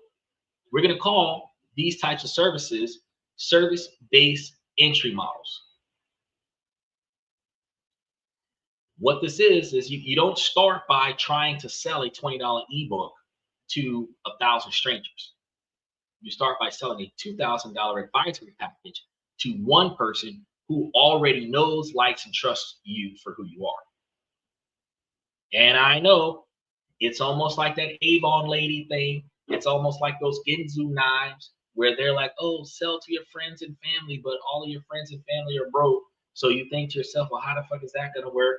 we're going to call these types of services service-based entry models. What this is you don't start by trying to sell a $20 ebook to 1,000 strangers. You start by selling a $2,000 advisory package to one person who already knows, likes, and trusts you for who you are. And I know it's almost like that Avon lady thing. It's almost like those Ginzu knives where they're like, oh, sell to your friends and family, but all of your friends and family are broke. So you think to yourself, well, how the fuck is that going to work?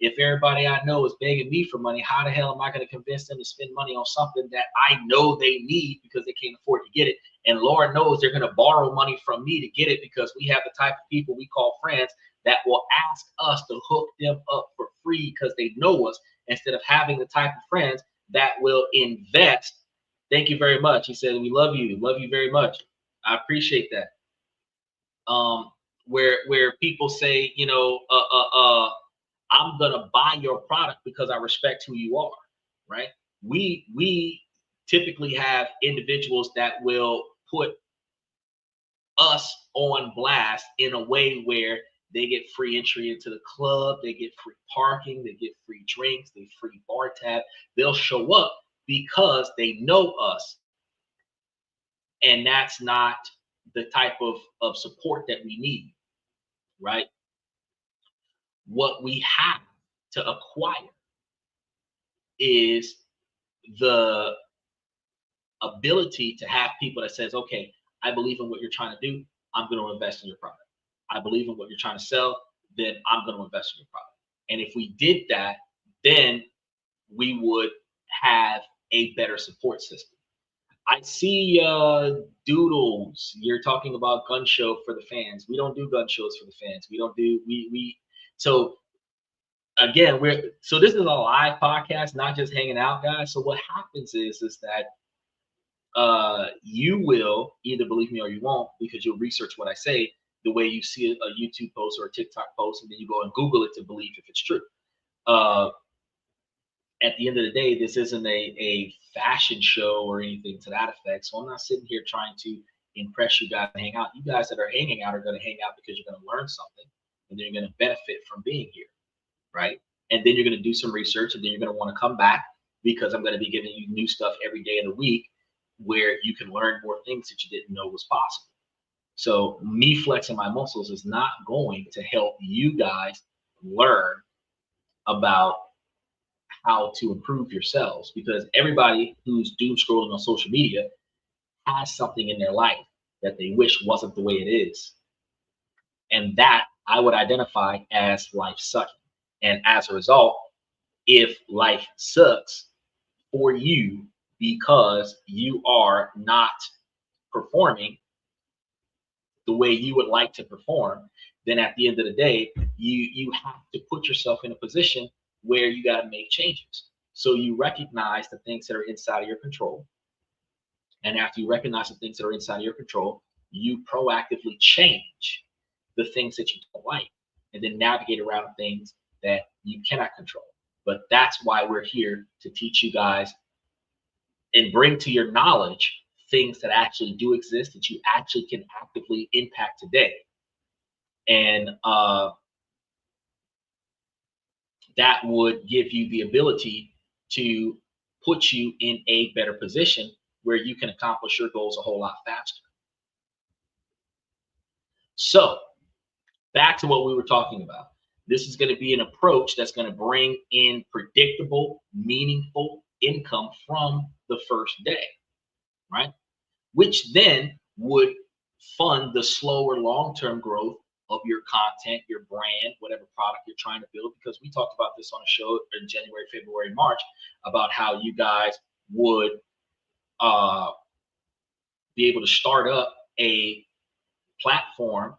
If everybody I know is begging me for money, how the hell am I going to convince them to spend money on something that I know they need because they can't afford to get it? And Lord knows they're going to borrow money from me to get it because we have the type of people we call friends that will ask us to hook them up for free because they know us, instead of having the type of friends that will invest. Thank you very much. He said, we love you very much. I appreciate that. Where people say, you know, I'm gonna buy your product because I respect who you are, right? We typically have individuals that will put us on blast in a way where they get free entry into the club, they get free parking, they get free drinks, they free bar tab. They'll show up because they know us, and that's not the type of support that we need, right? What we have to acquire is the ability to have people that says, okay, I believe in what you're trying to do. I'm going to invest in your product. I believe in what you're trying to sell. Then I'm going to invest in your product. And if we did that, then we would have a better support system. I see Doodles. You're talking about gun show for the fans. We don't do gun shows for the fans. We don't do so again, so this is a live podcast, not just hanging out, guys. So what happens is that you will either believe me or you won't, because you'll research what I say the way you see a YouTube post or a TikTok post, and then you go and Google it to believe if it's true. At the end of the day, this isn't a fashion show or anything to that effect. So I'm not sitting here trying to impress you guys to hang out. You guys that are hanging out are going to hang out because you're going to learn something, and then you're going to benefit from being here, right? And then you're going to do some research, and then you're going to want to come back because I'm going to be giving you new stuff every day of the week where you can learn more things that you didn't know was possible. So me flexing my muscles is not going to help you guys learn about how to improve yourselves, because everybody who's doom scrolling on social media has something in their life that they wish wasn't the way it is. And that I would identify as life sucking. And as a result, if life sucks for you, because you are not performing the way you would like to perform, then at the end of the day, you have to put yourself in a position where you got to make changes. So you recognize the things that are inside of your control. And after you recognize the things that are inside of your control, you proactively change the things that you don't like and then navigate around things that you cannot control. But that's why we're here to teach you guys and bring to your knowledge things that actually do exist that you actually can actively impact today. And that would give you the ability to put you in a better position where you can accomplish your goals a whole lot faster. So back to what we were talking about. This is going to be an approach that's going to bring in predictable, meaningful income from the first day, right? Which then would fund the slower long-term growth of your content, your brand, whatever product you're trying to build. Because we talked about this on a show in January, February, March about how you guys would be able to start up a platform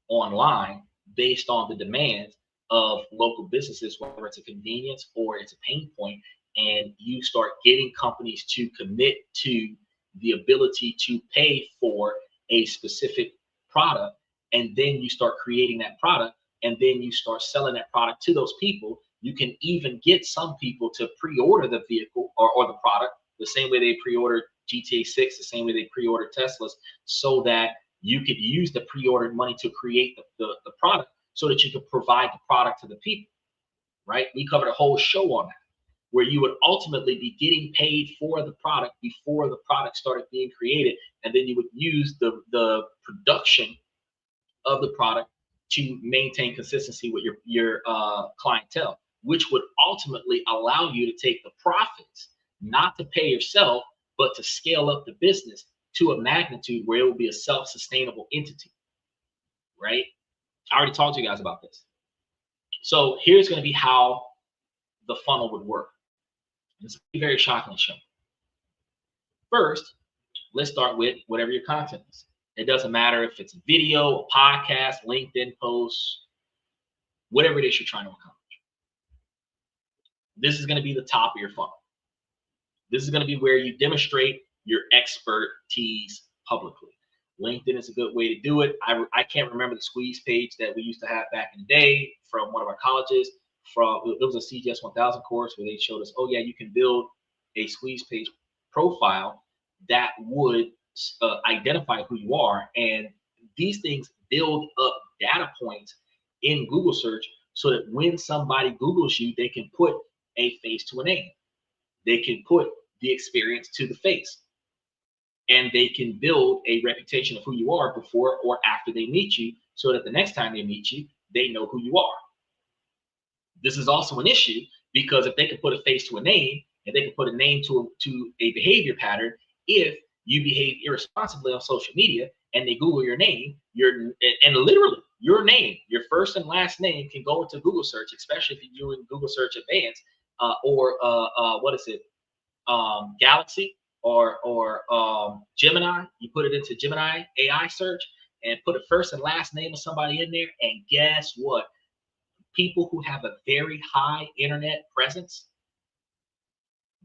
online based on the demands of local businesses, whether it's a convenience or it's a pain point, and you start getting companies to commit to the ability to pay for a specific product, and then you start creating that product, and then you start selling that product to those people. You can even get some people to pre-order the vehicle or the product the same way they pre-ordered GTA 6, the same way they pre-ordered Teslas, so that you could use the pre-ordered money to create the product so that you could provide the product to the people, right? We covered a whole show on that, where you would ultimately be getting paid for the product before the product started being created. And then you would use the production of the product to maintain consistency with your clientele, which would ultimately allow you to take the profits, not to pay yourself, but to scale up the business to a magnitude where it will be a self-sustainable entity, right? I already talked to you guys about this. So here's going to be how the funnel would work. It's very shocking show. First, let's start with whatever your content is. It doesn't matter if it's a video, a podcast, LinkedIn posts, whatever it is you're trying to accomplish. This is going to be the top of your funnel. This is going to be where you demonstrate your expertise publicly. LinkedIn is a good way to do it. I can't remember the squeeze page that we used to have back in the day from one of our colleges. It was a CGS 1000 course where they showed us, oh yeah, you can build a squeeze page profile that would identify who you are. And these things build up data points in Google search so that when somebody Googles you, they can put a face to a name. They can put the experience to the face. And they can build a reputation of who you are before or after they meet you, so that the next time they meet you, they know who you are. This is also an issue because if they can put a face to a name and they can put a name to a behavior pattern, if you behave irresponsibly on social media and they Google your name, and literally your name, your first and last name can go into Google search, especially if you're doing Google search advanced or Galaxy or Gemini. You put it into Gemini AI search and put a first and last name of somebody in there, and guess what? People who have a very high internet presence,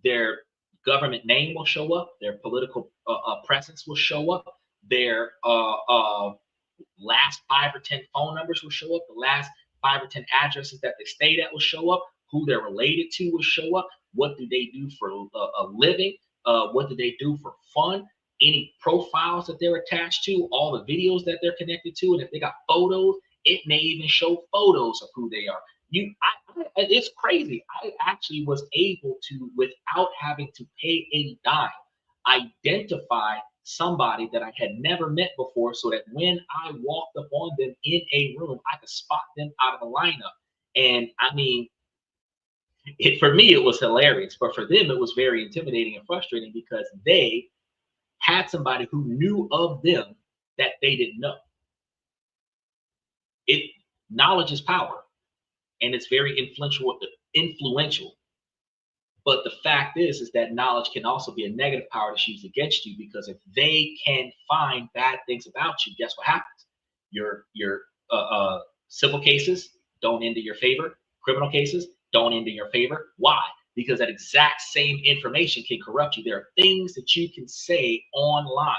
their government name will show up, their political presence will show up, their last 5 or 10 phone numbers will show up, the last 5 or 10 addresses that they stayed at will show up, who they're related to will show up, what do they do for a living, what do they do for fun, any profiles that they're attached to, all the videos that they're connected to, and if they got photos, it may even show photos of who they are. It's crazy. I actually was able to, without having to pay a dime, identify somebody that I had never met before, so that when I walked up on them in a room, I could spot them out of the lineup. And I mean, for me, it was hilarious, but for them, it was very intimidating and frustrating because they had somebody who knew of them that they didn't know. Knowledge is power, and it's very influential. But the fact is that knowledge can also be a negative power that's used against you, because if they can find bad things about you, guess what happens? Your civil cases don't end in your favor. Criminal cases don't end in your favor. Why? Because that exact same information can corrupt you. There are things that you can say online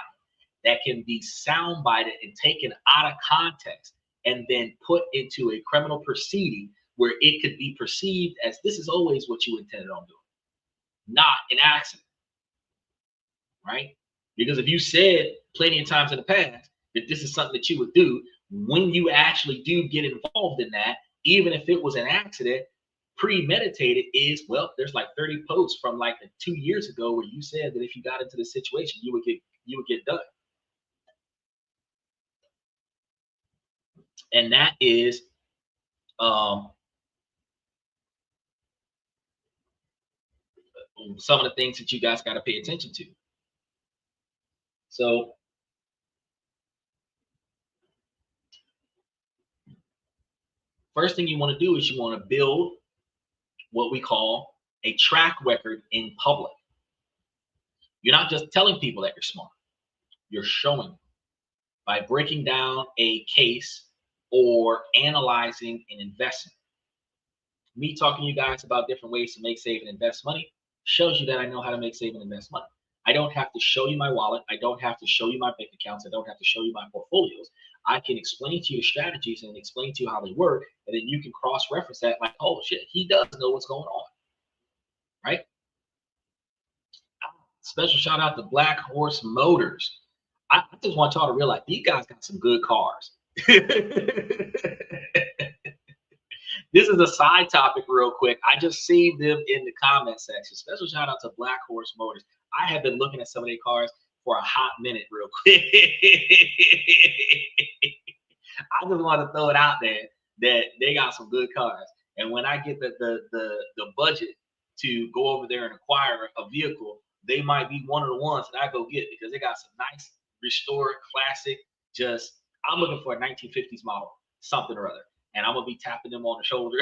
that can be soundbited and taken out of context and then put into a criminal proceeding where it could be perceived as this is always what you intended on doing, not an accident, right? Because if you said plenty of times in the past that this is something that you would do, when you actually do get involved in that, even if it was an accident, premeditated is, well, there's like 30 posts from like 2 years ago where you said that if you got into this situation, you would get done. And that is some of the things that you guys got to pay attention to. So first thing you want to do is you want to build what we call a track record in public. You're not just telling people that you're smart, you're showing them by breaking down a case or analyzing an investment. Me talking to you guys about different ways to make, save, and invest money shows you that I know how to make, save, and invest money. I don't have to show you my wallet. I don't have to show you my bank accounts. I don't have to show you my portfolios. I can explain to you strategies and explain to you how they work, and then you can cross-reference that like, oh shit, he does know what's going on, right? Special shout out to Black Horse Motors. I just want y'all to realize these guys got some good cars. This is a side topic real quick. I just seen them in the comment section. Special shout out to Black Horse Motors. I have been looking at some of their cars for a hot minute real quick. I just want to throw it out there that they got some good cars. And when I get the budget to go over there and acquire a vehicle, they might be one of the ones that I go get, because they got some nice restored classic. Just, I'm looking for a 1950s model, something or other. And I'm gonna be tapping them on the shoulder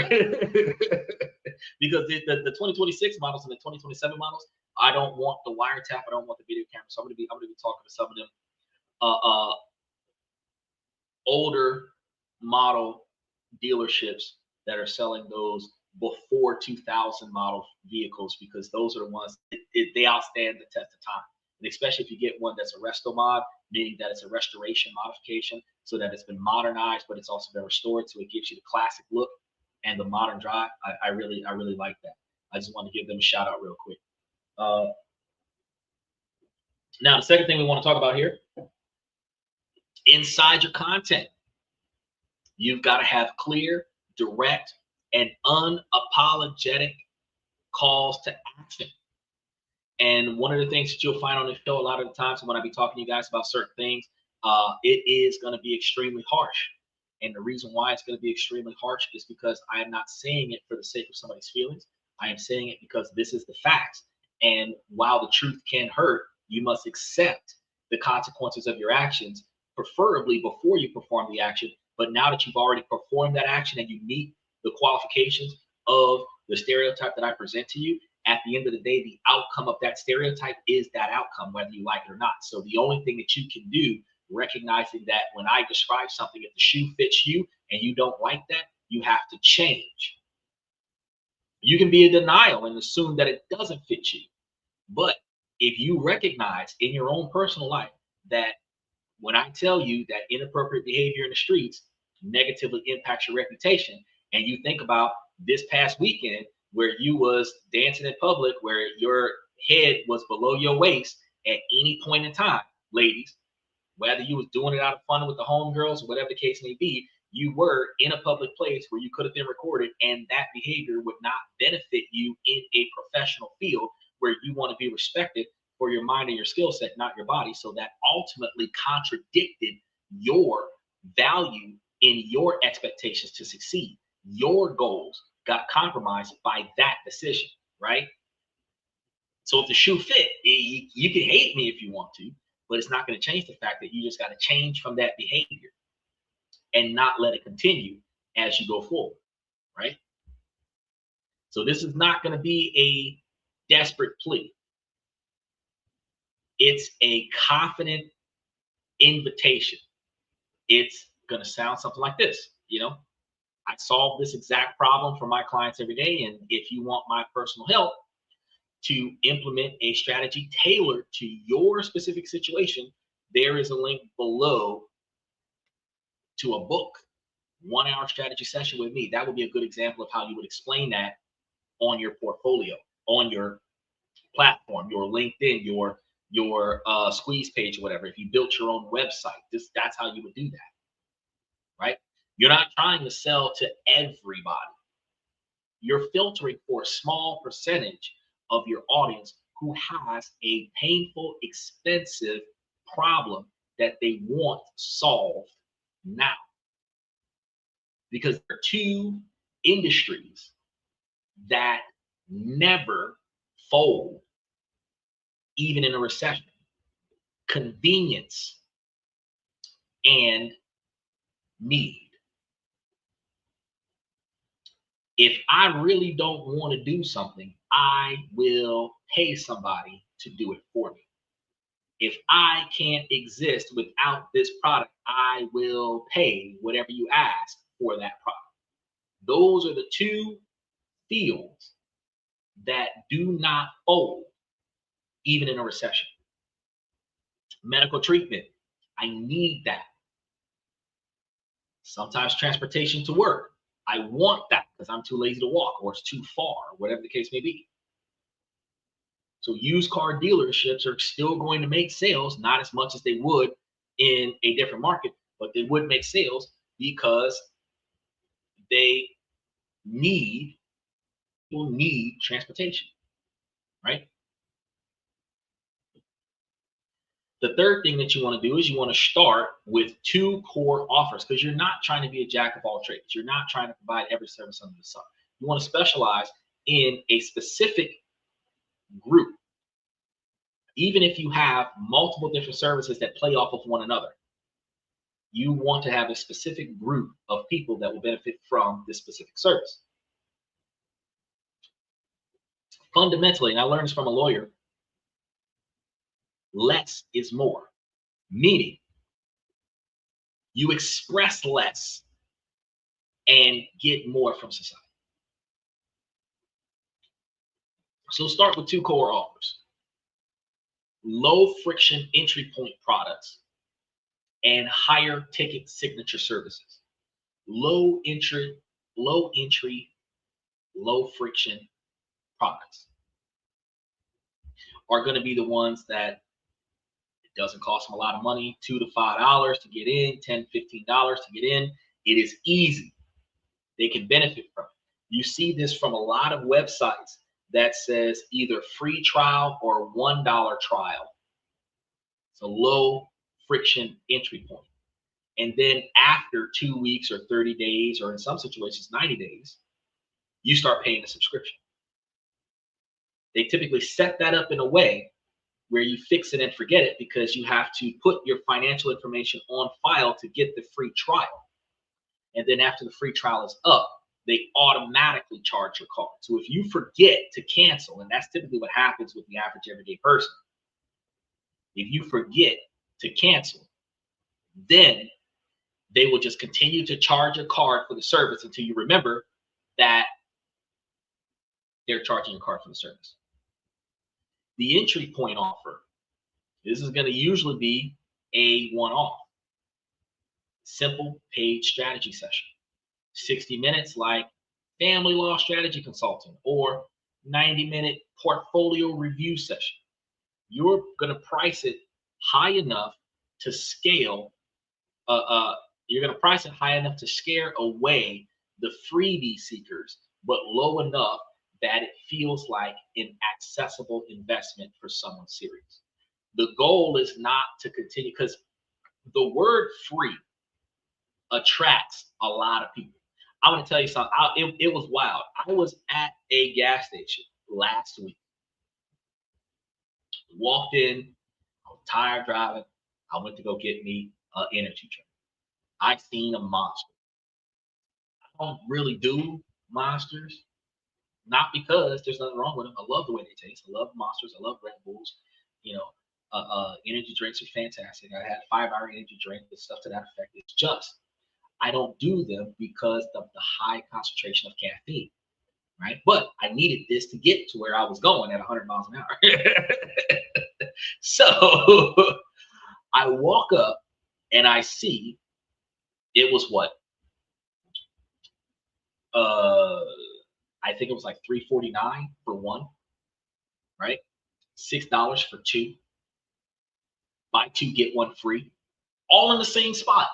because the 2026 models and the 2027 models, I don't want the wiretap, I don't want the video camera. So I'm gonna be talking to some of them older model dealerships that are selling those before 2000 model vehicles, because those are the ones they outstand the test of time. And especially if you get one that's a resto mod, meaning that it's a restoration modification, so that it's been modernized, but it's also been restored, so it gives you the classic look and the modern drive. I really like that. I just want to give them a shout out real quick. Now, the second thing we want to talk about here, inside your content, you've got to have clear, direct, and unapologetic calls to action. And one of the things that you'll find on the show a lot of the times when I be talking to you guys about certain things, it is going to be extremely harsh. And the reason why it's going to be extremely harsh is because I am not saying it for the sake of somebody's feelings. I am saying it because this is the facts. And while the truth can hurt, you must accept the consequences of your actions, preferably before you perform the action. But now that you've already performed that action and you meet the qualifications of the stereotype that I present to you, at the end of the day, the outcome of that stereotype is that outcome, whether you like it or not. So the only thing that you can do, recognizing that when I describe something, if the shoe fits you and you don't like that, you have to change. You can be in denial and assume that it doesn't fit you. But if you recognize in your own personal life that when I tell you that inappropriate behavior in the streets negatively impacts your reputation, and you think about this past weekend where you was dancing in public, where your head was below your waist at any point in time, ladies, whether you was doing it out of fun with the homegirls or whatever the case may be, you were in a public place where you could have been recorded, and that behavior would not benefit you in a professional field where you want to be respected for your mind and your skill set, not your body. So that ultimately contradicted your value in your expectations to succeed. Your goals got compromised by that decision, right? So if the shoe fit, you can hate me if you want to, but it's not going to change the fact that you just got to change from that behavior and not let it continue as you go forward, right? So this is not going to be desperate plea. It's a confident invitation. It's going to sound something like this. I solve this exact problem for my clients every day. And if you want my personal help to implement a strategy tailored to your specific situation, there is a link below to a book, 1 hour strategy session with me. That would be a good example of how you would explain that on your portfolio, on your platform, your LinkedIn, your squeeze page or whatever. If you built your own website, that's how you would do that, right? You're not trying to sell to everybody. You're filtering for a small percentage of your audience who has a painful, expensive problem that they want solved now. Because there are two industries that never fold, even in a recession: convenience and need. If I really don't want to do something, I will pay somebody to do it for me. If I can't exist without this product, I will pay whatever you ask for that product. Those are the two fields that do not fold, even in a recession. Medical treatment, I need that. Sometimes transportation to work, I want that because I'm too lazy to walk, or it's too far, whatever the case may be. So used car dealerships are still going to make sales, not as much as they would in a different market, but they would make sales because they people need transportation, right? The third thing that you want to do is you want to start with 2 core offers, because you're not trying to be a jack of all trades. You're not trying to provide every service under the sun. You want to specialize in a specific group. Even if you have multiple different services that play off of one another, you want to have a specific group of people that will benefit from this specific service. Fundamentally, and I learned this from a lawyer, less is more. Meaning, you express less and get more from society. So start with 2 core offers: low friction entry point products and higher ticket signature services. Low entry, low friction products are going to be the ones that it doesn't cost them a lot of money, $2 to $5 to get in, $10, $15 to get in. It is easy. They can benefit from it. You see this from a lot of websites that says either free trial or $1 trial. It's a low friction entry point. And then after 2 weeks or 30 days, or in some situations 90 days, you start paying a subscription. They typically set that up in a way where you fix it and forget it, because you have to put your financial information on file to get the free trial. And then after the free trial is up, they automatically charge your card. So if you forget to cancel, and that's typically what happens with the average everyday person, if you forget to cancel, then they will just continue to charge your card for the service until you remember that they're charging your card for the service. The entry point offer, this is going to usually be a one-off. Simple paid strategy session. 60 minutes like family law strategy consulting, or 90-minute portfolio review session. You're going to price it high enough to scale. You're going to price it high enough to scare away the freebie seekers, but low enough that it feels like an accessible investment for someone serious. The goal is not to continue, because the word free attracts a lot of people. I want to tell you something. It was wild. I was at a gas station last week. Walked in. I was tired driving. I went to go get me an energy drink. I seen a monster. I don't really do monsters, Not because there's nothing wrong with them. I love the way they taste. I love Monsters. I love Red Bulls. You know, energy drinks are fantastic. I had 5-hour energy drink and stuff to that effect. It's just I don't do them because of the high concentration of caffeine, right? But I needed this to get to where I was going at 100 miles an hour. So I walk up and I see it was what? I think it was like $3.49 for one, right? $6 for two. Buy two, get one free. All in the same spot.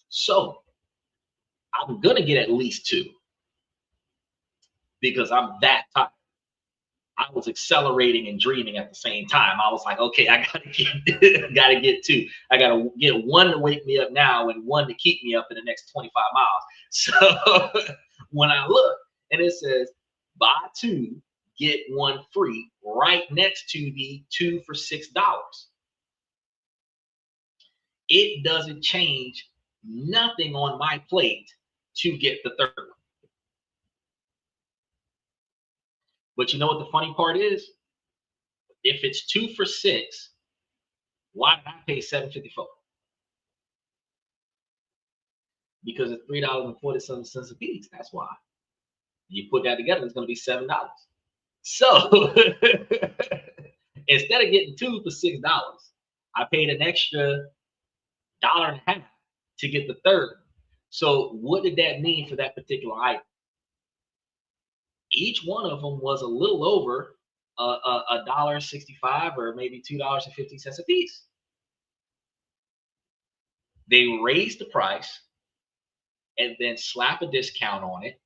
So I'm gonna get at least two because I'm that tired. I was accelerating and dreaming at the same time. I was like, okay, I gotta get two. I gotta get one to wake me up now and one to keep me up in the next 25 miles. So when I look and it says buy two, get one free right next to the 2 for $6, it doesn't change nothing on my plate to get the third one. But you know what the funny part is? If it's 2 for $6, why did I pay $7.54? Because it's $3.47 a piece. That's why. You put that together, it's going to be $7. So instead of getting two for $6, I paid an extra $1.50 to get the third. So what did that mean for that particular item? Each one of them was a little over $1.65 or maybe $2.50 a piece. They raised the price and then slap a discount on it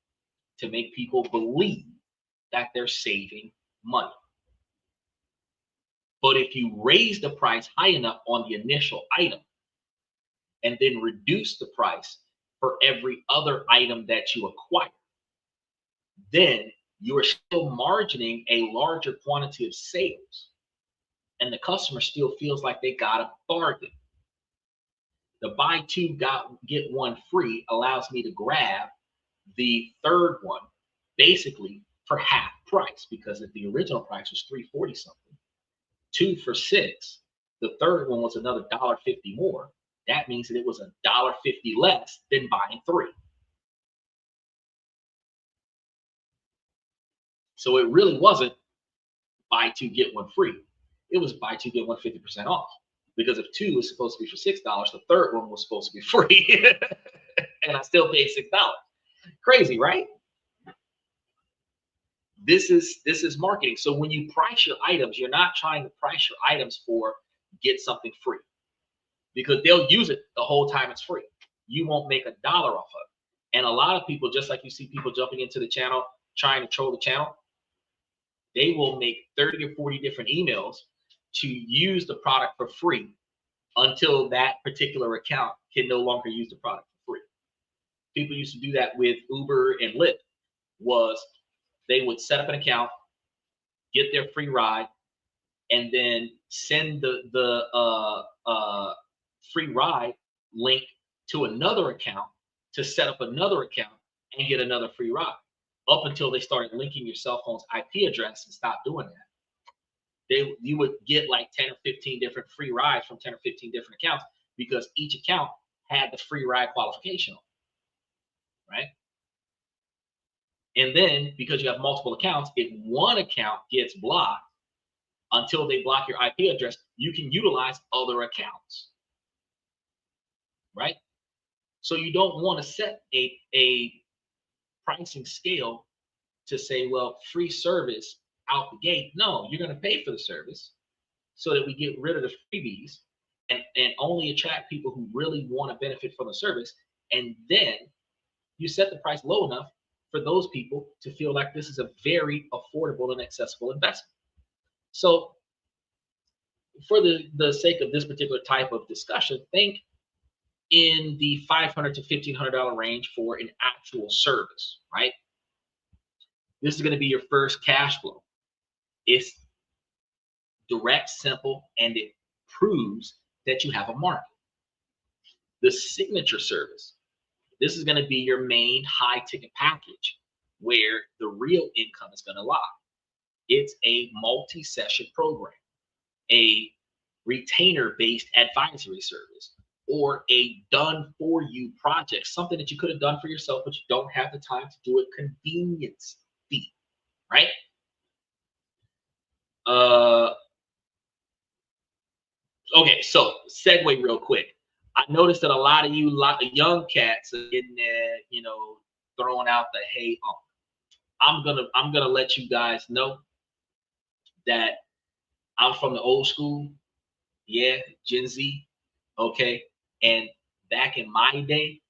to make people believe that they're saving money. But if you raise the price high enough on the initial item and then reduce the price for every other item that you acquire, then you are still margining a larger quantity of sales. And the customer still feels like they got a bargain. The buy two, get one free allows me to grab the third one basically for half price, because if the original price was $3.40 something, 2 for $6, the third one was another $1.50 more. That means that it was $1.50 less than buying three. So it really wasn't buy two, get one free. It was buy two, get one 50% off. Because if two was supposed to be for $6, the third one was supposed to be free. And I still paid $6. Crazy, right? This is marketing. So when you price your items, you're not trying to price your items for get something free, because they'll use it the whole time it's free. You won't make $1 off of it. And a lot of people, just like you see people jumping into the channel trying to troll the channel, they will make 30 or 40 different emails to use the product for free until that particular account can no longer use the product for free. People used to do that with Uber and Lyft. Was they would set up an account, get their free ride, and then send the free ride link to another account to set up another account and get another free ride, up until they started linking your cell phone's IP address and stopped doing that. You would get like 10 or 15 different free rides from 10 or 15 different accounts, because each account had the free ride qualification on it, right? And then because you have multiple accounts, if one account gets blocked until they block your IP address, you can utilize other accounts, right? So you don't want to set a pricing scale to say, well, free service out the gate. No, you're going to pay for the service so that we get rid of the freebies and only attract people who really want to benefit from the service. And then you set the price low enough for those people to feel like this is a very affordable and accessible investment. So for the sake of this particular type of discussion, think in the $500 to $1,500 range for an actual service, right? This is going to be your first cash flow. It's direct, simple, and it proves that you have a market. The signature service, this is going to be your main high ticket package. where the real income is going to lie. It's a multi-session program, a retainer-based advisory service, or a done-for-you project, something that you could have done for yourself, but you don't have the time to do it. Convenience fee, right? Okay, so segue real quick. I noticed that a lot of you young cats are in there, throwing out the hey. I'm gonna let you guys know that I'm from the old school, yeah, Gen Z, okay. And back in my day,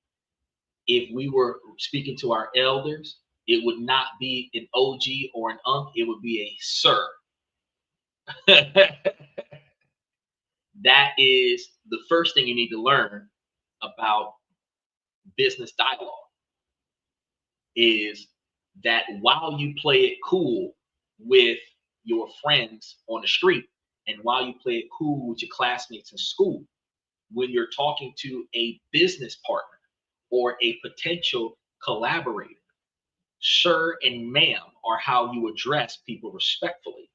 if we were speaking to our elders, it would not be an OG or an unk, it would be a sir. That is the first thing you need to learn about business dialogue, is that while you play it cool with your friends on the street, and while you play it cool with your classmates in school, when you're talking to a business partner or a potential collaborator, sir and ma'am are how you address people respectfully.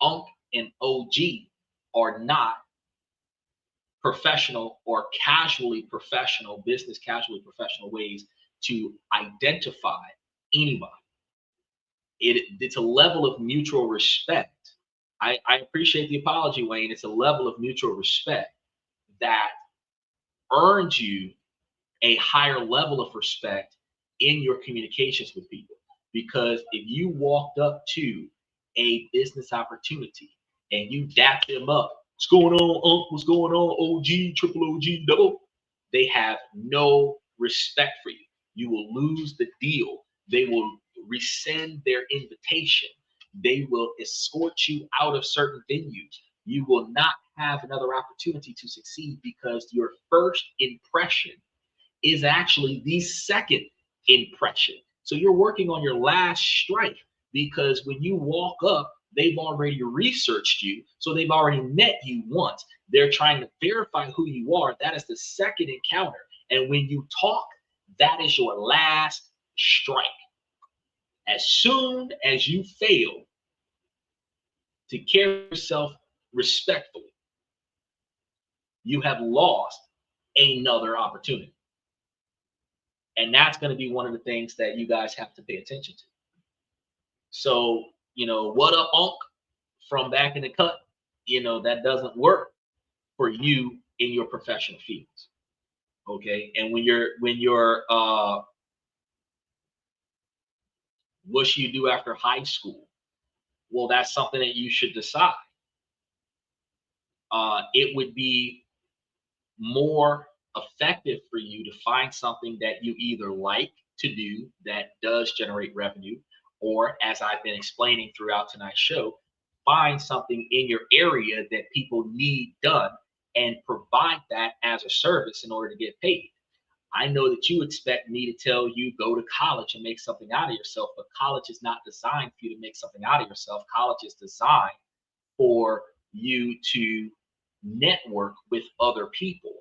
Unk and OG are not professional or business casually professional ways to identify anybody. It's a level of mutual respect. I appreciate the apology, Wayne. It's a level of mutual respect that earns you a higher level of respect in your communications with people. Because if you walked up to a business opportunity and you dap them up, what's going on, Unc? What's going on, OG, triple OG, double? They have no respect for you. You will lose the deal. They will rescind their invitation. They will escort you out of certain venues. You will not have another opportunity to succeed because your first impression is actually the second impression. So you're working on your last strike, because when you walk up, they've already researched you. So they've already met you once. They're trying to verify who you are. That is the second encounter. And when you talk, that is your last strike. As soon as you fail to carry yourself respectfully, you have lost another opportunity. And that's going to be one of the things that you guys have to pay attention to. So, what up, Unc, from back in the cut, that doesn't work for you in your professional fields. Okay. And when you're what should you do after high school? Well, that's something that you should decide. It would be more effective for you to find something that you either like to do that does generate revenue, or, as I've been explaining throughout tonight's show, find something in your area that people need done and provide that as a service in order to get paid. I know that you expect me to tell you go to college and make something out of yourself, but college is not designed for you to make something out of yourself. College is designed for you to network with other people.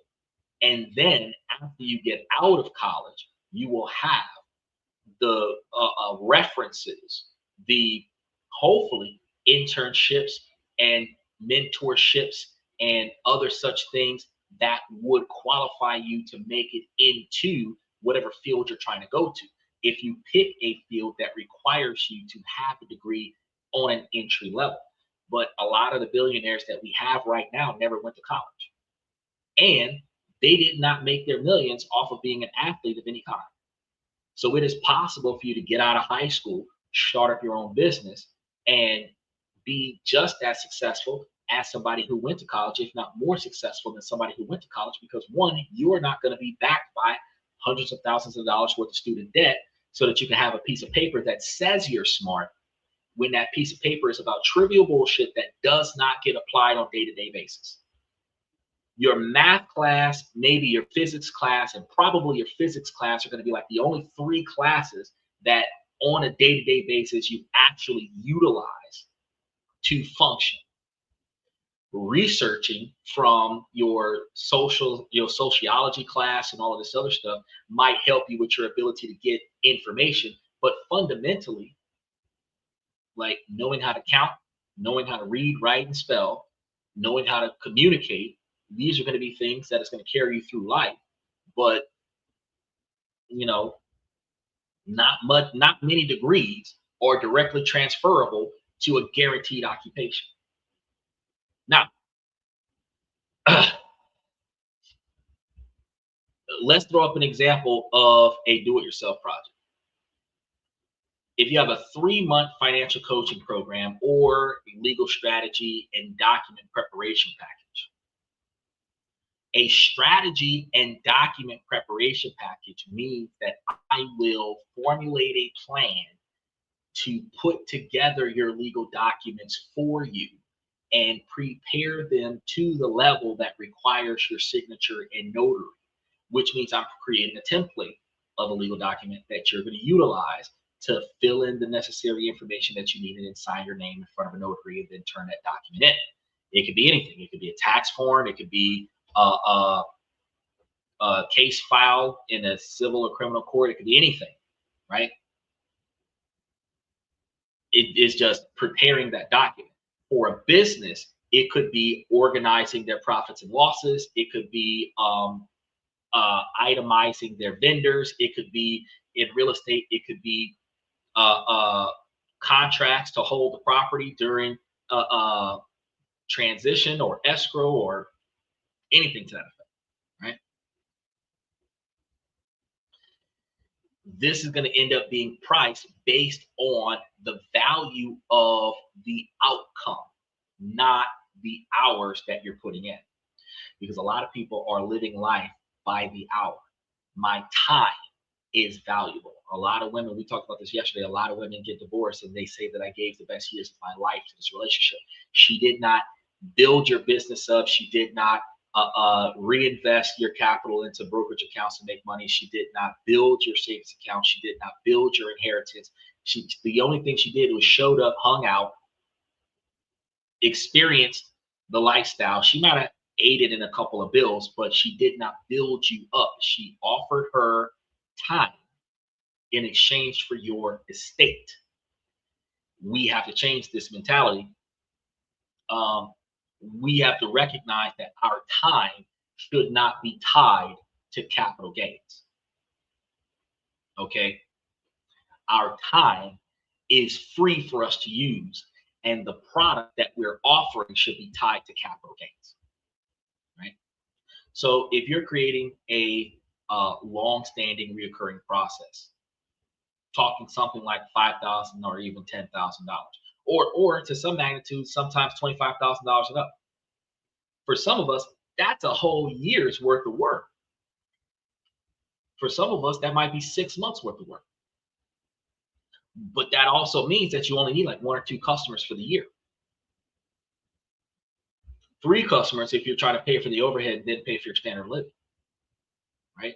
And then after you get out of college, you will have the references, the hopefully internships and mentorships and other such things that would qualify you to make it into whatever field you're trying to go to. If you pick a field that requires you to have a degree on an entry level. But a lot of the billionaires that we have right now never went to college. And they did not make their millions off of being an athlete of any kind. So it is possible for you to get out of high school, start up your own business, and be just as successful as somebody who went to college, if not more successful than somebody who went to college, because one, you are not going to be backed by hundreds of thousands of dollars worth of student debt so that you can have a piece of paper that says you're smart, when that piece of paper is about trivial bullshit that does not get applied on a day-to-day basis. Your math class, maybe your physics class, and probably your physics class are going to be like the only three classes that on a day-to-day basis you actually utilize to function. Researching from your sociology class and all of this other stuff might help you with your ability to get information, But fundamentally, like knowing how to count, knowing how to read, write, and spell, knowing how to communicate, these are going to be things that is going to carry you through life. But you know, not many degrees are directly transferable to a guaranteed occupation. Now, let's throw up an example of a do-it-yourself project. If you have a 3-month financial coaching program or legal strategy and document preparation package, a strategy and document preparation package means that I will formulate a plan to put together your legal documents for you and prepare them to the level that requires your signature and notary, which means I'm creating a template of a legal document that you're going to utilize to fill in the necessary information that you need and then sign your name in front of a notary and then turn that document in. It could be anything. It could be a tax form. It could be a case file in a civil or criminal court. It could be anything, right? It is just preparing that document. For a business, it could be organizing their profits and losses. It could be itemizing their vendors. It could be in real estate. It could be contracts to hold the property during transition or escrow or anything to that effect, right? This is going to end up being priced based on the value of the outcome, not the hours that you're putting in. Because a lot of people are living life by the hour. My time is valuable. A lot of women, we talked about this yesterday, a lot of women get divorced and they say that I gave the best years of my life to this relationship. She did not build your business up. She did not reinvest your capital into brokerage accounts to make money. She did not build your savings account. She did not build your inheritance. The only thing she did was showed up, hung out, experienced the lifestyle. She might have aided in a couple of bills, but she did not build you up. She offered her time in exchange for your estate. We have to change this mentality. We have to recognize that our time should not be tied to capital gains. Okay? Our time is free for us to use, and the product that we're offering should be tied to capital gains. Right? So if you're creating a long-standing reoccurring process, talking something like $5,000 or even $10,000, or to some magnitude, sometimes $25,000 and up. For some of us, that's a whole year's worth of work. For some of us, that might be 6 months worth of work. But that also means that you only need like 1 or 2 customers for the year. 3 customers if you're trying to pay for the overhead and then pay for your standard living, right?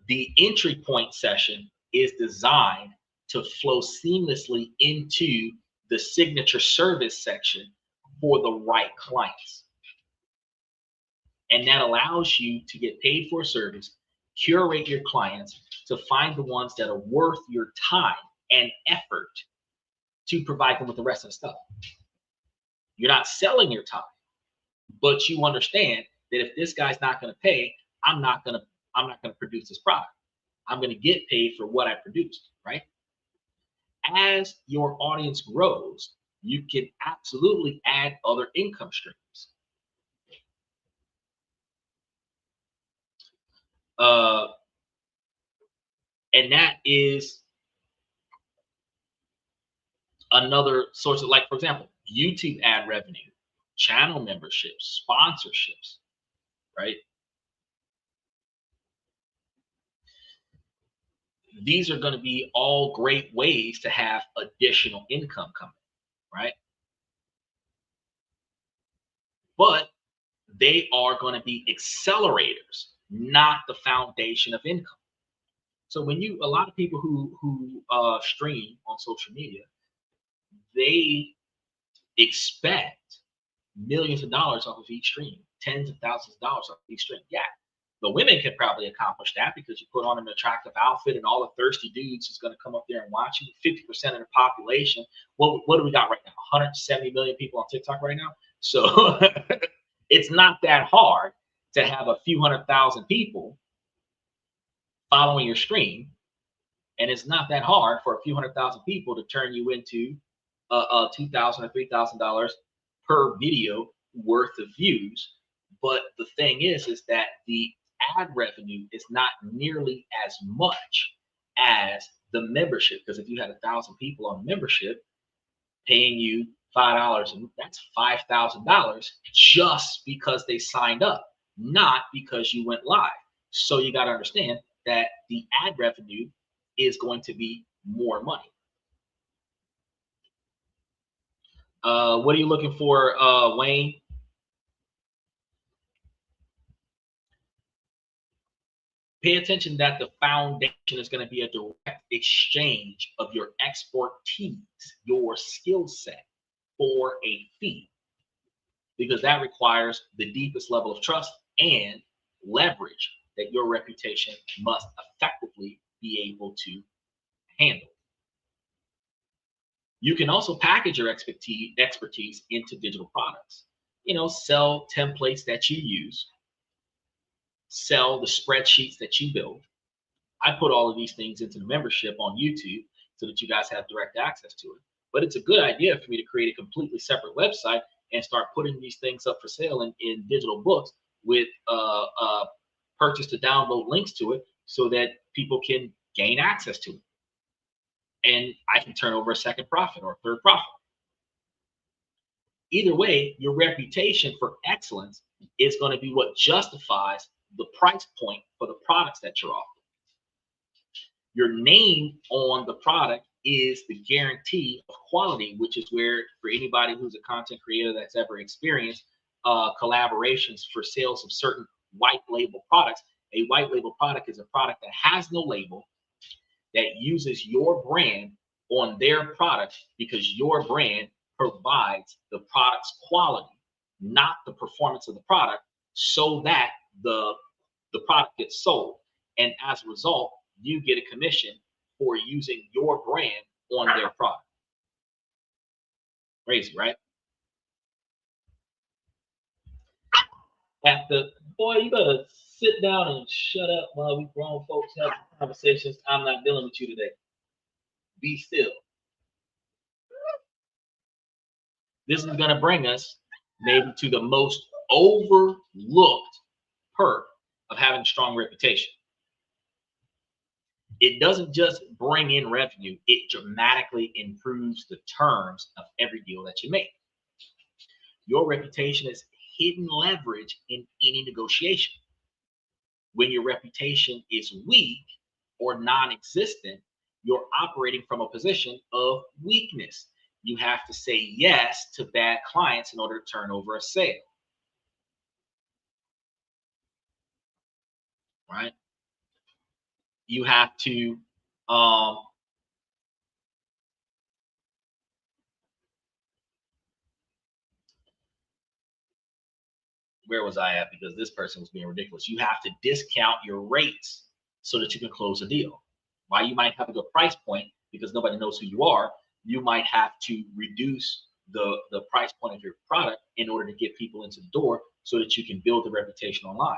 The entry point session is designed to flow seamlessly into the signature service section for the right clients. And that allows you to get paid for a service, curate your clients to find the ones that are worth your time and effort to provide them with the rest of the stuff. You're not selling your time, but you understand that if this guy's not going to pay, I'm not going to produce this product. I'm going to get paid for what I produced, right? As your audience grows, you can absolutely add other income streams. And that is another source of, like, for example, YouTube ad revenue, channel memberships, sponsorships, right? These are going to be all great ways to have additional income coming, right? But they are going to be accelerators, not the foundation of income. So when a lot of people who stream on social media, they expect millions of dollars off of each stream, tens of thousands of dollars off of each stream. Yeah, The women can probably accomplish that because you put on an attractive outfit and all the thirsty dudes is going to come up there and watch you. 50% of the population. What do we got right now? 170 million people on TikTok right now. So it's not that hard to have a few 100,000 people following your stream, and it's not that hard for a few 100,000 people to turn you into $2,000 or $3,000 per video worth of views. But the thing is that the ad revenue is not nearly as much as the membership, because if you had 1,000 people on membership paying you $5, and that's $5,000 just because they signed up, not because you went live. So you got to understand that the ad revenue is going to be more money. What are you looking for, Wayne? Pay attention that the foundation is going to be a direct exchange of your expertise, your skill set, for a fee, because that requires the deepest level of trust and leverage that your reputation must effectively be able to handle. You can also package your expertise into digital products. Sell templates that you use, sell the spreadsheets that you build. I put all of these things into the membership on YouTube so that you guys have direct access to it. But it's a good idea for me to create a completely separate website and start putting these things up for sale in digital books with purchase to download links to it so that people can gain access to it. And I can turn over a second profit or a third profit. Either way, your reputation for excellence is going to be what justifies the price point for the products that you're offering. Your name on the product is the guarantee of quality, which is where, for anybody who's a content creator that's ever experienced collaborations for sales of certain white label products, a white label product is a product that has no label, that uses your brand on their product because your brand provides the product's quality, not the performance of the product, so that the product gets sold. And as a result, you get a commission for using your brand on their product. Crazy, right? Boy, you better sit down and shut up while we grown folks have conversations. I'm not dealing with you today. Be still. This is going to bring us maybe to the most overlooked perk of having a strong reputation. It doesn't just bring in revenue, it dramatically improves the terms of every deal that you make. Your reputation is hidden leverage in any negotiation. When your reputation is weak or non-existent, you're operating from a position of weakness. You have to say yes to bad clients in order to turn over a sale. Right? You have to where was I at? Because this person was being ridiculous. You have to discount your rates so that you can close a deal. While you might have a good price point because nobody knows who you are, you might have to reduce the price point of your product in order to get people into the door so that you can build the reputation online.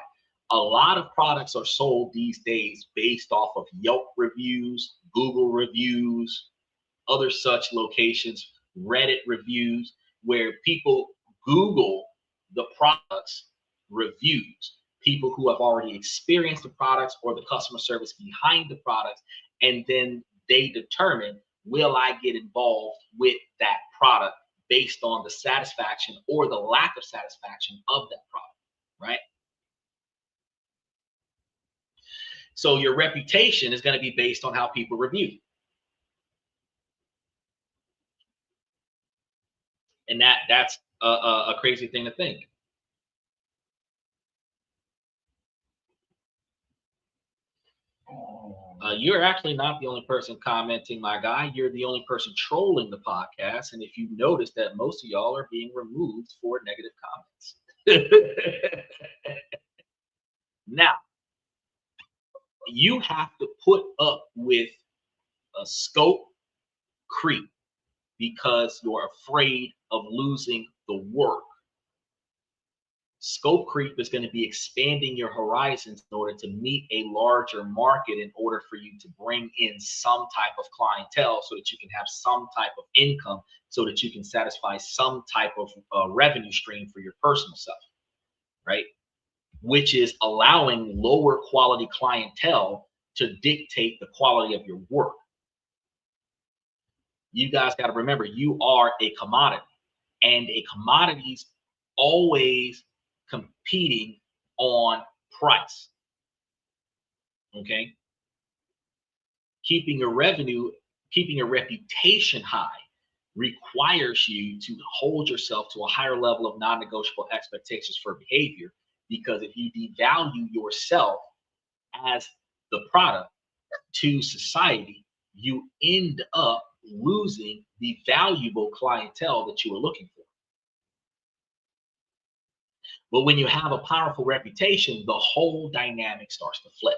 A lot of products are sold these days based off of Yelp reviews, Google reviews, other such locations, Reddit reviews, where people Google the products reviews, people who have already experienced the products or the customer service behind the products, and then they determine, will I get involved with that product based on the satisfaction or the lack of satisfaction of that product, right? So your reputation is going to be based on how people review. And that's a crazy thing to think. You're actually not the only person commenting, my guy. You're the only person trolling the podcast. And if you notice that most of y'all are being removed for negative comments. Now, You have to put up with a scope creep because you're afraid of losing the work. Scope creep is going to be expanding your horizons in order to meet a larger market, in order for you to bring in some type of clientele so that you can have some type of income, so that you can satisfy some type of revenue stream for your personal self, right? Which is allowing lower quality clientele to dictate the quality of your work. You guys got to remember, you are a commodity, and a commodity's always competing on price. Okay. Keeping your revenue, keeping your reputation high requires you to hold yourself to a higher level of non-negotiable expectations for behavior, because if you devalue yourself as the product to society, you end up losing the valuable clientele that you were looking for. But when you have a powerful reputation, the whole dynamic starts to flip.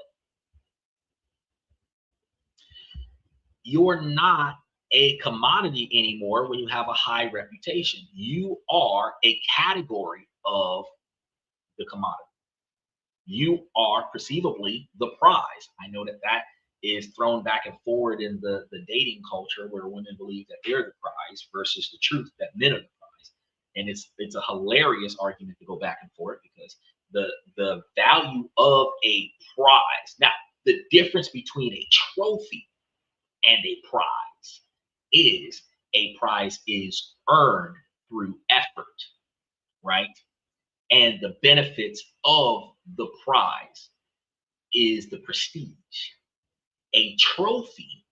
You're not a commodity anymore when you have a high reputation. You are a category of the commodity. You are perceivably the prize. I know that that is thrown back and forward in the dating culture, where women believe that they're the prize versus the truth that men are the prize. And it's a hilarious argument to go back and forth, because the value of a prize. Now, the difference between a trophy and a prize is earned through effort, right? And the benefits of the prize is the prestige. A trophy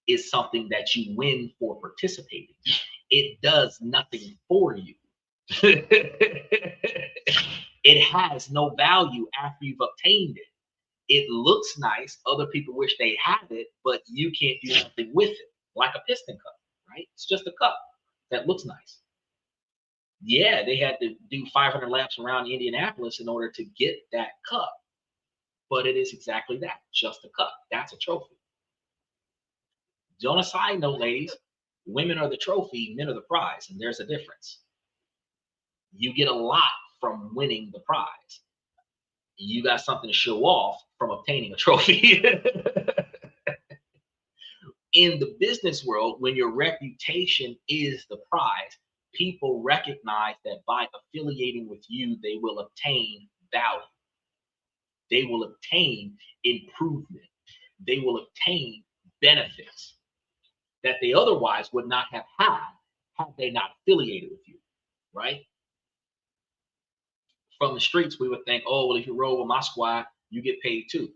is something that you win for participating. It does nothing for you. It has no value after you've obtained it. It looks nice. Other people wish they had it, but you can't do nothing with it. Like a piston cup, right? It's just a cup that looks nice. Yeah, they had to do 500 laps around Indianapolis in order to get that cup, but it is exactly that, just a cup. That's a trophy. On a side note, ladies, women are the trophy, men are the prize, and there's a difference. You get a lot from winning the prize. You got something to show off from obtaining a trophy. In the business world, when your reputation is the prize, people recognize that by affiliating with you, they will obtain value. They will obtain improvement. They will obtain benefits that they otherwise would not have had they not affiliated with you, right? From the streets, we would think, oh, well, if you roll with my squad, you get paid too.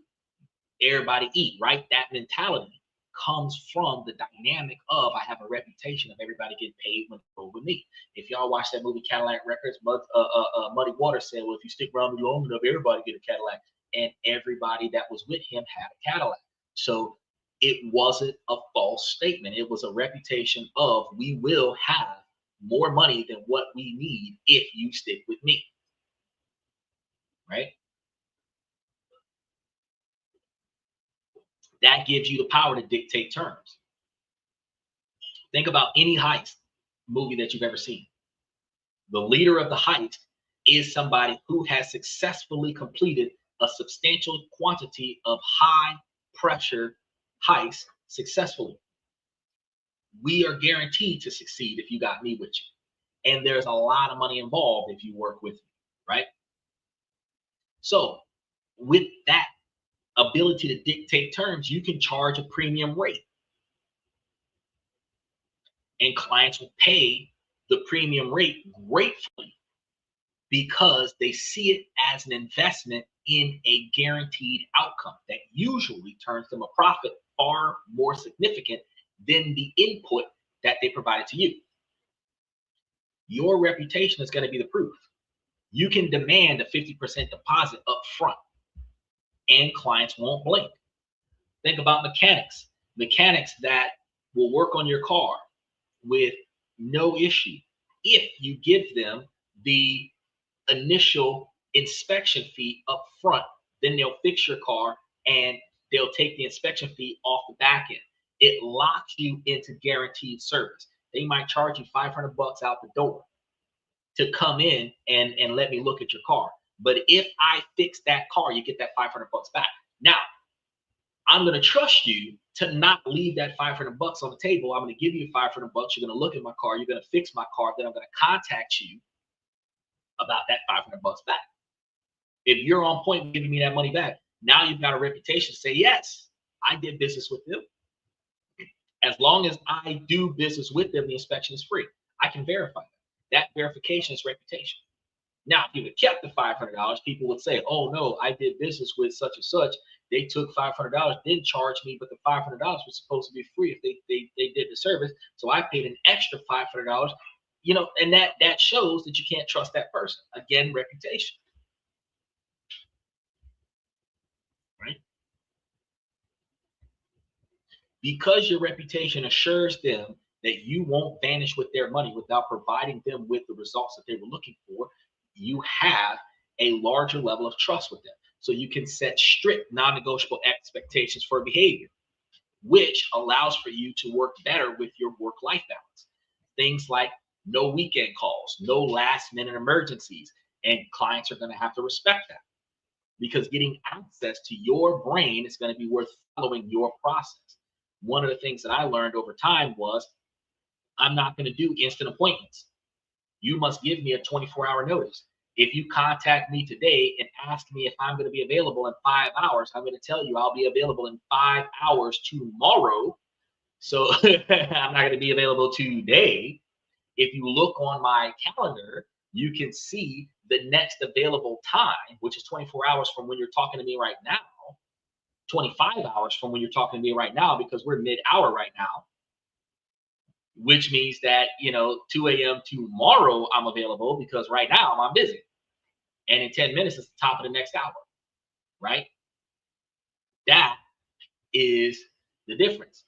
Everybody eat, right? That mentality comes from the dynamic of, I have a reputation of everybody getting paid when they roll with me. If y'all watch that movie Cadillac Records, Muddy Waters said, well, if you stick around me long enough, everybody get a Cadillac. And everybody that was with him had a Cadillac. So it wasn't a false statement. It was a reputation of, we will have more money than what we need if you stick with me, right? That gives you the power to dictate terms. Think about any heist movie that you've ever seen. The leader of the heist is somebody who has successfully completed a substantial quantity of high pressure heists successfully. We are guaranteed to succeed if you got me with you. And there's a lot of money involved if you work with me, right? So with that ability to dictate terms, you can charge a premium rate. And clients will pay the premium rate gratefully, because they see it as an investment in a guaranteed outcome that usually turns them a profit far more significant than the input that they provided to you. Your reputation is going to be the proof. You can demand a 50% deposit up front, and clients won't blink. Think about mechanics that will work on your car with no issue if you give them the initial inspection fee up front. Then they'll fix your car and they'll take the inspection fee off the back end. It locks you into guaranteed service. They might charge you $500 out the door to come in and let me look at your car. But if I fix that car, you get that $500 back. Now, I'm going to trust you to not leave that $500 on the table. I'm going to give you $500. You're going to look at my car. You're going to fix my car. Then I'm going to contact you about that $500 back. If you're on point with giving me that money back, now you've got a reputation to say, yes, I did business with them. As long as I do business with them, the inspection is free. I can verify that. That verification is reputation. Now, if you had kept the $500, people would say, oh no, I did business with such and such. They took $500, didn't charge me, but the $500 was supposed to be free if they did the service. So I paid an extra $500, and that shows that you can't trust that person. Again, reputation. Right? Because your reputation assures them that you won't vanish with their money without providing them with the results that they were looking for, you have a larger level of trust with them. So you can set strict, non-negotiable expectations for behavior, which allows for you to work better with your work-life balance. Things like no weekend calls, no last-minute emergencies, and clients are going to have to respect that, because getting access to your brain is going to be worth following your process. One of the things that I learned over time was I'm not going to do instant appointments. You must give me a 24-hour notice. If you contact me today and ask me if I'm going to be available in 5 hours, I'm going to tell you I'll be available in 5 hours tomorrow. So I'm not going to be available today. If you look on my calendar, you can see the next available time, which is 24 hours from when you're talking to me right now, 25 hours from when you're talking to me right now, because we're mid-hour right now, which means that, 2 a.m. tomorrow I'm available, because right now I'm busy. And in 10 minutes, it's the top of the next hour, right? That is the difference.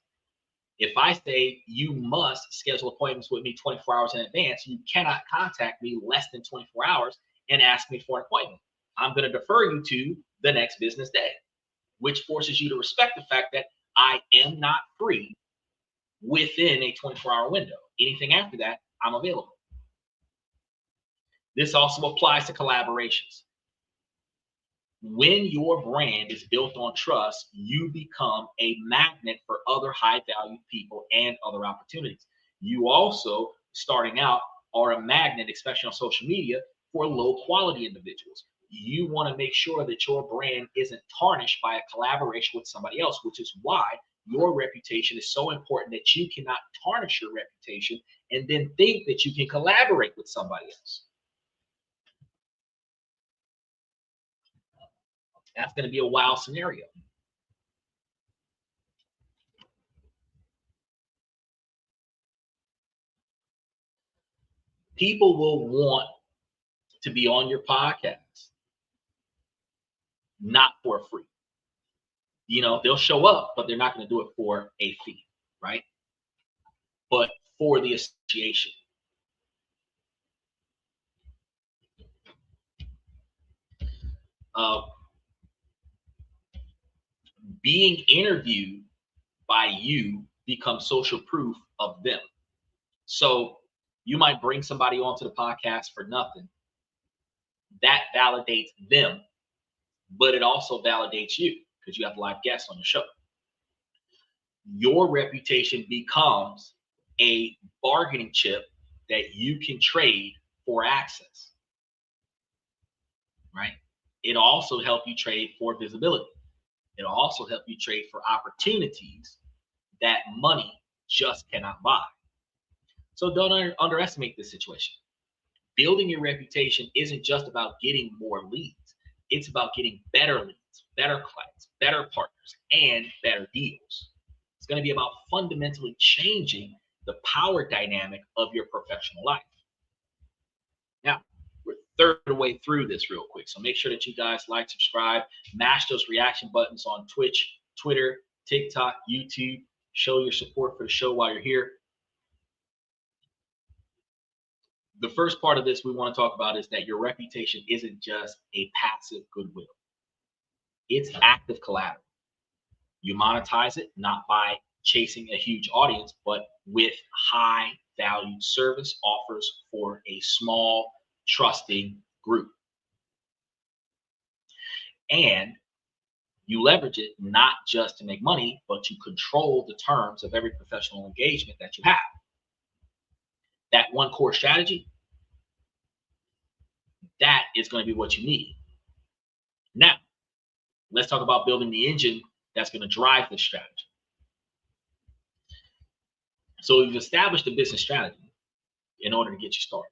If I say you must schedule appointments with me 24 hours in advance, you cannot contact me less than 24 hours and ask me for an appointment. I'm going to defer you to the next business day, which forces you to respect the fact that I am not free within a 24-hour window. Anything after that, I'm available. This also applies to collaborations. When your brand is built on trust, you become a magnet for other high-value people and other opportunities. You also, starting out, are a magnet, especially on social media, for low-quality individuals. You want to make sure that your brand isn't tarnished by a collaboration with somebody else, which is why your reputation is so important, that you cannot tarnish your reputation and then think that you can collaborate with somebody else. That's going to be a wild scenario. People will want to be on your podcast, not for free. They'll show up, but they're not going to do it for a fee, right? But for the association. Being interviewed by you becomes social proof of them. So you might bring somebody onto the podcast for nothing. That validates them, but it also validates you, because you have live guests on the show. Your reputation becomes a bargaining chip that you can trade for access, right? It'll also help you trade for visibility. It'll also help you trade for opportunities that money just cannot buy. So don't underestimate this situation. Building your reputation isn't just about getting more leads. It's about getting better leads, better clients, better partners, and better deals. It's going to be about fundamentally changing the power dynamic of your professional life. Now, we're third way through this real quick. So make sure that you guys like, subscribe, mash those reaction buttons on Twitch, Twitter, TikTok, YouTube. Show your support for the show while you're here. The first part of this we want to talk about is that your reputation isn't just a passive goodwill. It's active collateral. You monetize it not by chasing a huge audience, but with high value service offers for a small, trusting group. And you leverage it not just to make money, but to control the terms of every professional engagement that you have. That one core strategy, that is going to be what you need. Now, let's talk about building the engine that's going to drive this strategy. So you've established a business strategy in order to get you started.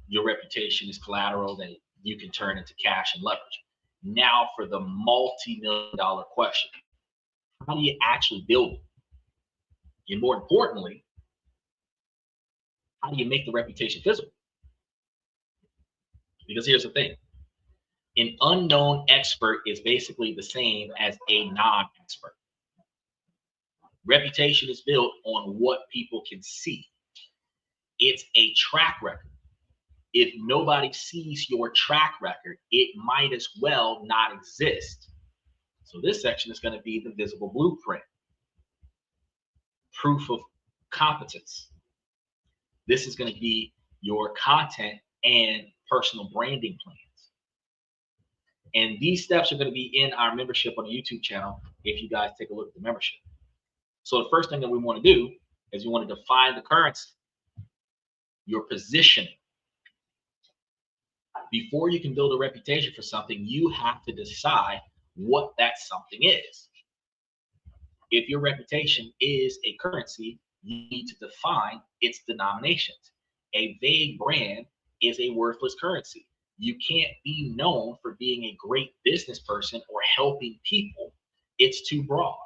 Your reputation is collateral that you can turn into cash and leverage. Now for the multi-million-dollar question. How do you actually build it? And more importantly, how do you make the reputation visible? Because here's the thing. An unknown expert is basically the same as a non-expert. Reputation is built on what people can see. It's a track record. If nobody sees your track record, it might as well not exist. So this section is going to be the visible blueprint. Proof of competence. This is going to be your content and personal branding plans. And these steps are going to be in our membership on the YouTube channel if you guys take a look at the membership. So the first thing that we want to do is we want to define the currency, your positioning. Before you can build a reputation for something, you have to decide what that something is. If your reputation is a currency, you need to define its denominations. A vague brand is a worthless currency. You can't be known for being a great business person or helping people. It's too broad.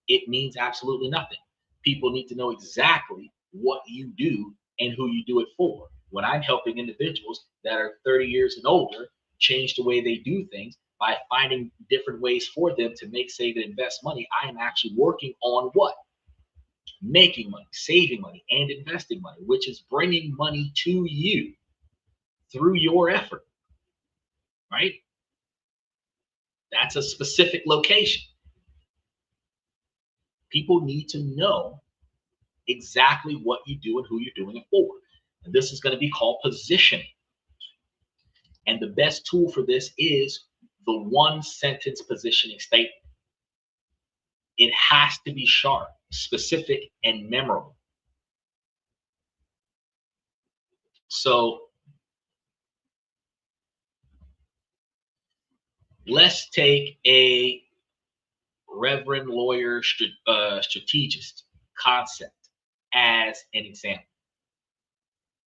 It means absolutely nothing. People need to know exactly what you do and who you do it for. When I'm helping individuals that are 30 years and older change the way they do things by finding different ways for them to make, save, and invest money, I am actually working on what? Making money, saving money, and investing money, which is bringing money to you through your effort, right? That's a specific location. People need to know exactly what you do and who you're doing it for. And this is going to be called positioning. And the best tool for this is the one sentence positioning statement. It has to be sharp, specific, and memorable. So let's take a reverend lawyer strategist concept as an example.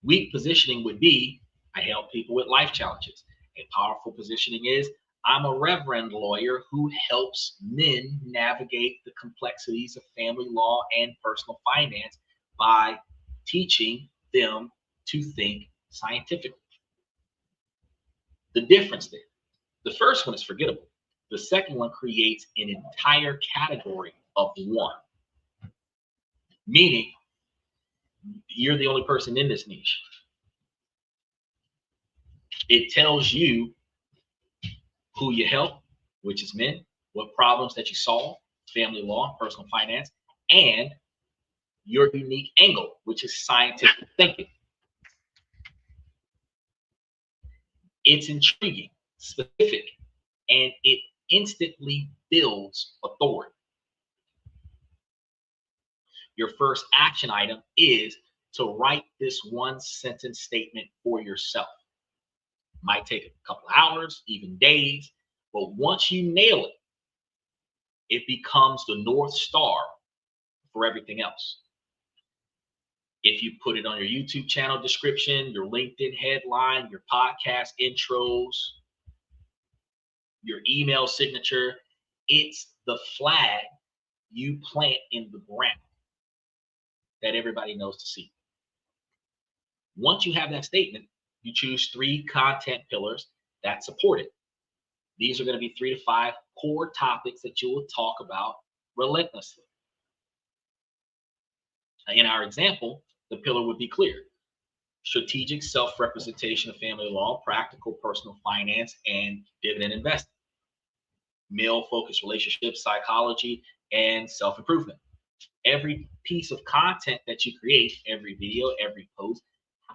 Weak positioning would be, I help people with life challenges. A powerful positioning is, I'm a reverend lawyer who helps men navigate the complexities of family law and personal finance by teaching them to think scientifically. The difference there, the first one is forgettable. The second one creates an entire category of one, meaning you're the only person in this niche. It tells you who you help, which is men, what problems that you solve, family law, personal finance, and your unique angle, which is scientific thinking. It's intriguing, specific, and it instantly builds authority. Your first action item is to write this one sentence statement for yourself. Might take a couple hours, even days, but once you nail it, it becomes the North Star for everything else. If you put it on your YouTube channel description, your LinkedIn headline, your podcast intros, your email signature, it's the flag you plant in the ground that everybody knows to see. Once you have that statement, you choose 3 content pillars that support it. These are going to be 3 to 5 core topics that you will talk about relentlessly. In our example, the pillar would be clear: strategic self-representation of family law, practical personal finance, and dividend investing. Male-focused relationship psychology and self-improvement. Every piece of content that you create, every video, every post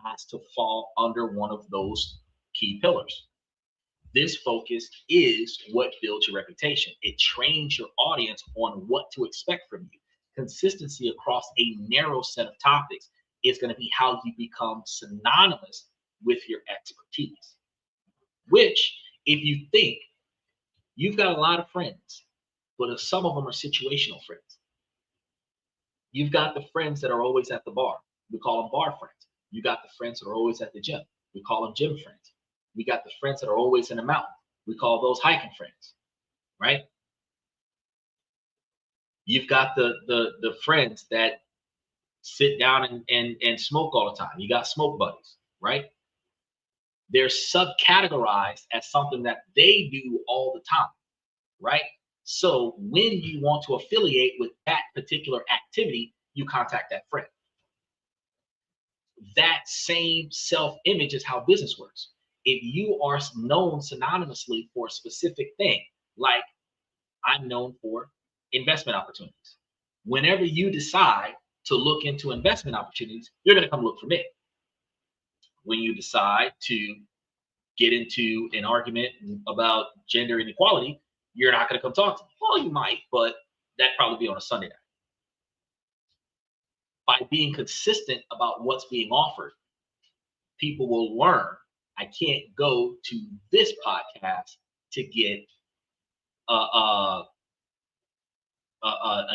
has to fall under one of those key pillars. This focus is what builds your reputation. It trains your audience on what to expect from you. Consistency across a narrow set of topics is going to be how you become synonymous with your expertise. Which, if you think you've got a lot of friends, but if some of them are situational friends, you've got the friends that are always at the bar. We call them bar friends. You got the friends that are always at the gym. We call them gym friends. We got the friends that are always in the mountain. We call those hiking friends, right? You've got the friends that sit down and smoke all the time. You got smoke buddies, right? They're subcategorized as something that they do all the time, right? So when you want to affiliate with that particular activity, you contact that friend. That same self-image is how business works. If you are known synonymously for a specific thing, like I'm known for investment opportunities, whenever you decide to look into investment opportunities, you're going to come look for me. When you decide to get into an argument about gender inequality, you're not going to come talk to me. Well, you might, but that'd probably be on a Sunday night. By being consistent about what's being offered, people will learn I can't go to this podcast to get a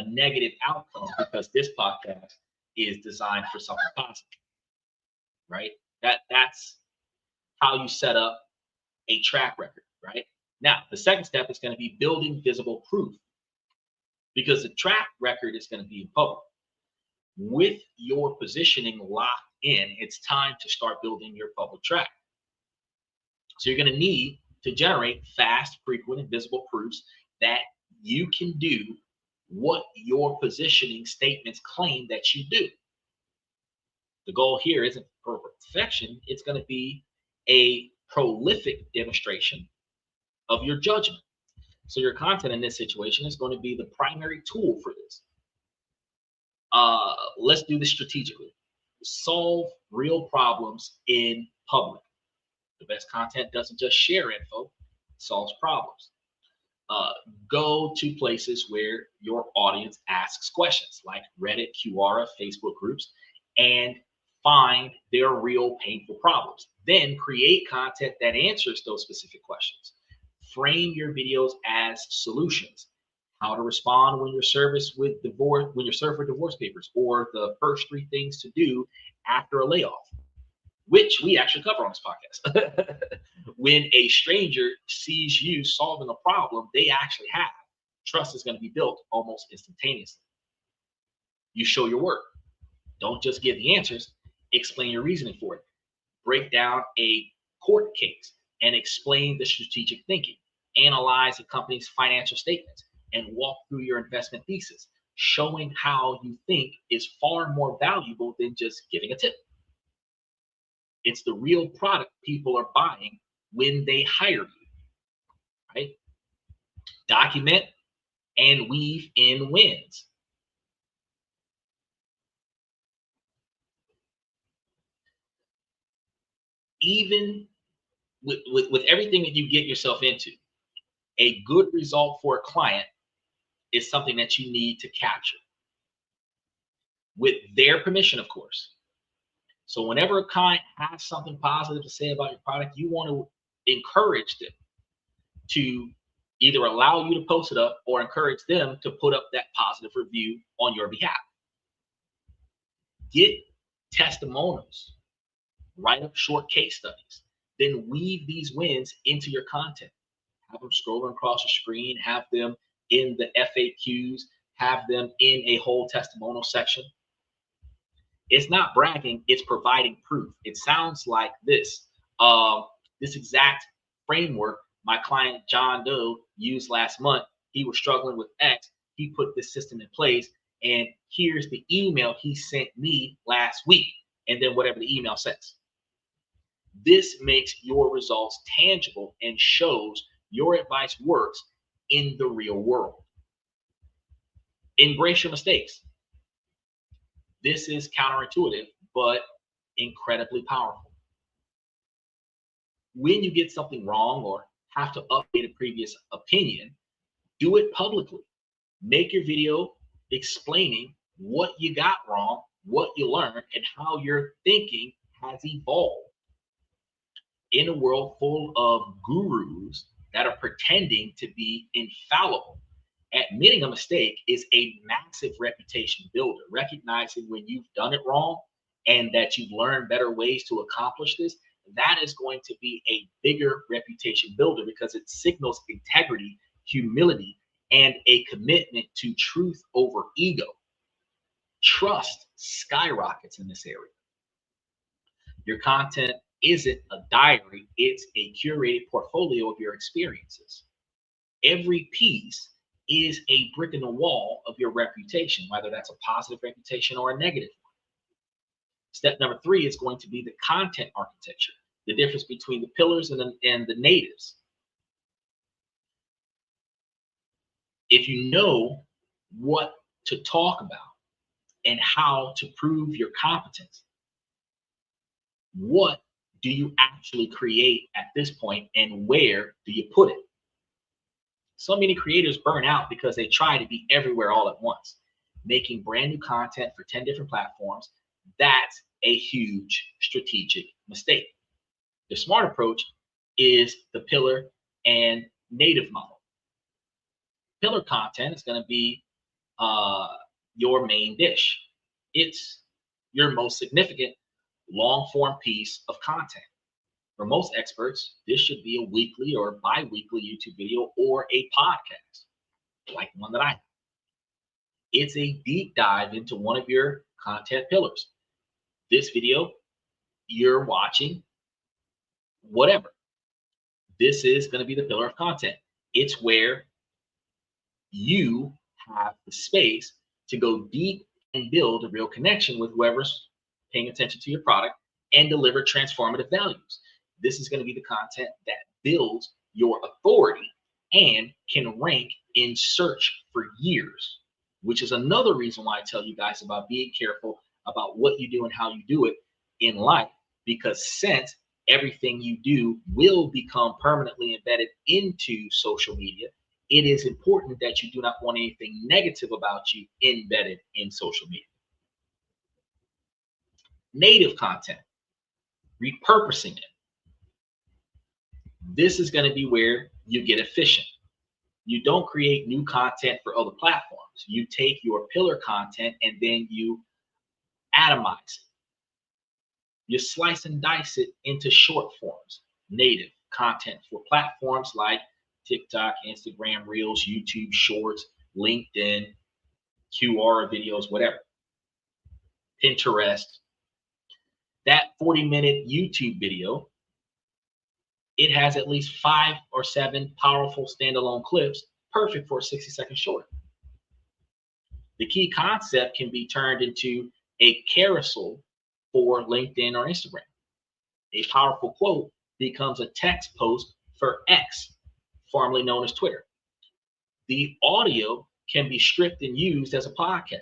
negative outcome because this podcast is designed for something positive, right? That's how you set up a track record, right? Now, the second step is going to be building visible proof because the track record is going to be in public. With your positioning locked in, it's time to start building your public track. So you're going to need to generate fast, frequent, and visible proofs that you can do what your positioning statements claim that you do. The goal here isn't perfection. It's going to be a prolific demonstration of your judgment. So your content in this situation is going to be the primary tool for this. Let's do this strategically. Solve real problems in public. The best content doesn't just share info, it solves problems. Go to places where your audience asks questions, like Reddit, Quora, Facebook groups, and find their real painful problems. Then create content that answers those specific questions. Frame your videos as solutions. How to respond when you're served with divorce papers, or the first 3 things to do after a layoff, which we actually cover on this podcast. When a stranger sees you solving a problem they actually have, trust is going to be built almost instantaneously. You show your work. Don't just give the answers, explain your reasoning for it. Break down a court case and explain the strategic thinking. Analyze a company's financial statements and walk through your investment thesis, showing how you think is far more valuable than just giving a tip. It's the real product people are buying when they hire you, right? Document and weave in wins. Even with everything that you get yourself into, a good result for a client is something that you need to capture with their permission, of course. So whenever a client has something positive to say about your product, you want to encourage them to either allow you to post it up or encourage them to put up that positive review on your behalf. Get testimonials, write up short case studies, then weave these wins into your content. Have them scrolling across the screen, have them in the FAQs, have them in a whole testimonial section. It's not bragging, it's providing proof. It sounds like this. This exact framework my client John Doe used last month. He was struggling with X. He put this system in place, and here's the email he sent me last week, and then whatever the email says. This makes your results tangible and shows your advice works in the real world. Embrace your mistakes. This is counterintuitive, but incredibly powerful. When you get something wrong or have to update a previous opinion, do it publicly. Make your video explaining what you got wrong, what you learned, and how your thinking has evolved. In a world full of gurus that are pretending to be infallible, admitting a mistake is a massive reputation builder. Recognizing when you've done it wrong and that you've learned better ways to accomplish this, that is going to be a bigger reputation builder because it signals integrity, humility, and a commitment to truth over ego. Trust skyrockets in this area. Your content isn't a diary, it's a curated portfolio of your experiences. Every piece is a brick in the wall of your reputation, whether that's a positive reputation or a negative one. Step number 3 is going to be the content architecture, the difference between the pillars and the natives. If you know what to talk about and how to prove your competence, what do you actually create at this point and where do you put it? So many creators burn out because they try to be everywhere all at once, making brand new content for 10 different platforms. That's a huge strategic mistake. The smart approach is the pillar and native model. Pillar content is going to be your main dish. It's your most significant long form piece of content. For most experts, this should be a weekly or bi-weekly YouTube video or a podcast, like the one that I have. It's a deep dive into one of your content pillars. This video you're watching, whatever. This is going to be the pillar of content. It's where you have the space to go deep and build a real connection with whoever's paying attention to your product and deliver transformative values. This is going to be the content that builds your authority and can rank in search for years, which is another reason why I tell you guys about being careful about what you do and how you do it in life, because since everything you do will become permanently embedded into social media, it is important that you do not want anything negative about you embedded in social media. Native content, repurposing it. This is going to be where you get efficient. You don't create new content for other platforms. You take your pillar content and then you atomize it. You slice and dice it into short forms, native content for platforms like TikTok, Instagram Reels, YouTube Shorts, LinkedIn, QR videos, whatever. Pinterest. That 40-minute YouTube video, it has at least 5 or 7 powerful standalone clips, perfect for a 60-second short. The key concept can be turned into a carousel for LinkedIn or Instagram. A powerful quote becomes a text post for X, formerly known as Twitter. The audio can be stripped and used as a podcast,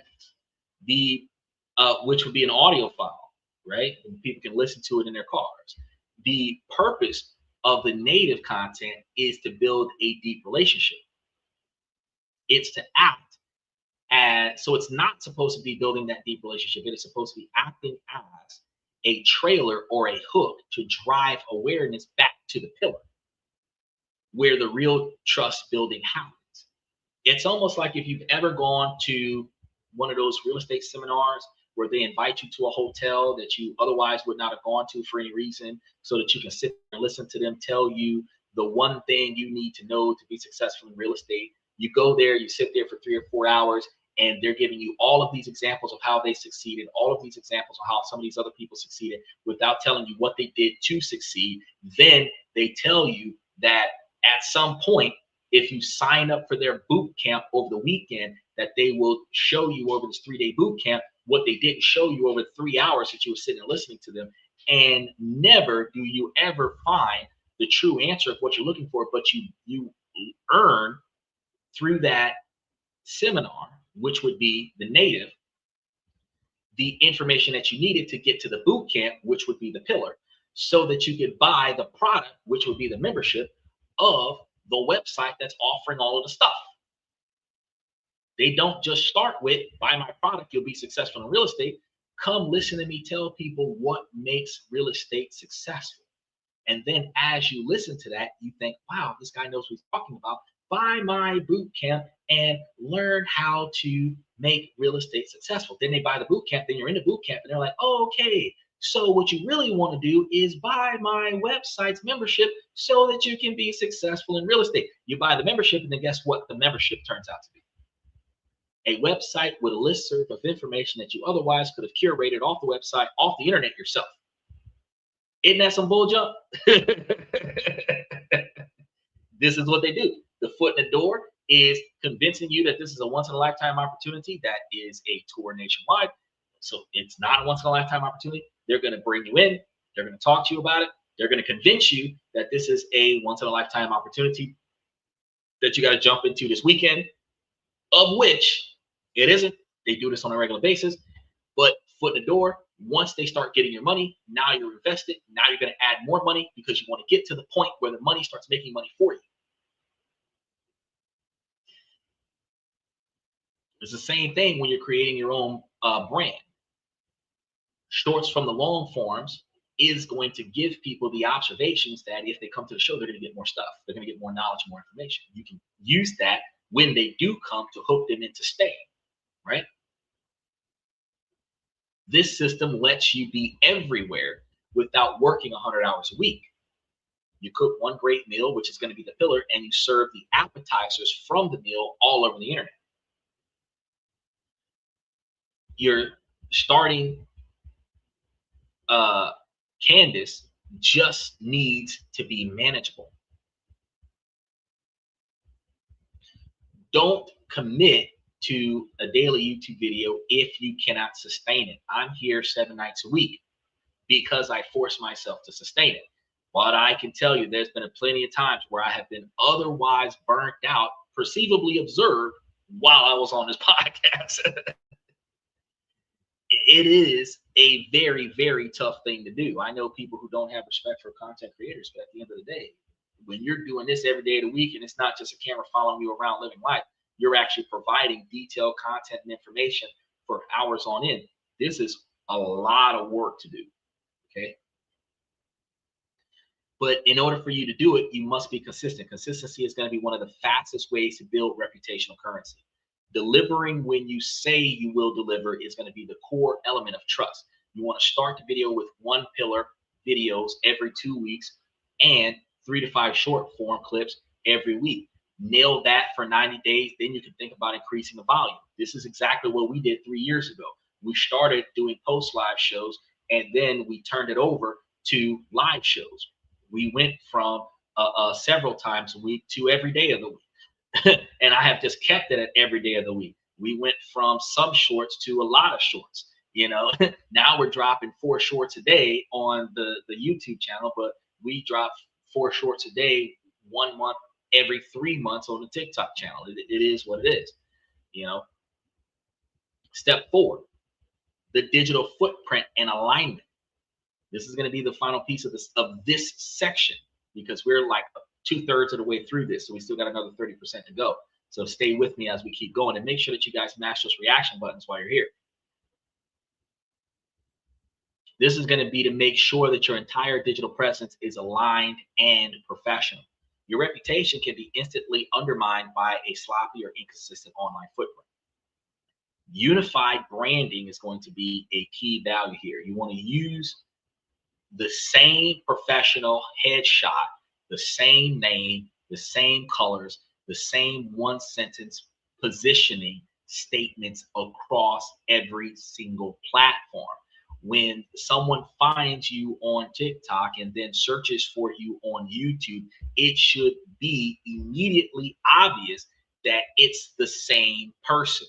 which would be an audio file, right? And people can listen to it in their cars. The purpose of the native content is to build a deep relationship. It's to act as, so it's not supposed to be building that deep relationship. It is supposed to be acting as a trailer or a hook to drive awareness back to the pillar where the real trust building happens. It's almost like if you've ever gone to one of those real estate seminars where they invite you to a hotel that you otherwise would not have gone to for any reason, so that you can sit and listen to them tell you the one thing you need to know to be successful in real estate. You go there, you sit there for 3 or 4 hours, and they're giving you all of these examples of how they succeeded, all of these examples of how some of these other people succeeded without telling you what they did to succeed. Then they tell you that at some point, if you sign up for their boot camp over the weekend, that they will show you over this 3-day boot camp what they didn't show you over 3 hours that you were sitting and listening to them. And never do you ever find the true answer of what you're looking for, but you earn through that seminar which would be the native, the information that you needed to get to the boot camp, which would be the pillar, so that you could buy the product, which would be the membership of the website that's offering all of the stuff. They don't just start with buy my product, you'll be successful in real estate. Come listen to me tell people what makes real estate successful. And then as you listen to that, you think, wow, this guy knows what he's talking about. Buy my boot camp and learn how to make real estate successful. Then they buy the boot camp, then you're in the boot camp and they're like, oh, okay, so what you really want to do is buy my website's membership so that you can be successful in real estate. You buy the membership and then guess what the membership turns out to be? A website with a listserv of information that you otherwise could have curated off the website, off the internet yourself. Isn't that some bull jump? This is what they do. The foot in the door is convincing you that this is a once-in-a-lifetime opportunity that is a tour nationwide. So it's not a once-in-a-lifetime opportunity. They're going to bring you in. They're going to talk to you about it. They're going to convince you that this is a once-in-a-lifetime opportunity that you got to jump into this weekend, of which it isn't. They do this on a regular basis. But foot in the door, once they start getting your money, now you're invested. Now you're going to add more money because you want to get to the point where the money starts making money for you. It's the same thing when you're creating your own brand. Shorts from the long forms is going to give people the observations that if they come to the show, they're going to get more stuff. They're going to get more knowledge, more information. You can use that when they do come to hook them into staying, right? This system lets you be everywhere without working 100 hours a week. You cook one great meal, which is going to be the pillar, and you serve the appetizers from the meal all over the internet. Your starting canvas just needs to be manageable. Don't commit to a daily YouTube video if you cannot sustain it. I'm here 7 nights a week because I force myself to sustain it. But I can tell you there's been plenty of times where I have been otherwise burnt out, perceivably observed while I was on this podcast. It is a very, very tough thing to do. I know people who don't have respect for content creators, but at the end of the day, when you're doing this every day of the week and it's not just a camera following you around living life, you're actually providing detailed content and information for hours on end. This is a lot of work to do, okay? But in order for you to do it, you must be consistent. Consistency is going to be one of the fastest ways to build reputational currency. Delivering when you say you will deliver is going to be the core element of trust. You want to start the video with 1 pillar videos every 2 weeks and 3 to 5 short form clips every week. Nail that for 90 days, then you can think about increasing the volume. This is exactly what we did 3 years ago. We started doing post live shows and then we turned it over to live shows. We went from several times a week to every day of the week. And I have just kept it at every day of the week. We went from some shorts to a lot of shorts. You know, now we're dropping 4 shorts a day on the YouTube channel, but we drop 4 shorts a day, 1 month, every 3 months on the TikTok channel. It is what it is, you know. Step 4, the digital footprint and alignment. This is going to be the final piece of this section because we're like 2/3 of the way through this. So we still got another 30% to go. So stay with me as we keep going and make sure that you guys mash those reaction buttons while you're here. This is going to be to make sure that your entire digital presence is aligned and professional. Your reputation can be instantly undermined by a sloppy or inconsistent online footprint. Unified branding is going to be a key value here. You want to use the same professional headshot, the same name, the same colors, the same 1-sentence positioning statements across every single platform. When someone finds you on TikTok and then searches for you on YouTube, it should be immediately obvious that it's the same person.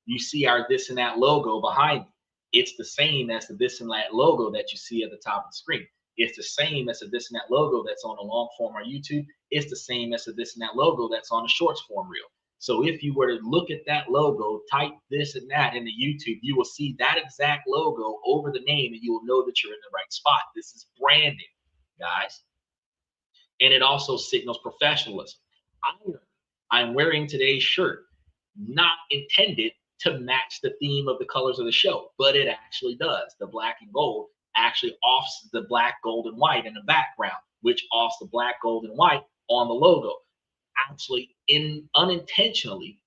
You see our this and that logo behind me. It's the same as the this and that logo that you see at the top of the screen. It's the same as the this and that logo that's on the long form on YouTube. It's the same as the this and that logo that's on the shorts form reel. So if you were to look at that logo, type this and that into YouTube, you will see that exact logo over the name and you will know that you're in the right spot. This is branding, guys. And it also signals professionalism. I'm wearing today's shirt, not intended to match the theme of the colors of the show, but it actually does. The black and gold actually offs the black, gold, and white in the background, which offs the black, gold, and white on the logo, actually unintentionally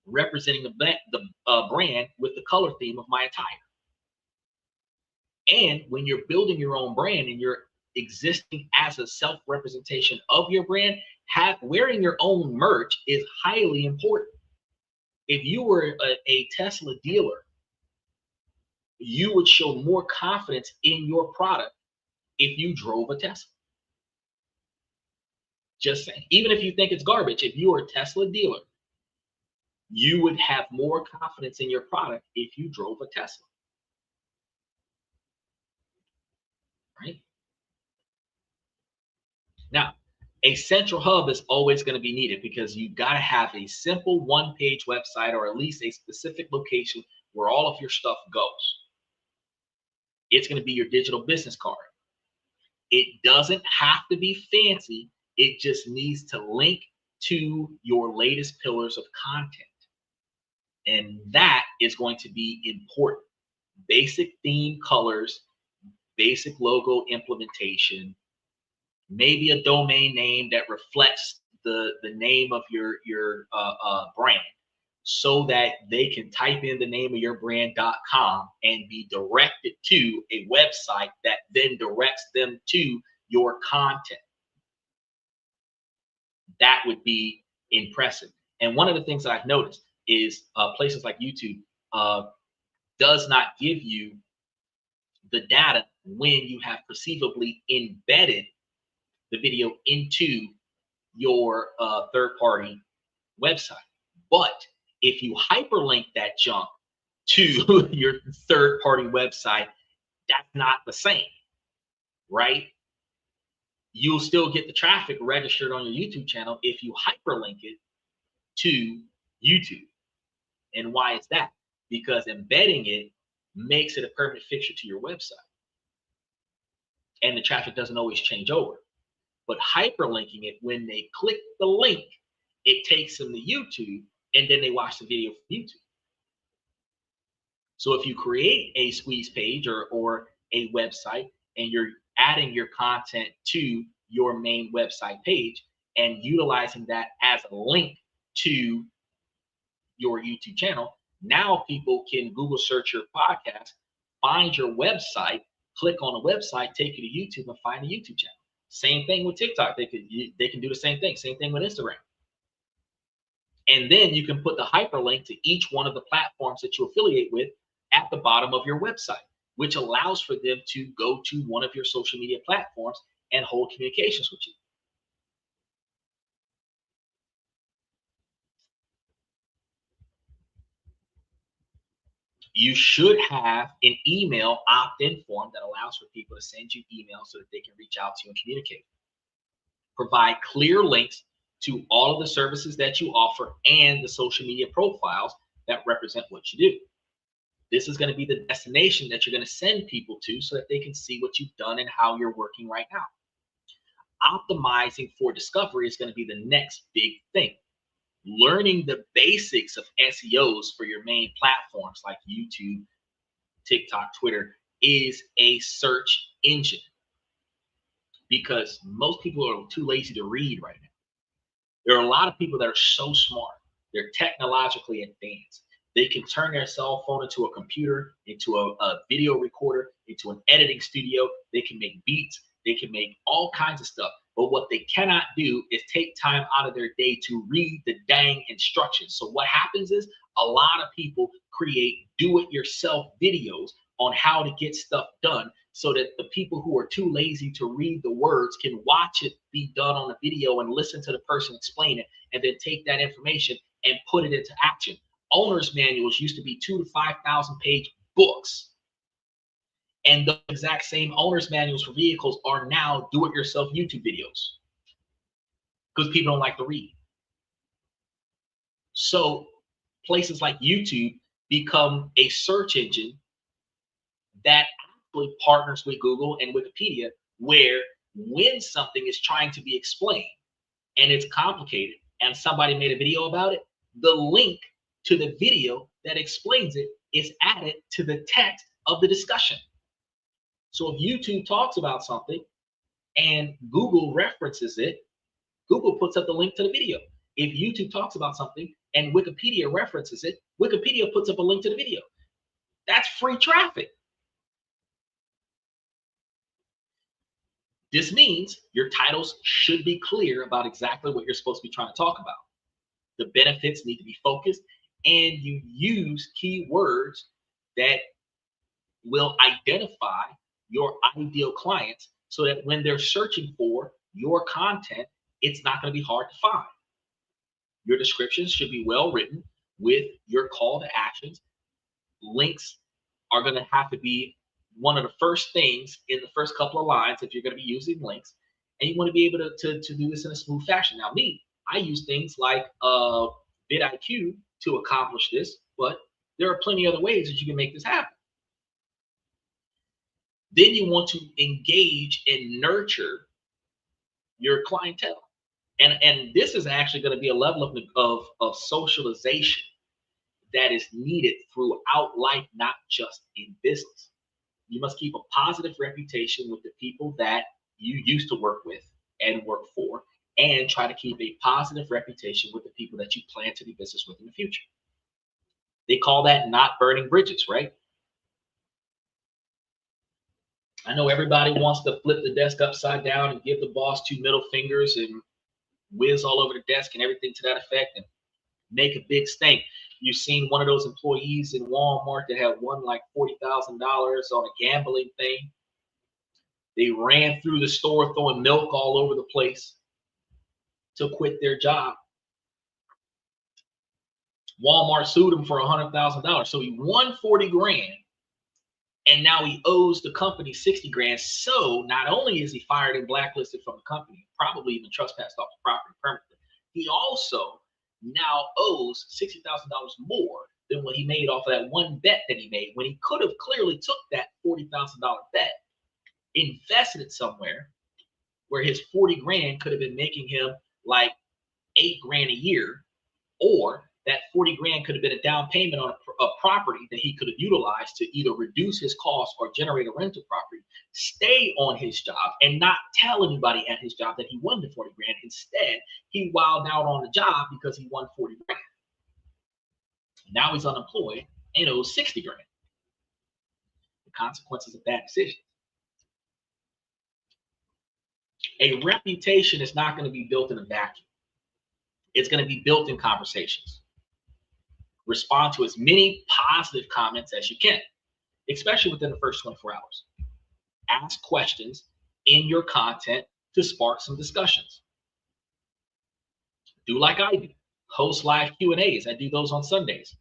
representing the brand with the color theme of my attire. And when you're building your own brand and you're existing as a self-representation of your brand, wearing your own merch is highly important. If you were a Tesla dealer, you would show more confidence in your product if you drove a Tesla. Just saying. Even if you think it's garbage, if you are a Tesla dealer, you would have more confidence in your product if you drove a Tesla. Right? Now, a central hub is always going to be needed because you got to have a simple one-page website or at least a specific location where all of your stuff goes. It's going to be your digital business card. It doesn't have to be fancy. It just needs to link to your latest pillars of content. And that is going to be important. Basic theme colors, basic logo implementation, maybe a domain name that reflects the name of your brand, so that they can type in the name of your brand.com and be directed to a website that then directs them to your content. That would be impressive. And one of the things that I've noticed is places like YouTube does not give you the data when you have perceivably embedded the video into your third-party website. But if you hyperlink that junk to your third-party website, that's not the same, right? You'll still get the traffic registered on your YouTube channel if you hyperlink it to YouTube. And why is that? Because embedding it makes it a permanent fixture to your website. And the traffic doesn't always change over. But hyperlinking it, when they click the link, it takes them to YouTube, and then they watch the video from YouTube. So if you create a squeeze page or a website and you're adding your content to your main website page and utilizing that as a link to your YouTube channel, now people can Google search your podcast, find your website, click on the website, take you to YouTube, and find the YouTube channel. Same thing with TikTok. They can do the same thing. Same thing with Instagram. And then you can put the hyperlink to each one of the platforms that you affiliate with at the bottom of your website, which allows for them to go to one of your social media platforms and hold communications with you. You should have an email opt-in form that allows for people to send you emails so that they can reach out to you and communicate. Provide clear links to all of the services that you offer and the social media profiles that represent what you do. This is going to be the destination that you're going to send people to so that they can see what you've done and how you're working right now. Optimizing for discovery is going to be the next big thing. Learning the basics of SEOs for your main platforms like YouTube, TikTok, Twitter is a search engine, because most people are too lazy to read right now. There are a lot of people that are so smart. They're technologically advanced. They can turn their cell phone into a computer, into a video recorder, into an editing studio. They can make beats. They can make all kinds of stuff. But what they cannot do is take time out of their day to read the dang instructions. So what happens is a lot of people create do-it-yourself videos on how to get stuff done so that the people who are too lazy to read the words can watch it be done on a video and listen to the person explain it, and then take that information and put it into action. Owner's manuals used to be 2,000 to 5,000 page books. And the exact same owner's manuals for vehicles are now do-it-yourself YouTube videos, because people don't like to read. So places like YouTube become a search engine that actually partners with Google and Wikipedia, where when something is trying to be explained and it's complicated and somebody made a video about it, the link to the video that explains it is added to the text of the discussion. So if YouTube talks about something and Google references it, Google puts up the link to the video. If YouTube talks about something and Wikipedia references it, Wikipedia puts up a link to the video. That's free traffic. This means your titles should be clear about exactly what you're supposed to be trying to talk about. The benefits need to be focused, and you use keywords that will identify your ideal clients so that when they're searching for your content, it's not going to be hard to find. Your descriptions should be well written with your call to actions. Links are going to have to be one of the first things in the first couple of lines if you're going to be using links. And you want to be able to do this in a smooth fashion. Now, I use things like vidIQ to accomplish this, but there are plenty of other ways that you can make this happen. Then you want to engage and nurture your clientele. And this is actually going to be a level of socialization that is needed throughout life, not just in business. You must keep a positive reputation with the people that you used to work with and work for, and try to keep a positive reputation with the people that you plan to do business with in the future. They call that not burning bridges, right? I know everybody wants to flip the desk upside down and give the boss 2 middle fingers and whiz all over the desk and everything to that effect and make a big stink. You've seen one of those employees in Walmart that had won like $40,000 on a gambling thing. They ran through the store throwing milk all over the place to quit their job. Walmart sued him for $100,000. So he won 40 grand and now he owes the company 60 grand. So not only is he fired and blacklisted from the company, probably even trespassed off the property permanently, he also now owes $60,000 more than what he made off of that one bet that he made, when he could have clearly took that $40,000 bet, invested it somewhere where his 40 grand could have been making him like 8 grand a year, or that 40 grand could have been a down payment on a property that he could have utilized to either reduce his costs or generate a rental property, stay on his job and not tell anybody at his job that he won the 40 grand. Instead, he wilded out on the job because he won 40 grand. Now he's unemployed and owes 60 grand. The consequences of bad decisions. A reputation is not going to be built in a vacuum. It's going to be built in conversations. Respond to as many positive comments as you can, especially within the first 24 hours. Ask questions in your content to spark some discussions. Do like I do. Host live Q&As. I do those on Sundays.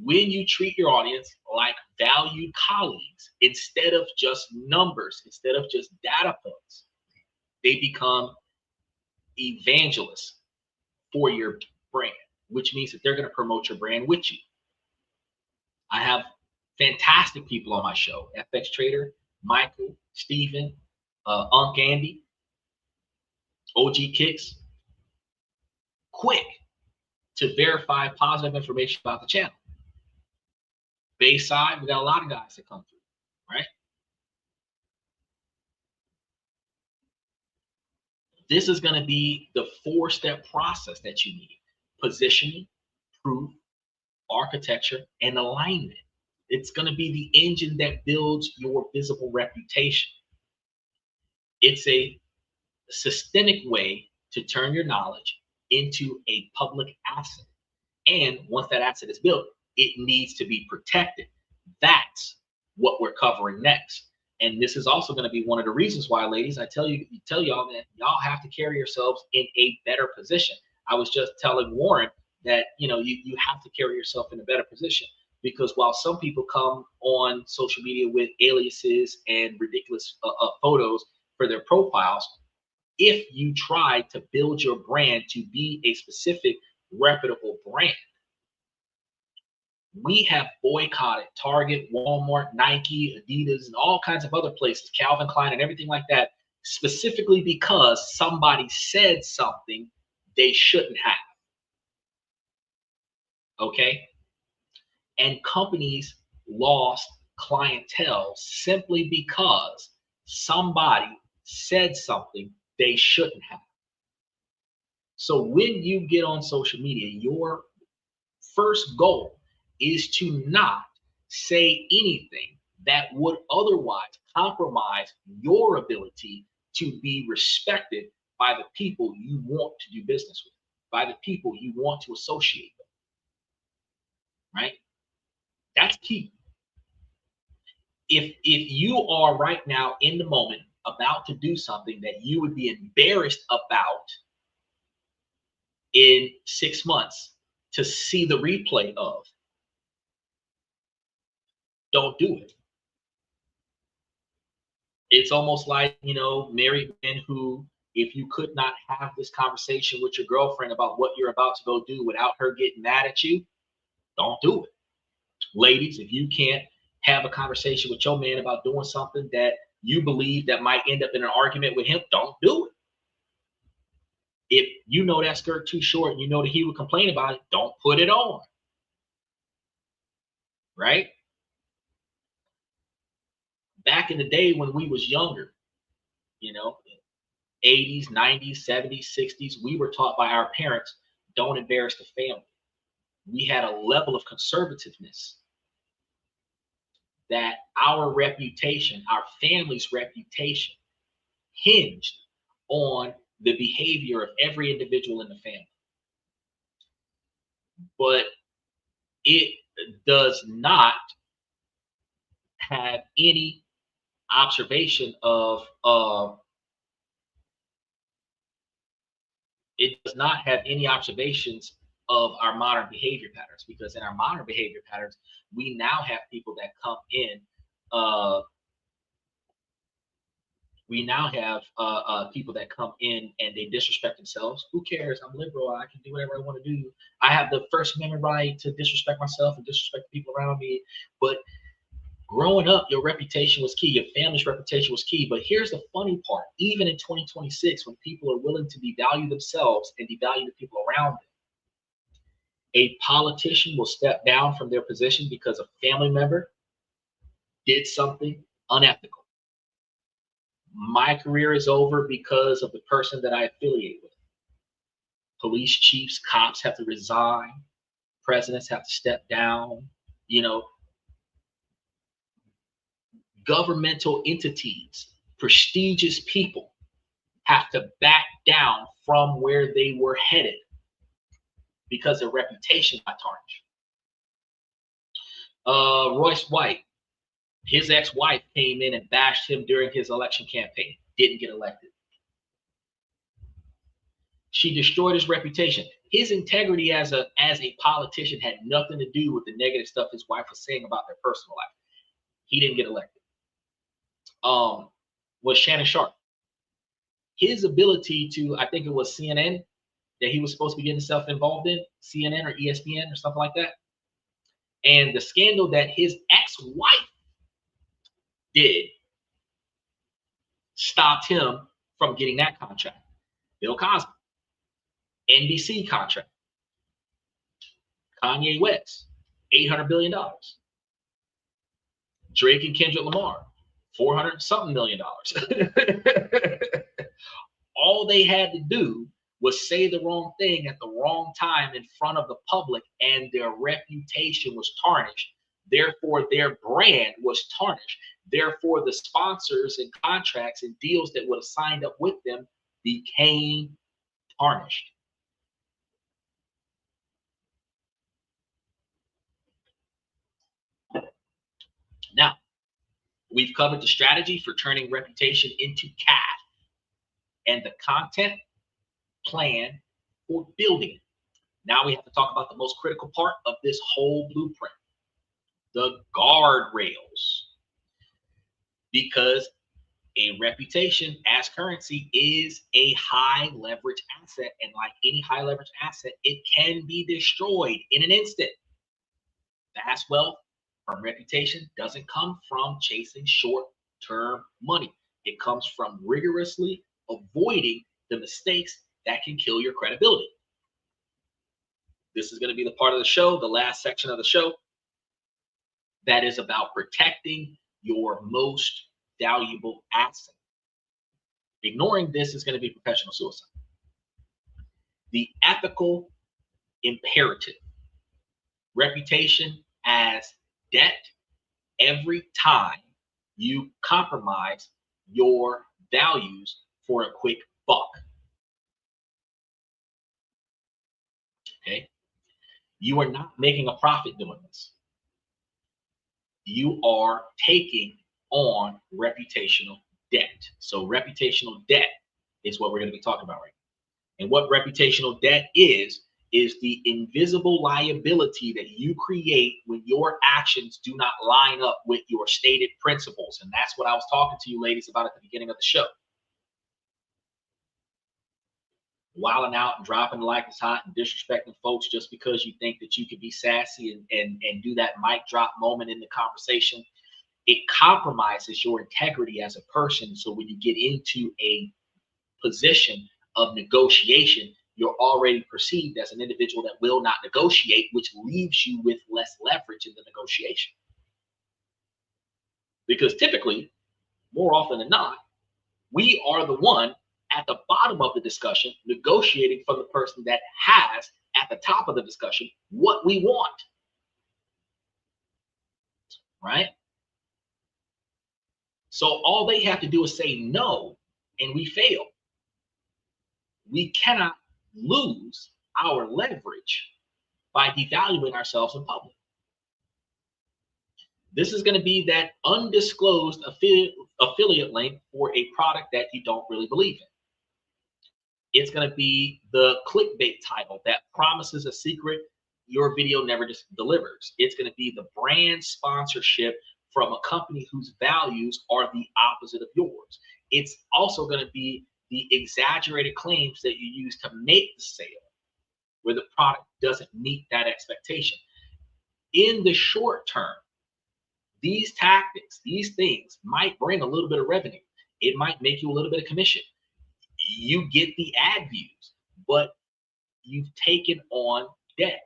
When you treat your audience like valued colleagues instead of just numbers, instead of just data points, they become evangelists for your brand, which means that they're going to promote your brand with you. I have fantastic people on my show: FX Trader, Michael, Steven, Unc Andy, OG Kicks. Quick to verify positive information about the channel. Bayside, we got a lot of guys that come through, right? This is going to be the 4-step process that you need: positioning, proof, architecture, and alignment. It's going to be the engine that builds your visible reputation. It's a systemic way to turn your knowledge into a public asset. And once that asset is built, it needs to be protected. That's what we're covering next. And this is also going to be one of the reasons why, ladies, I tell y'all that y'all have to carry yourselves in a better position. I was just telling Warren that, you have to carry yourself in a better position, because while some people come on social media with aliases and ridiculous photos for their profiles, if you try to build your brand to be a specific reputable brand. We have boycotted Target, Walmart, Nike, Adidas, and all kinds of other places, Calvin Klein and everything like that, specifically because somebody said something they shouldn't have. Okay? And companies lost clientele simply because somebody said something they shouldn't have. So when you get on social media, your first goal is to not say anything that would otherwise compromise your ability to be respected by the people you want to do business with, by the people you want to associate with, right? That's key. If you are right now in the moment about to do something that you would be embarrassed about in 6 months to see the replay of, don't do it. It's almost like, you know, married men who, if you could not have this conversation with your girlfriend about what you're about to go do without her getting mad at you, don't do it. Ladies, if you can't have a conversation with your man about doing something that you believe that might end up in an argument with him, don't do it. If you know that skirt too short and you know that he would complain about it, don't put it on. Right? Back in the day when we was younger, you know, 80s, 90s, 70s, 60s, we were taught by our parents, don't embarrass the family. We had a level of conservativeness that our reputation, our family's reputation, hinged on the behavior of every individual in the family. But it does not have any observation of it does not have any observations of our modern behavior patterns, because in our modern behavior patterns, we now have people that come in. We now have people that come in and they disrespect themselves. Who cares? I'm liberal. I can do whatever I want to do. I have the First Amendment right to disrespect myself and disrespect the people around me. But growing up, your reputation was key. Your family's reputation was key. But here's the funny part. Even in 2026, when people are willing to devalue themselves and devalue the people around them, a politician will step down from their position because a family member did something unethical. My career is over because of the person that I affiliate with. Police chiefs, cops have to resign. Presidents have to step down. You know, governmental entities, prestigious people have to back down from where they were headed because their reputation got tarnished. Royce White, his ex-wife came in and bashed him during his election campaign, didn't get elected. She destroyed his reputation. His integrity as a politician had nothing to do with the negative stuff his wife was saying about their personal life. He didn't get elected. Was Shannon Sharp. His ability to, I think it was CNN that he was supposed to be getting himself involved in, CNN or ESPN or something like that. And the scandal that his ex-wife did stopped him from getting that contract. Bill Cosby, NBC contract. Kanye West, $800 billion. Drake and Kendrick Lamar, $400-something million. All they had to do was say the wrong thing at the wrong time in front of the public, and their reputation was tarnished. Therefore, their brand was tarnished. Therefore, the sponsors and contracts and deals that would have signed up with them became tarnished. Now, we've covered the strategy for turning reputation into cash and the content plan for building it. Now we have to talk about the most critical part of this whole blueprint, the guardrails. Because A reputation as currency is a high leverage asset. And like any high leverage asset, it can be destroyed in an instant. Fast wealth from reputation doesn't come from chasing short-term money. It comes from rigorously avoiding the mistakes that can kill your credibility. This is going to be the part of the show, the last section of the show, that is about protecting your most valuable asset. Ignoring this is going to be professional suicide. The ethical imperative. Reputation as debt. Every time you compromise your values for a quick buck. Okay? You are not making a profit doing this. You are taking on reputational debt. So reputational debt is what we're going to be talking about right now. And what reputational debt is the invisible liability that you create when your actions do not line up with your stated principles. And that's what I was talking to you ladies about at the beginning of the show. Wilding out and dropping like it's hot and disrespecting folks just because you think that you could be sassy and do that mic drop moment in the conversation. It compromises your integrity as a person. So when you get into a position of negotiation, you're already perceived as an individual that will not negotiate, which leaves you with less leverage in the negotiation. Because typically, more often than not, we are the one at the bottom of the discussion negotiating from the person that has at the top of the discussion what we want. Right? So all they have to do is say no, and we fail. We cannot lose our leverage by devaluing ourselves in public. This is going to be that undisclosed affiliate link for a product that you don't really believe in. It's going to be the clickbait title that promises a secret your video never delivers. It's going to be the brand sponsorship from a company whose values are the opposite of yours. It's also going to be the exaggerated claims that you use to make the sale, where the product doesn't meet that expectation. In the short term, these tactics, these things might bring a little bit of revenue. It might make you a little bit of commission. You get the ad views, but you've taken on debt,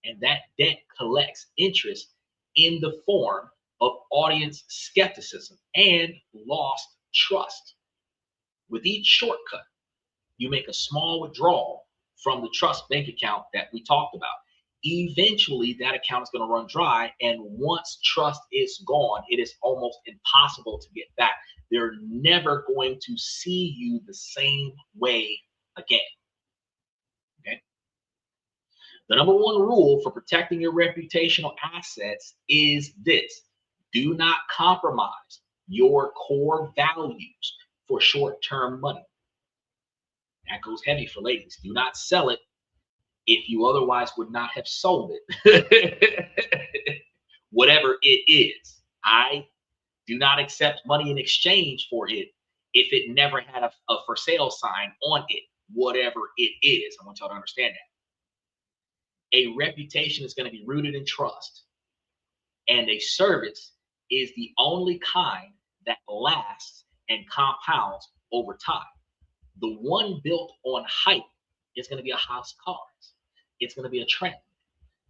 and that debt collects interest in the form of audience skepticism and lost trust. With each shortcut, you make a small withdrawal from the trust bank account that we talked about. Eventually, that account is going to run dry, and once trust is gone, it is almost impossible to get back. They're never going to see you the same way again. Okay? The number one rule for protecting your reputational assets is this: do not compromise your core values for short-term money. That goes heavy for ladies. Do not sell it if you otherwise would not have sold it. Whatever it is. I do not accept money in exchange for it if it never had a for sale sign on it. Whatever it is. I want y'all to understand that. A reputation is going to be rooted in trust. And a service is the only kind that lasts and compounds over time. The one built on hype is going to be a house of cards. It's going to be a trend.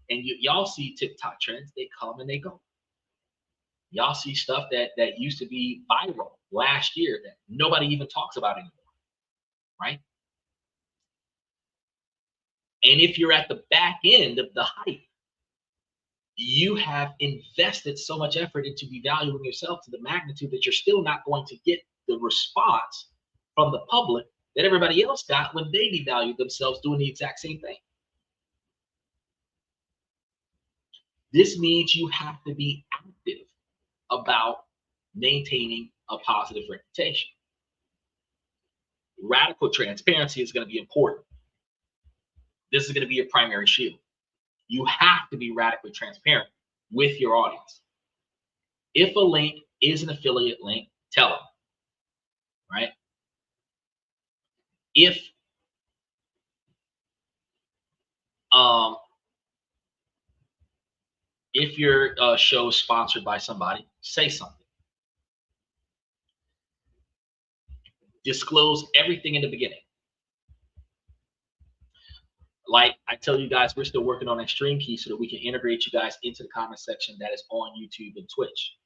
And y'all see TikTok trends. They come and they go. Y'all see stuff that used to be viral last year that nobody even talks about anymore. Right? And if you're at the back end of the hype, you have invested so much effort into devaluing yourself to the magnitude that you're still not going to get the response from the public that everybody else got when they devalued themselves doing the exact same thing. This means you have to be active about maintaining a positive reputation. Radical transparency is going to be important. This is going to be your primary shield. You have to be radically transparent with your audience. If a link is an affiliate link, tell them. right? If um if your show is sponsored by somebody, say something. Disclose everything in the beginning. Like I tell you guys, we're still working on Extreme Key so that we can integrate you guys into the comment section that is on YouTube and Twitch.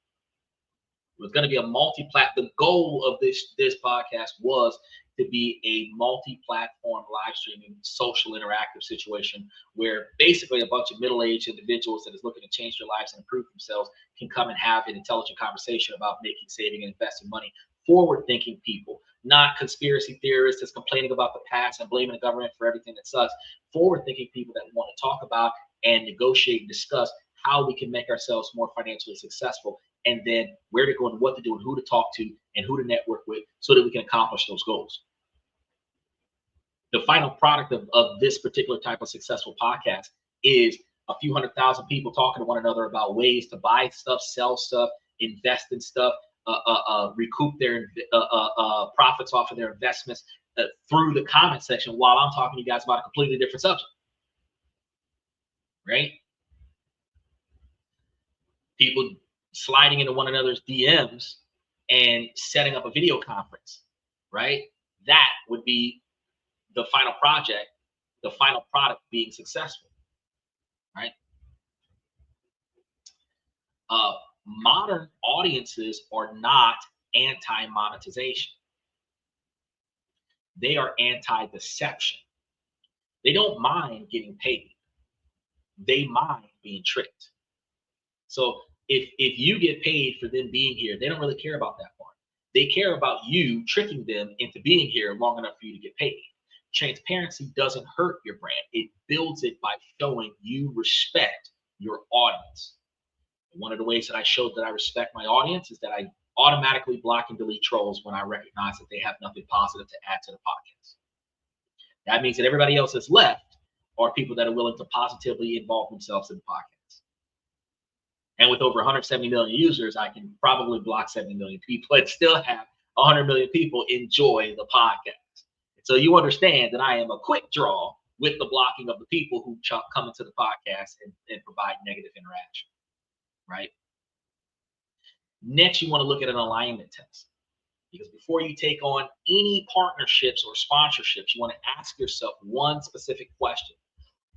It was going to be a multi-plat. The goal of this podcast was to be a multi-platform live streaming social interactive situation where basically a bunch of middle-aged individuals that is looking to change their lives and improve themselves can come and have an intelligent conversation about making, saving, and investing money. Forward-thinking people, not conspiracy theorists that's complaining about the past and blaming the government for everything that sucks. Forward-thinking people that want to talk about and negotiate and discuss how we can make ourselves more financially successful, and then where to go and what to do and who to talk to and who to network with so that we can accomplish those goals. The final product of this particular type of successful podcast is a few 100,000 people talking to one another about ways to buy stuff, sell stuff, invest in stuff, recoup their profits off of their investments through the comment section while I'm talking to you guys about a completely different subject, right? People sliding into one another's DMs and setting up a video conference, right? That would be the final project, the final product being successful, right? Modern audiences are not anti-monetization. They are anti-deception. They don't mind getting paid. They mind being tricked. So if you get paid for them being here, they don't really care about that part. They care about you tricking them into being here long enough for you to get paid. Transparency doesn't hurt your brand. It builds it by showing you respect your audience. One of the ways that I showed that I respect my audience is that I automatically block and delete trolls when I recognize that they have nothing positive to add to the podcast. That means that everybody else that's left are people that are willing to positively involve themselves in the podcast. And with over 170 million users, I can probably block 70 million people and still have 100 million people enjoy the podcast. So you understand that I am a quick draw with the blocking of the people who come into the podcast and provide negative interaction, right? Next, you want to look at an alignment test. Because before you take on any partnerships or sponsorships, you want to ask yourself one specific question.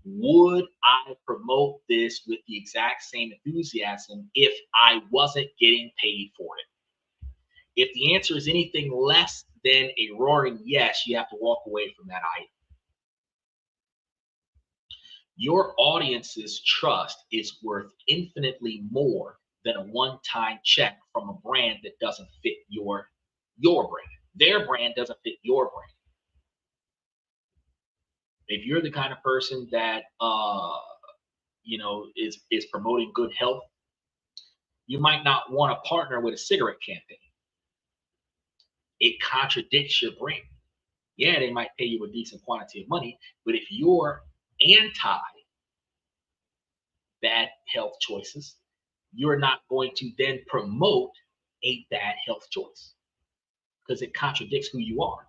Would I promote this with the exact same enthusiasm if I wasn't getting paid for it? If the answer is anything less than a roaring yes, you have to walk away from that item. Your audience's trust is worth infinitely more than a one-time check from a brand that doesn't fit your brand. Their brand doesn't fit your brand. If you're the kind of person that is promoting good health, you might not want to partner with a cigarette campaign. It contradicts your brand. Yeah, they might pay you a decent quantity of money, but if you're anti bad health choices, you're not going to then promote a bad health choice because it contradicts who you are.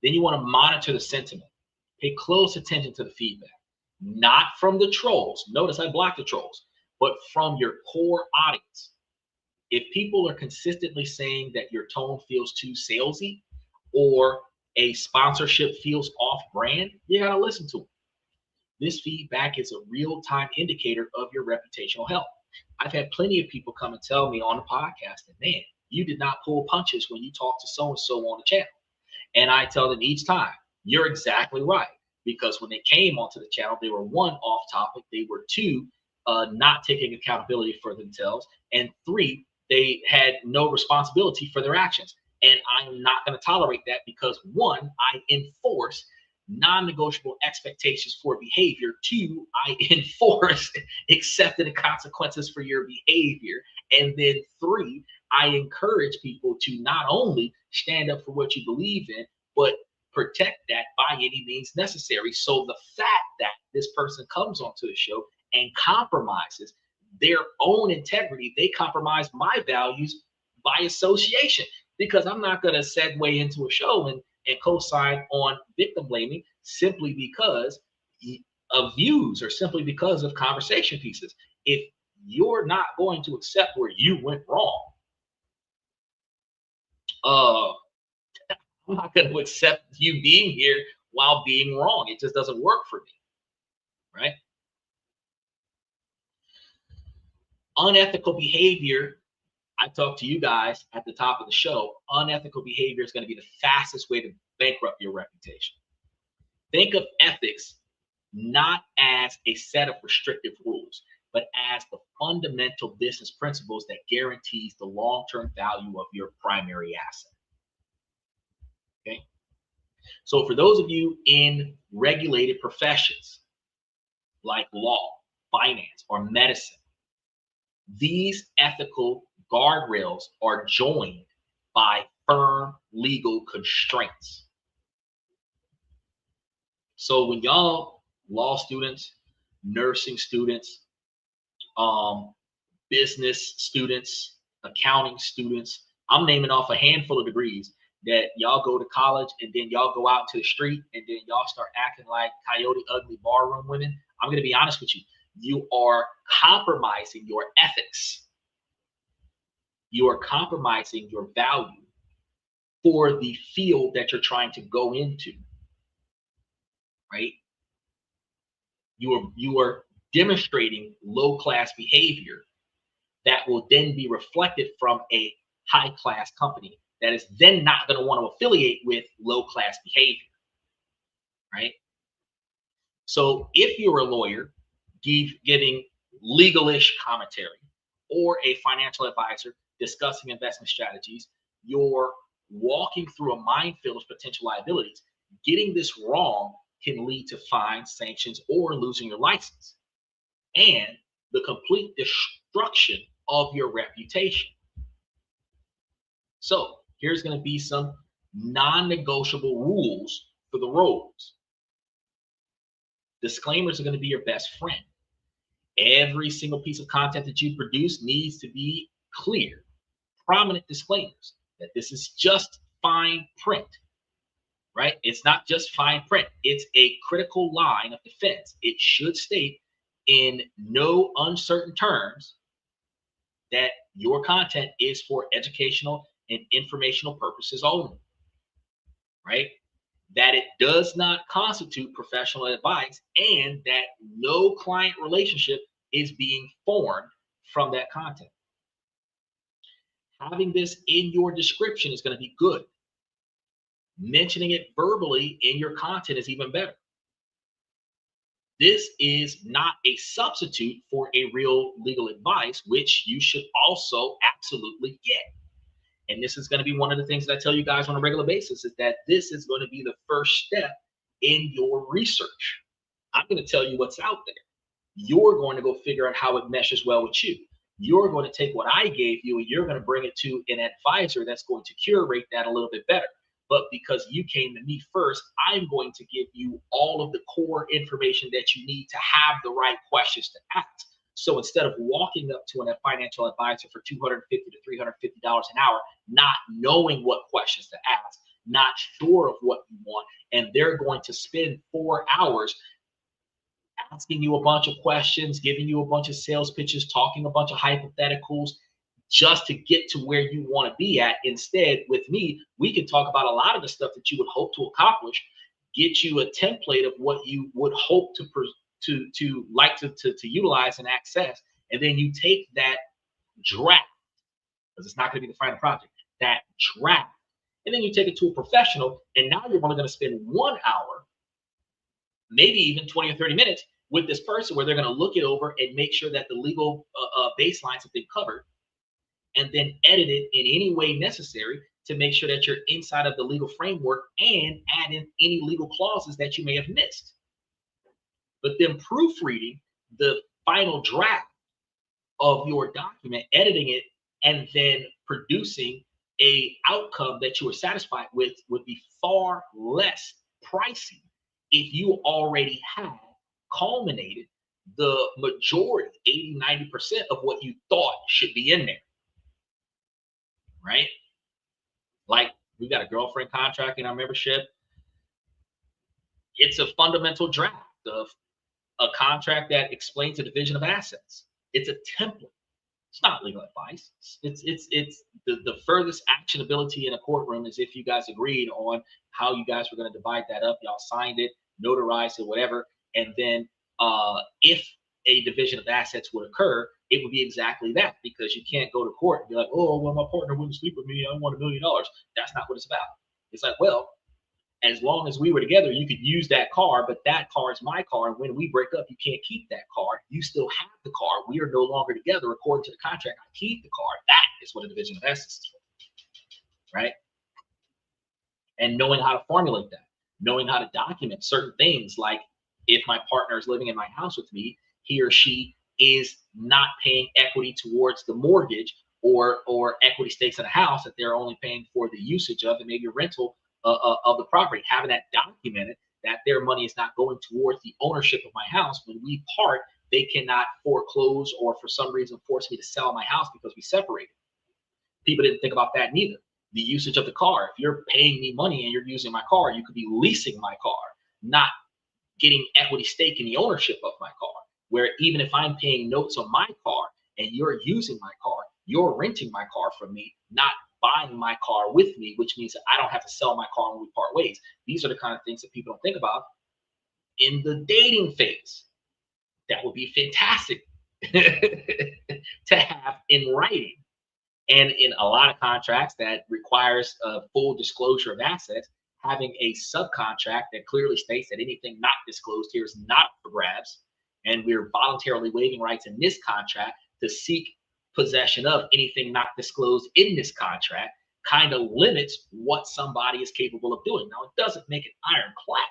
Then you want to monitor the sentiment. Pay close attention to the feedback, not from the trolls. Notice I blocked the trolls, but from your core audience. If people are consistently saying that your tone feels too salesy or a sponsorship feels off brand, you got to listen to them. This feedback is a real-time indicator of your reputational health. I've had plenty of people come and tell me on the podcast that, man, you did not pull punches when you talked to so-and-so on the channel. And I tell them each time, you're exactly right. Because when they came onto the channel, they were one, off topic. They were two, not taking accountability for themselves. And three, they had no responsibility for their actions. And I'm not going to tolerate that because one, I enforce non-negotiable expectations for behavior. Two, I enforce accepting the consequences for your behavior. And then three, I encourage people to not only stand up for what you believe in, but protect that by any means necessary. So the fact that this person comes onto the show and compromises their own integrity, they compromise my values by association. because I'm not going to segue into a show and co-sign on victim blaming simply because of views or simply because of conversation pieces. If you're not going to accept where you went wrong, I'm not going to accept you being here while being wrong. It just doesn't work for me, right? Unethical behavior, I talked to you guys at the top of the show. Unethical behavior is going to be the fastest way to bankrupt your reputation. Think of ethics not as a set of restrictive rules, but as the fundamental business principles that guarantees the long-term value of your primary asset. Okay. So for those of you in regulated professions like law, finance, or medicine, these ethical guardrails are joined by firm legal constraints. So when y'all law students, nursing students, business students, accounting students, I'm naming off a handful of degrees that y'all go to college and then y'all go out to the street and then y'all start acting like coyote ugly barroom women. I'm going to be honest with you. You are compromising your ethics. You are compromising your value for the field that you're trying to go into, right? You are demonstrating low class behavior that will then be reflected from a high class company that is then not going to want to affiliate with low class behavior, right? So if you're a lawyer giving legalish commentary or a financial advisor discussing investment strategies, you're walking through a minefield of potential liabilities. Getting this wrong can lead to fines, sanctions, or losing your license and the complete destruction of your reputation. So here's going to be some non-negotiable rules for the roads. Disclaimers are going to be your best friend. Every single piece of content that you produce needs to be clear, prominent disclaimers that this is just fine print, right? It's not just fine print. It's a critical line of defense. It should state in no uncertain terms that your content is for educational and informational purposes only, right? That it does not constitute professional advice and that no client relationship is being formed from that content. Having this in your description is going to be good. Mentioning it verbally in your content is even better. This is not a substitute for a real legal advice, which you should also absolutely get. And this is going to be one of the things that I tell you guys on a regular basis is that this is going to be the first step in your research. I'm going to tell you what's out there. You're going to go figure out how it meshes well with you. You're going to take what I gave you and you're going to bring it to an advisor that's going to curate that a little bit better. But because you came to me first, I'm going to give you all of the core information that you need to have the right questions to ask. So instead of walking up to a financial advisor for $250 to $350 an hour, not knowing what questions to ask, not sure of what you want, and they're going to spend 4 hours asking you a bunch of questions, giving you a bunch of sales pitches, talking a bunch of hypotheticals just to get to where you want to be at. Instead, with me, we can talk about a lot of the stuff that you would hope to accomplish, get you a template of what you would hope to utilize and access, and then you take that draft, because it's not going to be the final project, that draft, and then you take it to a professional, and now you're only going to spend 1 hour, maybe even 20 or 30 minutes with this person where they're going to look it over and make sure that the legal baselines have been covered, and then edit it in any way necessary to make sure that you're inside of the legal framework and add in any legal clauses that you may have missed. But then proofreading the final draft of your document, editing it, and then producing a outcome that you are satisfied with would be far less pricey if you already had culminated the majority, 80-90% of what you thought should be in there, right? Like we got a girlfriend contract in our membership. It's a fundamental draft of a contract that explains the division of assets. It's a template. It's not legal advice. It's the furthest actionability in a courtroom is if you guys agreed on how you guys were going to divide that up. Y'all signed it, notarized it, whatever, and then if a division of assets would occur, it would be exactly that, because you can't go to court and be like, oh, well, my partner wouldn't sleep with me. I want $1 million. That's not what it's about. It's like, well, as long as we were together, you could use that car, but that car is my car. And when we break up, you can't keep that car. You still have the car. We are no longer together. According to the contract, I keep the car. That is what a division of assets is for, right? And knowing how to formulate that, knowing how to document certain things, like if my partner is living in my house with me, he or she is not paying equity towards the mortgage or equity stakes in a house that they're only paying for the usage of and maybe a rental of the property. Having that documented, that their money is not going towards the ownership of my house. When we part, they cannot foreclose or for some reason force me to sell my house because we separated. People didn't think about that neither. The usage of the car. If you're paying me money and you're using my car, you could be leasing my car, not getting equity stake in the ownership of my car. Where even if I'm paying notes on my car and you're using my car, you're renting my car from me, not buying my car with me, which means that I don't have to sell my car when we part ways. These are the kind of things that people don't think about in the dating phase. That would be fantastic to have in writing. And in a lot of contracts that requires a full disclosure of assets, having a subcontract that clearly states that anything not disclosed here is not for grabs, and we're voluntarily waiving rights in this contract to seek possession of anything not disclosed in this contract, kind of limits what somebody is capable of doing. Now, it doesn't make it ironclad,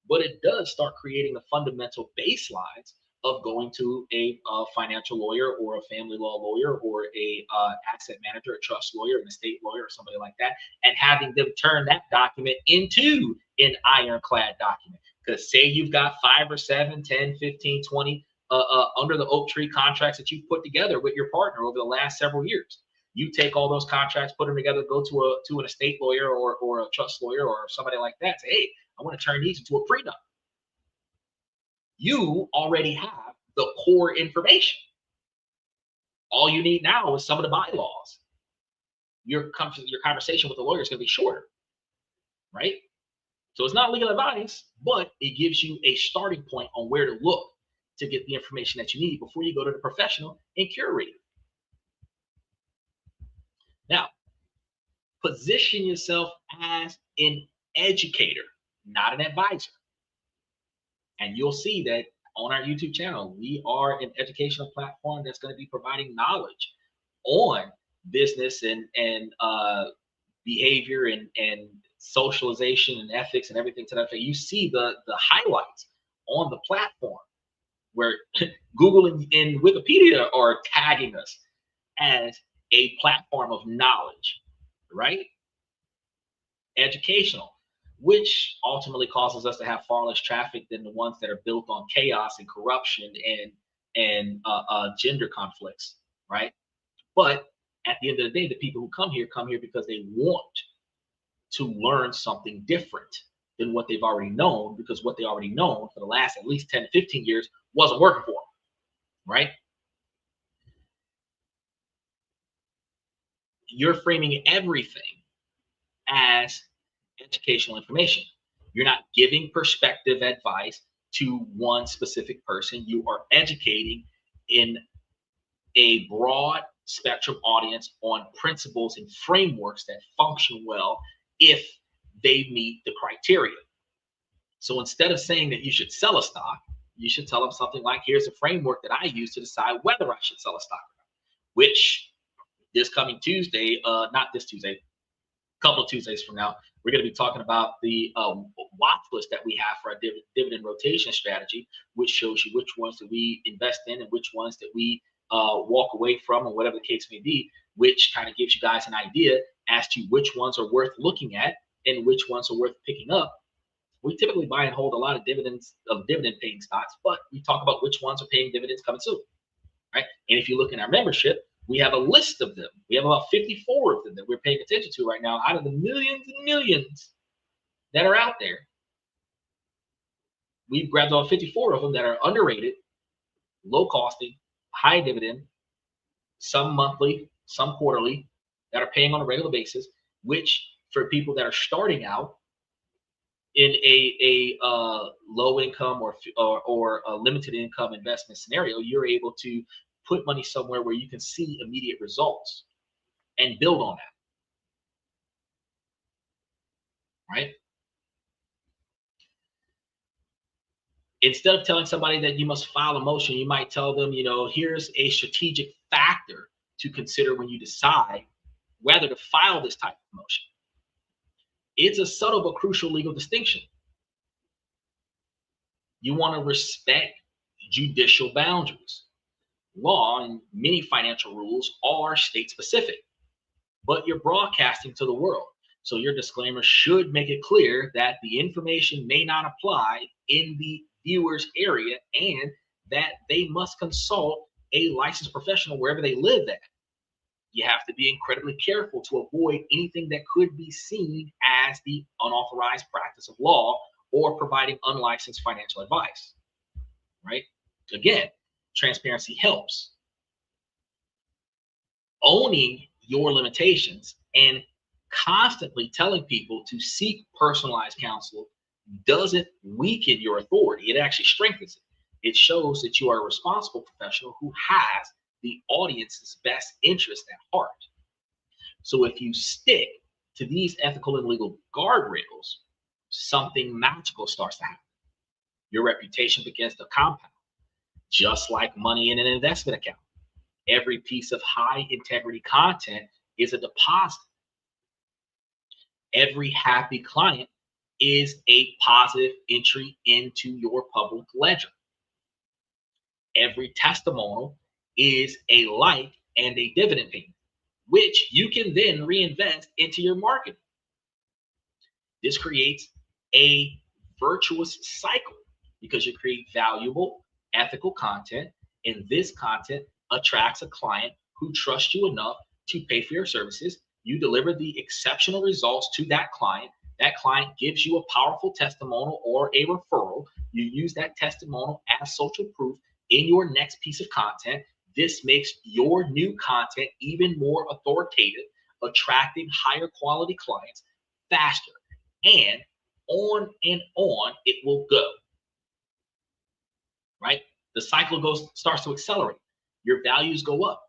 but it does start creating the fundamental baselines of going to a financial lawyer or a family law lawyer or a asset manager, a trust lawyer, an estate lawyer, or somebody like that, and having them turn that document into an ironclad document. Because say you've got 5 or 7, 10, 15, 20 under the oak tree contracts that you've put together with your partner over the last several years. You take all those contracts, put them together, go to an estate lawyer or a trust lawyer or somebody like that. Say, hey, I want to turn these into a prenup. You already have the core information. All you need now is some of the bylaws. Your conversation with the lawyer is going to be shorter, right? So it's not legal advice, but it gives you a starting point on where to look to get the information that you need before you go to the professional and curate it. Now, position yourself as an educator, not an advisor. And you'll see that on our YouTube channel, we are an educational platform that's going to be providing knowledge on business and behavior and socialization and ethics and everything to that effect. You see the highlights on the platform where Google and Wikipedia are tagging us as a platform of knowledge, right? Educational, which ultimately causes us to have far less traffic than the ones that are built on chaos and corruption and gender conflicts, right? But at the end of the day, the people who come here because they want to learn something different than what they've already known, because what they already known for the last at least 10 to 15 years wasn't working for them, right? You're framing everything as educational information. You're not giving perspective advice to one specific person. You are educating in a broad spectrum audience on principles and frameworks that function well if they meet the criteria. So instead of saying that you should sell a stock, you should tell them something like, here's a framework that I use to decide whether I should sell a stock, which this coming Tuesday, not this Tuesday, a couple of Tuesdays from now, we're going to be talking about the watch list that we have for our dividend rotation strategy, which shows you which ones that we invest in and which ones that we walk away from, or whatever the case may be, which kind of gives you guys an idea as to which ones are worth looking at and which ones are worth picking up. We typically buy and hold a lot of dividend paying stocks, but we talk about which ones are paying dividends coming soon, right? And if you look in our membership, We have a list of them. We have about 54 of them that we're paying attention to right now out of the millions and millions that are out there. We've grabbed about 54 of them that are underrated, low costing, high dividend, some monthly, some quarterly, that are paying on a regular basis, which for people that are starting out in a low income or a limited income investment scenario, you're able to put money somewhere where you can see immediate results and build on that, right? Instead of telling somebody that you must file a motion, you might tell them, you know, here's a strategic factor to consider when you decide whether to file this type of motion. It's a subtle but crucial legal distinction. You want to respect judicial boundaries. Law and many financial rules are state specific, but you're broadcasting to the world. So your disclaimer should make it clear that the information may not apply in the viewer's area and that they must consult a licensed professional wherever they live at. You have to be incredibly careful to avoid anything that could be seen as the unauthorized practice of law or providing unlicensed financial advice, right? Again, transparency helps. Owning your limitations and constantly telling people to seek personalized counsel doesn't weaken your authority. It actually strengthens it. It shows that you are a responsible professional who has the audience's best interest at heart. So if you stick to these ethical and legal guardrails, something magical starts to happen. Your reputation begins to compound, just like money in an investment account. Every piece of high integrity content is a deposit. Every happy client is a positive entry into your public ledger. Every testimonial is a like and a dividend payment, which you can then reinvest into your marketing. This creates a virtuous cycle because you create valuable, ethical content, and this content attracts a client who trusts you enough to pay for your services. You deliver the exceptional results to that client. That client gives you a powerful testimonial or a referral. You use that testimonial as social proof in your next piece of content. This makes your new content even more authoritative, attracting higher quality clients faster. And on it will go, right? The cycle starts to accelerate. Your values go up.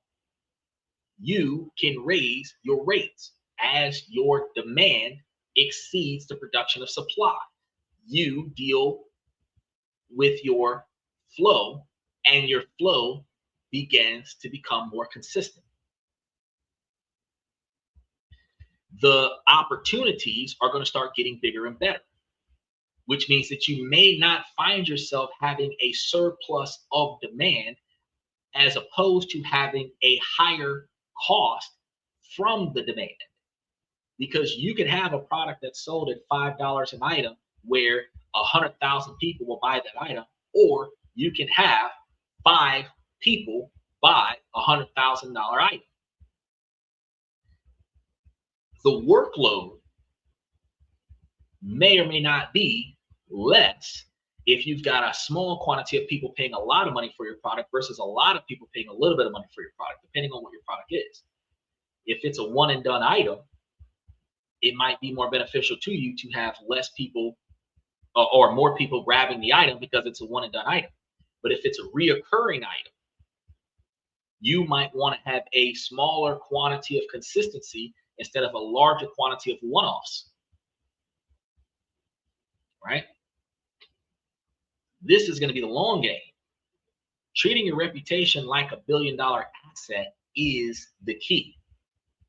You can raise your rates as your demand exceeds the production of supply. You deal with your flow, and your flow begins to become more consistent. The opportunities are going to start getting bigger and better, which means that you may not find yourself having a surplus of demand as opposed to having a higher cost from the demand. Because you can have a product that's sold at $5 an item where 100,000 people will buy that item, or you can have 5 people buy a $100,000 item. The workload may or may not be less if you've got a small quantity of people paying a lot of money for your product versus a lot of people paying a little bit of money for your product, depending on what your product is. If it's a one and done item, it might be more beneficial to you to have less people or more people grabbing the item because it's a one and done item. But if it's a reoccurring item, you might want to have a smaller quantity of consistency instead of a larger quantity of one-offs, right? This is going to be the long game. Treating your reputation like a billion-dollar asset is the key.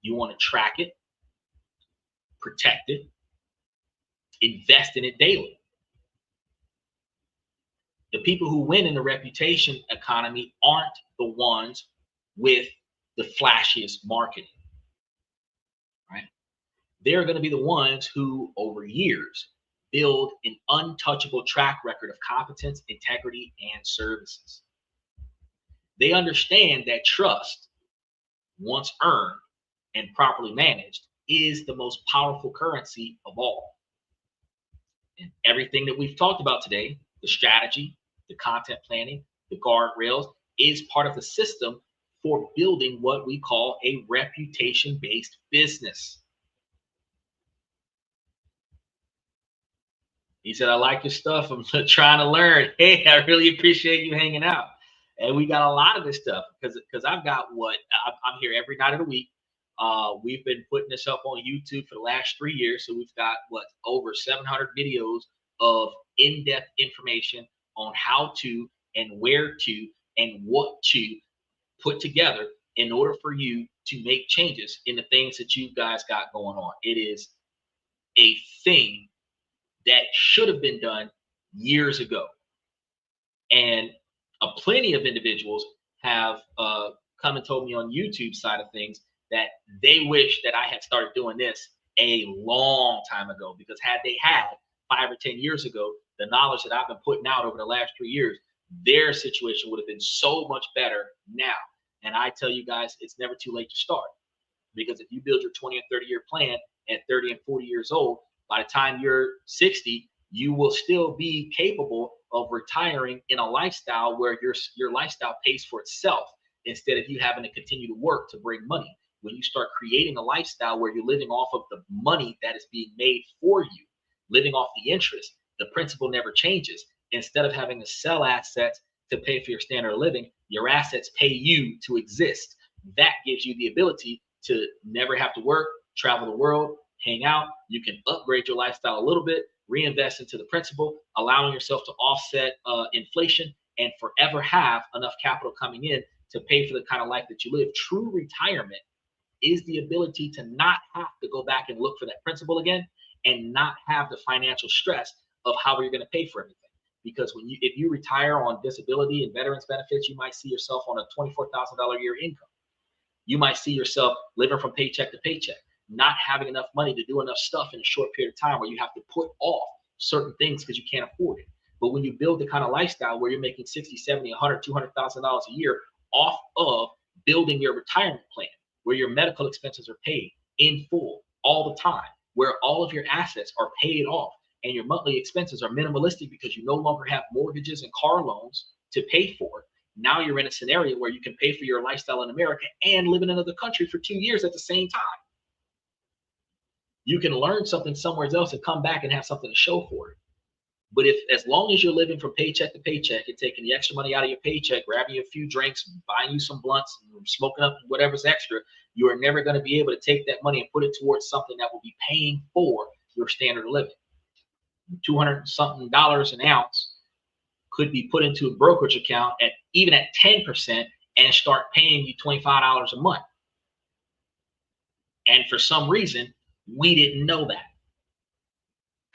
You want to track it, protect it, invest in it daily. The people who win in the reputation economy aren't the ones with the flashiest marketing, right? They're going to be the ones who, over years, build an untouchable track record of competence, integrity, and services. They understand that trust once earned and properly managed, is the most powerful currency of all. And everything that we've talked about today, the strategy, the content planning, the guardrails, is part of the system for building what we call a reputation-based business. He said, I like your stuff. I'm trying to learn. Hey, I really appreciate you hanging out. And we got a lot of this stuff because I've got I'm here every night of the week. We've been putting this up on YouTube for the last 3 years. So we've got over 700 videos of in-depth information on how to and where to and what to put together in order for you to make changes in the things that you guys got going on. It is a thing that should have been done years ago. And plenty of individuals have come and told me on YouTube side of things that they wish that I had started doing this a long time ago, because had they had 5 or 10 years ago, the knowledge that I've been putting out over the last 3 years, their situation would have been so much better now. And I tell you guys, it's never too late to start, because if you build your 20 and 30-year plan at 30 and 40 years old, by the time you're 60, you will still be capable of retiring in a lifestyle where your lifestyle pays for itself, instead of you having to continue to work to bring money. When you start creating a lifestyle where you're living off of the money that is being made for you, living off the interest, the principal never changes. Instead of having to sell assets to pay for your standard of living, your assets pay you to exist. That gives you the ability to never have to work, travel the world, hang out. You can upgrade your lifestyle a little bit, reinvest into the principal, allowing yourself to offset inflation, and forever have enough capital coming in to pay for the kind of life that you live. True retirement is the ability to not have to go back and look for that principal again, and not have the financial stress of how you're going to pay for everything. Because if you retire on disability and veterans benefits, you might see yourself on a $24,000 a year income. You might see yourself living from paycheck to paycheck, not having enough money to do enough stuff in a short period of time, where you have to put off certain things because you can't afford it. But when you build the kind of lifestyle where you're making 60, 70, 100, $200,000 a year off of building your retirement plan, where your medical expenses are paid in full all the time, where all of your assets are paid off and your monthly expenses are minimalistic because you no longer have mortgages and car loans to pay for. Now you're in a scenario where you can pay for your lifestyle in America and live in another country for 2 years at the same time. You can learn something somewhere else and come back and have something to show for it. But as long as you're living from paycheck to paycheck and taking the extra money out of your paycheck, grabbing you a few drinks, buying you some blunts, and smoking up whatever's extra, you are never going to be able to take that money and put it towards something that will be paying for your standard of living. $200-something an ounce could be put into a brokerage account even at 10% and start paying you $25 a month. And for some reason, we didn't know that.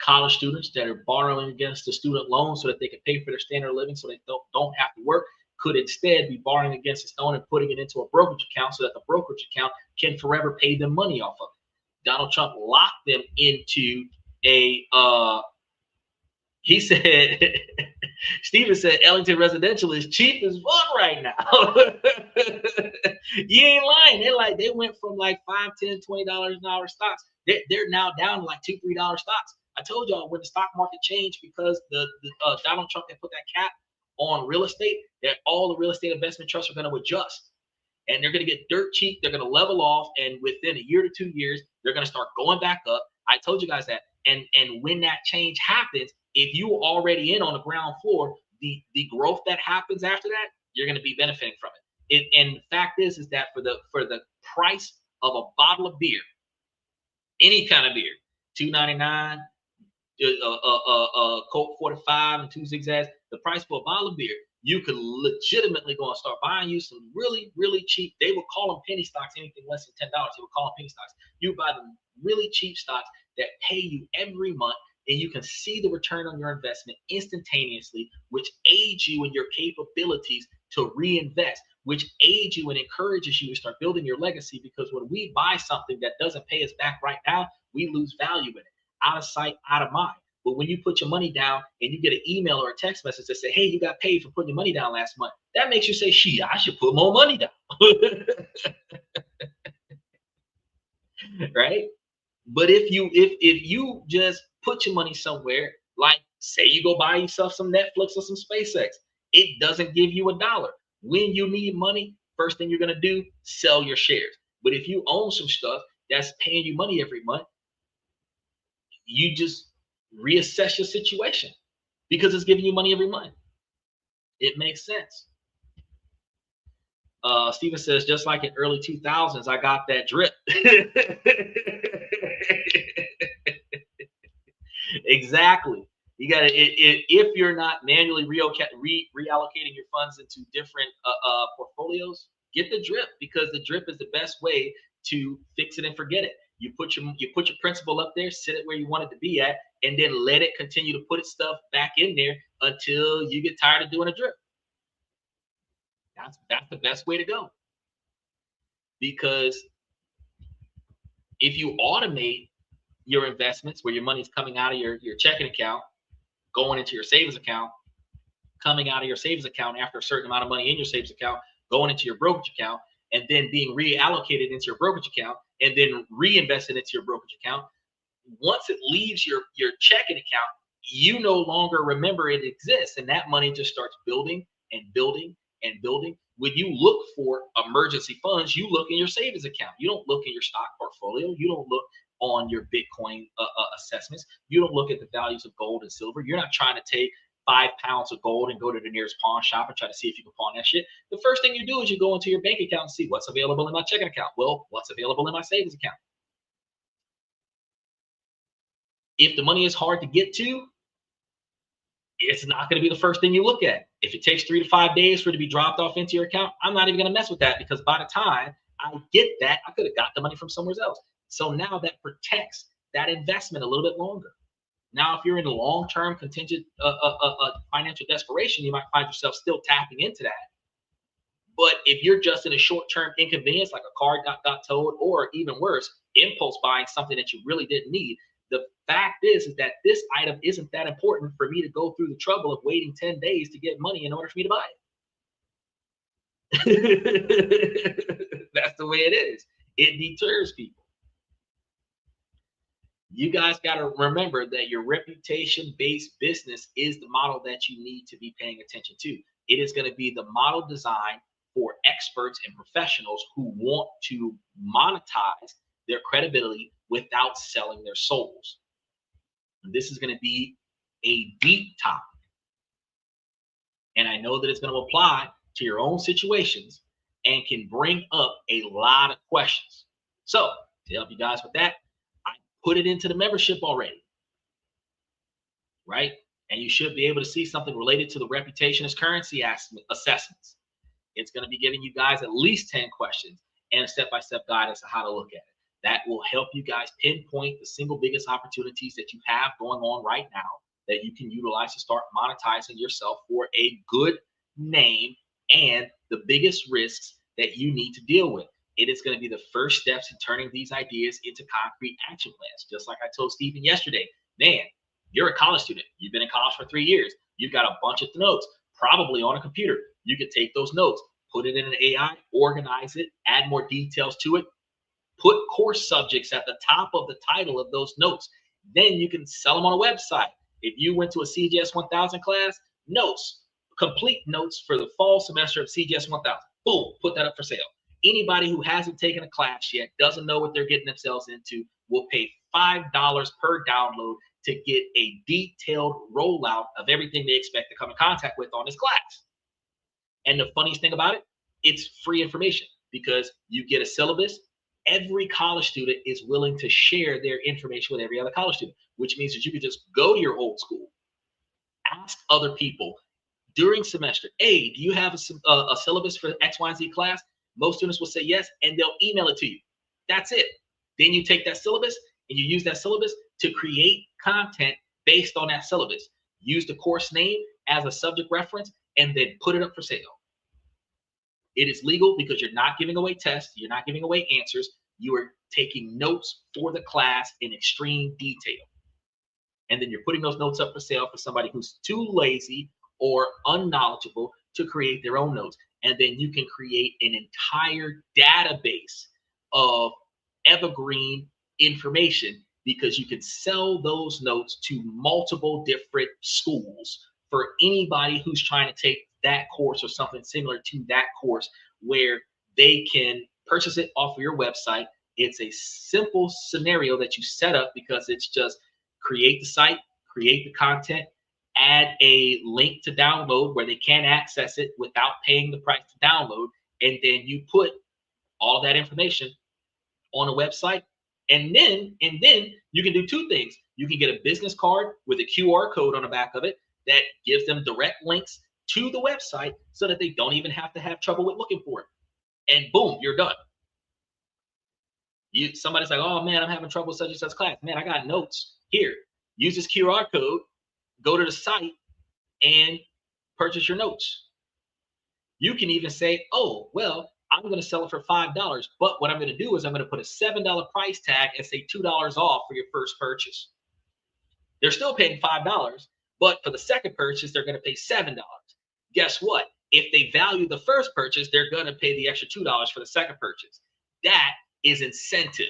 College students that are borrowing against the student loan so that they can pay for their standard of living so they don't have to work could instead be borrowing against its own and putting it into a brokerage account so that the brokerage account can forever pay them money off of it. Donald Trump locked them into he said, Steven said Ellington Residential is cheap as fuck right now. You ain't lying. They went from like $5, $10, $20 an hour stocks. They're now down to like $2, $3 stocks. I told y'all when the stock market changed because the Donald Trump had put that cap on real estate, that all the real estate investment trusts are going to adjust. And they're going to get dirt cheap. They're going to level off. And within a year to 2 years, they're going to start going back up. I told you guys that. And when that change happens, if you are already in on the ground floor, the growth that happens after that, you're going to be benefiting from it. And the fact is that for the price of a bottle of beer, any kind of beer, $2.99, Coke 45 and 2 zigzags, the price for a bottle of beer, you could legitimately go and start buying you some really, really cheap. They would call them penny stocks, anything less than $10. They would call them penny stocks. You buy them really cheap stocks that pay you every month, and you can see the return on your investment instantaneously, which aids you in your capabilities to reinvest, which aids you and encourages you to start building your legacy. Because when we buy something that doesn't pay us back right now, we lose value in it. Out of sight, out of mind. But when you put your money down and you get an email or a text message that say, hey, you got paid for putting your money down last month, that makes you say, shit, I should put more money down. Right? But if you just put your money somewhere, like say you go buy yourself some Netflix or some SpaceX, it doesn't give you $1. When you need money, first thing you're gonna do, sell your shares. But if you own some stuff that's paying you money every month, you just reassess your situation because it's giving you money every month. It makes sense. Steven says, just like in early 2000s, I got that drip. Exactly. You got to, if you're not manually reallocating your funds into different portfolios, get the drip, because the drip is the best way to fix it and forget it. You put your principal up there, sit it where you want it to be at, and then let it continue to put its stuff back in there until you get tired of doing a drip. That's the best way to go. Because if you automate your investments where your money's coming out of your checking account, going into your savings account, coming out of your savings account after a certain amount of money in your savings account, going into your brokerage account, and then being reallocated into your brokerage account, and then reinvested into your brokerage account. Once it leaves your checking account, you no longer remember it exists, and that money just starts building and building and building. When you look for emergency funds, you look in your savings account. You don't look in your stock portfolio. You don't look on your Bitcoin assessments. You don't look at the values of gold and silver. You're not trying to take 5 pounds of gold and go to the nearest pawn shop and try to see if you can pawn that shit. The first thing you do is you go into your bank account and see what's available in my checking account. Well, what's available in my savings account? If the money is hard to get to, it's not going to be the first thing you look at. If it takes 3 to 5 days for it to be dropped off into your account, I'm not even going to mess with that, because by the time I get that, I could have got the money from somewhere else. So now that protects that investment a little bit longer. Now, if you're in a long-term contingent financial desperation, you might find yourself still tapping into that. But if you're just in a short-term inconvenience, like a car got towed, or even worse, impulse buying something that you really didn't need, the fact is that this item isn't that important for me to go through the trouble of waiting 10 days to get money in order for me to buy it. That's the way it is. It deters people. You guys got to remember that your reputation-based business is the model that you need to be paying attention to. It is going to be the model designed for experts and professionals who want to monetize their credibility without selling their souls. And this is going to be a deep topic. And I know that it's going to apply to your own situations and can bring up a lot of questions. So to help you guys with that, I put it into the membership already, right? And you should be able to see something related to the reputation as currency assessments. It's going to be giving you guys at least 10 questions and a step-by-step guide as to how to look at it. That will help you guys pinpoint the single biggest opportunities that you have going on right now that you can utilize to start monetizing yourself for a good name and the biggest risks that you need to deal with. It is going to be the first steps in turning these ideas into concrete action plans. Just like I told Stephen yesterday, man, you're a college student. You've been in college for 3 years. You've got a bunch of notes, probably on a computer. You could take those notes, put it in an AI, organize it, add more details to it, put course subjects at the top of the title of those notes. Then you can sell them on a website. If you went to a CGS 1000 class, notes, complete notes for the fall semester of CGS 1000. Boom, put that up for sale. Anybody who hasn't taken a class yet, doesn't know what they're getting themselves into, will pay $5 per download to get a detailed rollout of everything they expect to come in contact with on this class. And the funniest thing about it, it's free information because you get a syllabus. Every college student is willing to share their information with every other college student, which means that you could just go to your old school, ask other people during semester, hey, do you have a syllabus for X, Y, and Z class? Most students will say yes, and they'll email it to you. That's it. Then you take that syllabus and you use that syllabus to create content based on that syllabus. Use the course name as a subject reference and then put it up for sale. It is legal because you're not giving away tests. You're not giving away answers. You are taking notes for the class in extreme detail. and then you're putting those notes up for sale for somebody who's too lazy or unknowledgeable to create their own notes. And then you can create an entire database of evergreen information, because you can sell those notes to multiple different schools for anybody who's trying to take that course or something similar to that course, where they can purchase it off of your website. It's a simple scenario that you set up, because it's just create the site, create the content, add a link to download where they can access it without paying the price to download, and then you put all that information on a website. And then you can do two things. You can get a business card with a QR code on the back of it that gives them direct links to the website, so that they don't even have to have trouble with looking for it. And boom, you're done. Somebody's like, oh man, I'm having trouble with such and such class. Man, I got notes here. Use this QR code, go to the site, and purchase your notes. You can even say, oh, well, I'm going to sell it for $5, but what I'm going to do is I'm going to put a $7 price tag and say $2 off for your first purchase. They're still paying $5, but for the second purchase, they're going to pay $7. Guess what? If they value the first purchase, they're going to pay the extra $2 for the second purchase. That is incentive.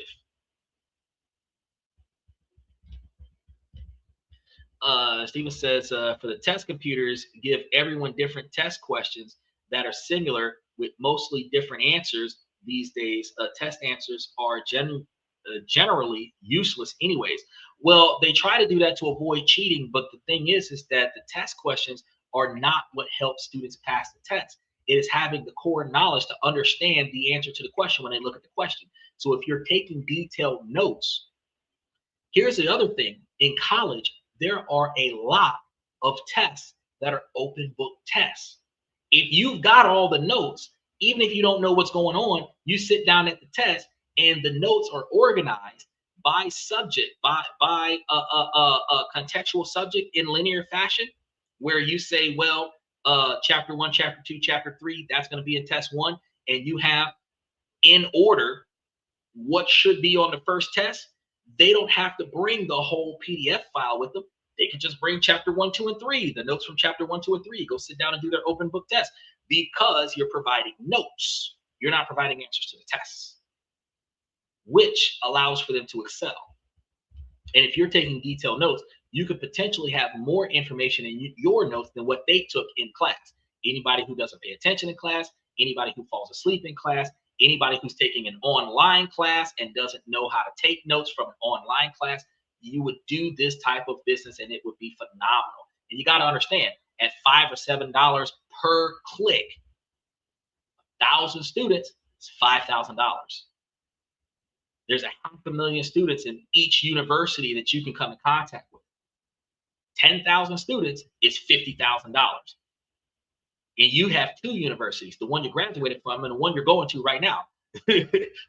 Steven says, for the test computers, give everyone different test questions that are similar with mostly different answers. These days, test answers are generally useless anyways. Well, they try to do that to avoid cheating, but the thing is that the test questions are not what helps students pass the test. It is having the core knowledge to understand the answer to the question when they look at the question. So if you're taking detailed notes, here's the other thing. In college, there are a lot of tests that are open book tests. If you've got all the notes, even if you don't know what's going on, you sit down at the test and the notes are organized by subject, by a contextual subject in linear fashion, where you say, well, chapter 1, chapter 2, chapter 3, that's going to be in test 1, and you have in order what should be on the first test. They don't have to bring the whole PDF file with them. They can just bring chapter 1, 2, and 3, the notes from chapter 1, 2, and 3. Go sit down and do their open book test, because you're providing notes. You're not providing answers to the tests, which allows for them to excel. And if you're taking detailed notes, you could potentially have more information in your notes than what they took in class. Anybody who doesn't pay attention in class, anybody who falls asleep in class, anybody who's taking an online class and doesn't know how to take notes from an online class, you would do this type of business and it would be phenomenal. And you got to understand, at $5 or $7 per click, 1,000 students, it's $5,000. There's 500,000 students in each university that you can come in contact with. 10,000 students is $50,000. And you have 2 universities, the one you graduated from and the one you're going to right now,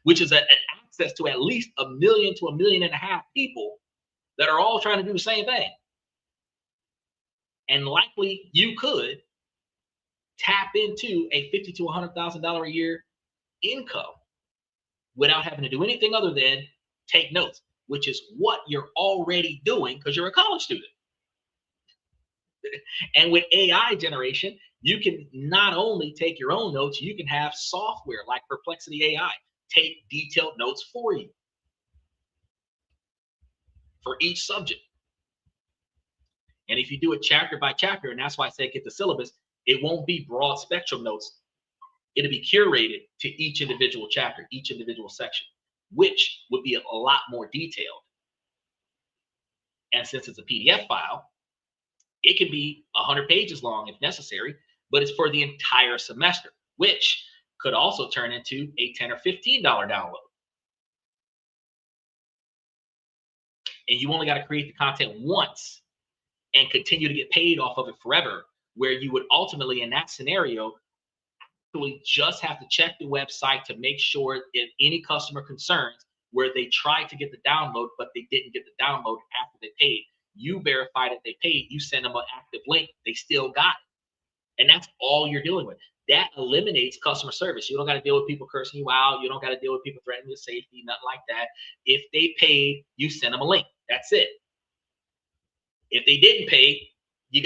which is an access to at least 1 million to 1.5 million people that are all trying to do the same thing. And likely you could tap into a $50,000 to $100,000 a year income without having to do anything other than take notes, which is what you're already doing because you're a college student. And with AI generation, you can not only take your own notes, you can have software like Perplexity AI take detailed notes for you for each subject. And if you do it chapter by chapter, and that's why I say get the syllabus, it won't be broad spectrum notes. It'll be curated to each individual chapter, each individual section, which would be a lot more detailed. And since it's a PDF file, it can be 100 pages long if necessary, but it's for the entire semester, which could also turn into a $10 or $15 download. And you only got to create the content once and continue to get paid off of it forever, where you would ultimately, in that scenario, actually just have to check the website to make sure if any customer concerns where they tried to get the download, but they didn't get the download after they paid. You verify that they paid, you send them an active link, they still got it. And that's all you're dealing with. That eliminates customer service. You don't got to deal with people cursing you out. You don't got to deal with people threatening your safety, nothing like that. If they paid, you send them a link. That's it. If they didn't pay, you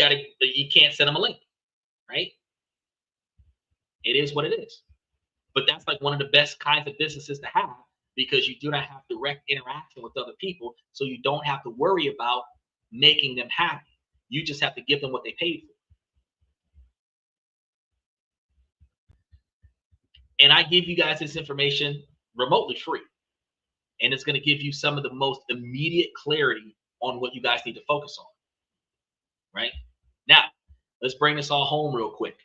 can't send them a link, right? It is what it is. But that's like one of the best kinds of businesses to have, because you do not have direct interaction with other people, so you don't have to worry about making them happy. You just have to give them what they paid for. And I give you guys this information remotely free. And it's going to give you some of the most immediate clarity on what you guys need to focus on. Right? Now, let's bring this all home real quick.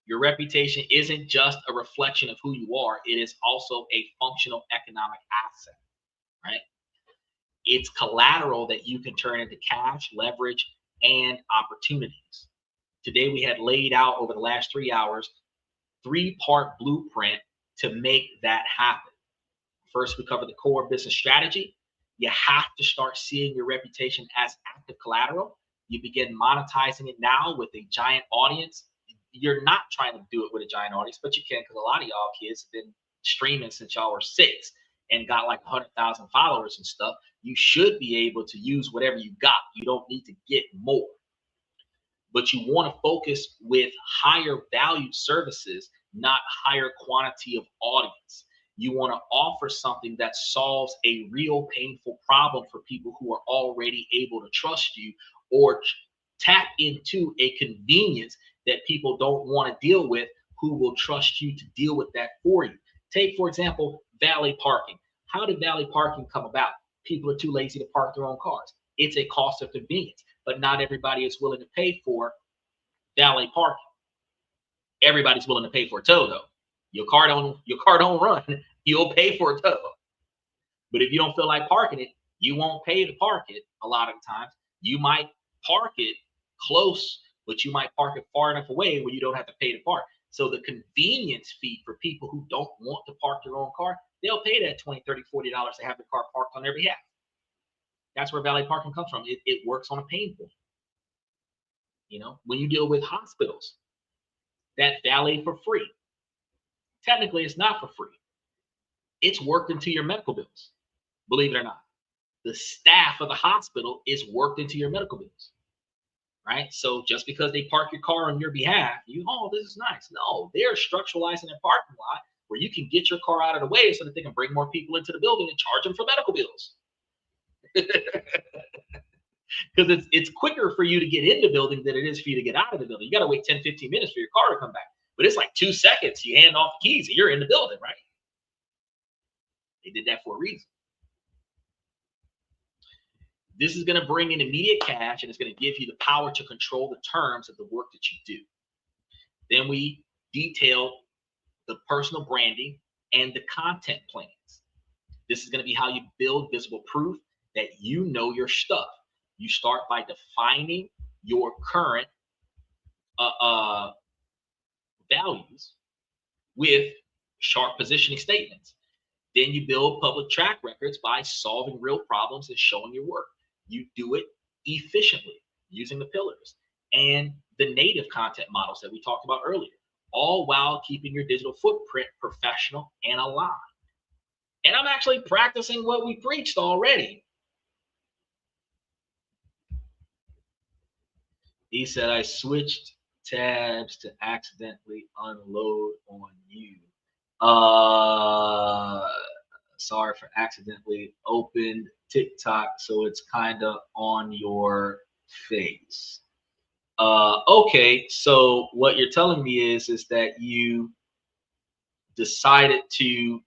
Your reputation isn't just a reflection of who you are, it is also a functional economic asset. Right? It's collateral that you can turn into cash, leverage, and opportunities. Today, we had laid out over the last 3 hours, 3-part blueprint to make that happen. First, we cover the core business strategy. You have to start seeing your reputation as active collateral. You begin monetizing it now with a giant audience. You're not trying to do it with a giant audience, but you can, because a lot of y'all kids have been streaming since y'all were 6 and got like 100,000 followers and stuff. You should be able to use whatever you got. You don't need to get more. But you want to focus with higher valued services, not higher quantity of audience. You want to offer something that solves a real painful problem for people who are already able to trust you, or tap into a convenience that people don't want to deal with, who will trust you to deal with that for you. Take, for example, valet parking. How did valet parking come about? People are too lazy to park their own cars. It's a cost of convenience, but not everybody is willing to pay for valet parking. Everybody's willing to pay for a tow, though. Your car don't run, you'll pay for a tow. But if you don't feel like parking it, you won't pay to park it. A lot of times, you might park it close, but you might park it far enough away where you don't have to pay to park. So the convenience fee for people who don't want to park their own car, they'll pay that $20, $30, $40 to have the car parked on their behalf. That's where valet parking comes from. It works on a pain point. You know, when you deal with hospitals, that valet for free. Technically, it's not for free. It's worked into your medical bills, believe it or not. The staff of the hospital is worked into your medical bills, right? So just because they park your car on your behalf, this is nice. No, they're structuralizing their parking lot where you can get your car out of the way so that they can bring more people into the building and charge them for medical bills. Because it's quicker for you to get in the building than it is for you to get out of the building. You got to wait 10, 15 minutes for your car to come back. But it's like 2 seconds. You hand off the keys and you're in the building, right? They did that for a reason. This is going to bring in immediate cash, and it's going to give you the power to control the terms of the work that you do. Then we detail the personal branding and the content plans. This is going to be how you build visible proof that you know your stuff. You start by defining your current values with sharp positioning statements. Then you build public track records by solving real problems and showing your work. You do it efficiently using the pillars and the native content models that we talked about earlier, all while keeping your digital footprint professional and aligned. And I'm actually practicing what we preached already. He said, I switched tabs to accidentally unload on you. Sorry for accidentally opened TikTok, so it's kind of on your face. Okay, so what you're telling me is that you decided to